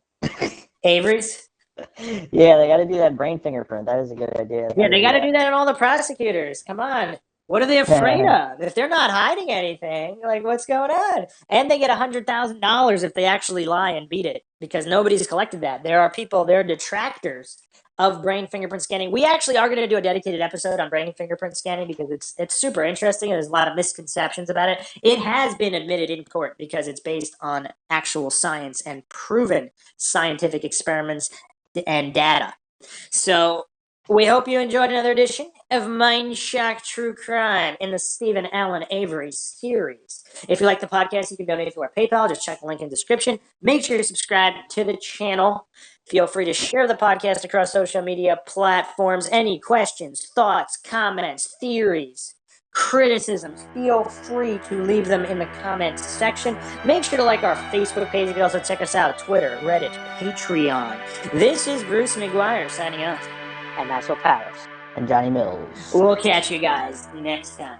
Avery's? Yeah, they got to do that brain fingerprint. That is a good idea. Yeah, they got to do that on all the prosecutors. Come on. What are they afraid of? If they're not hiding anything, like what's going on? And they get $100,000 if they actually lie and beat it because nobody's collected that. There are detractors of brain fingerprint scanning. We actually are going to do a dedicated episode on brain fingerprint scanning because it's super interesting. There's a lot of misconceptions about it. It has been admitted in court because it's based on actual science and proven scientific experiments and data. So we hope you enjoyed another edition of MindShock True Crime in the Steven Allen Avery series. If you like the podcast, you can donate to our PayPal. Just check the link in the description. Make sure to subscribe to the channel. Feel free to share the podcast across social media platforms. Any questions, thoughts, comments, theories, criticisms, feel free to leave them in the comments section. Make sure to like our Facebook page. You can also check us out Twitter, Reddit, Patreon. This is Bruce McGuire signing off. And Maxwell Paris. And Johnny Mills. We'll catch you guys next time.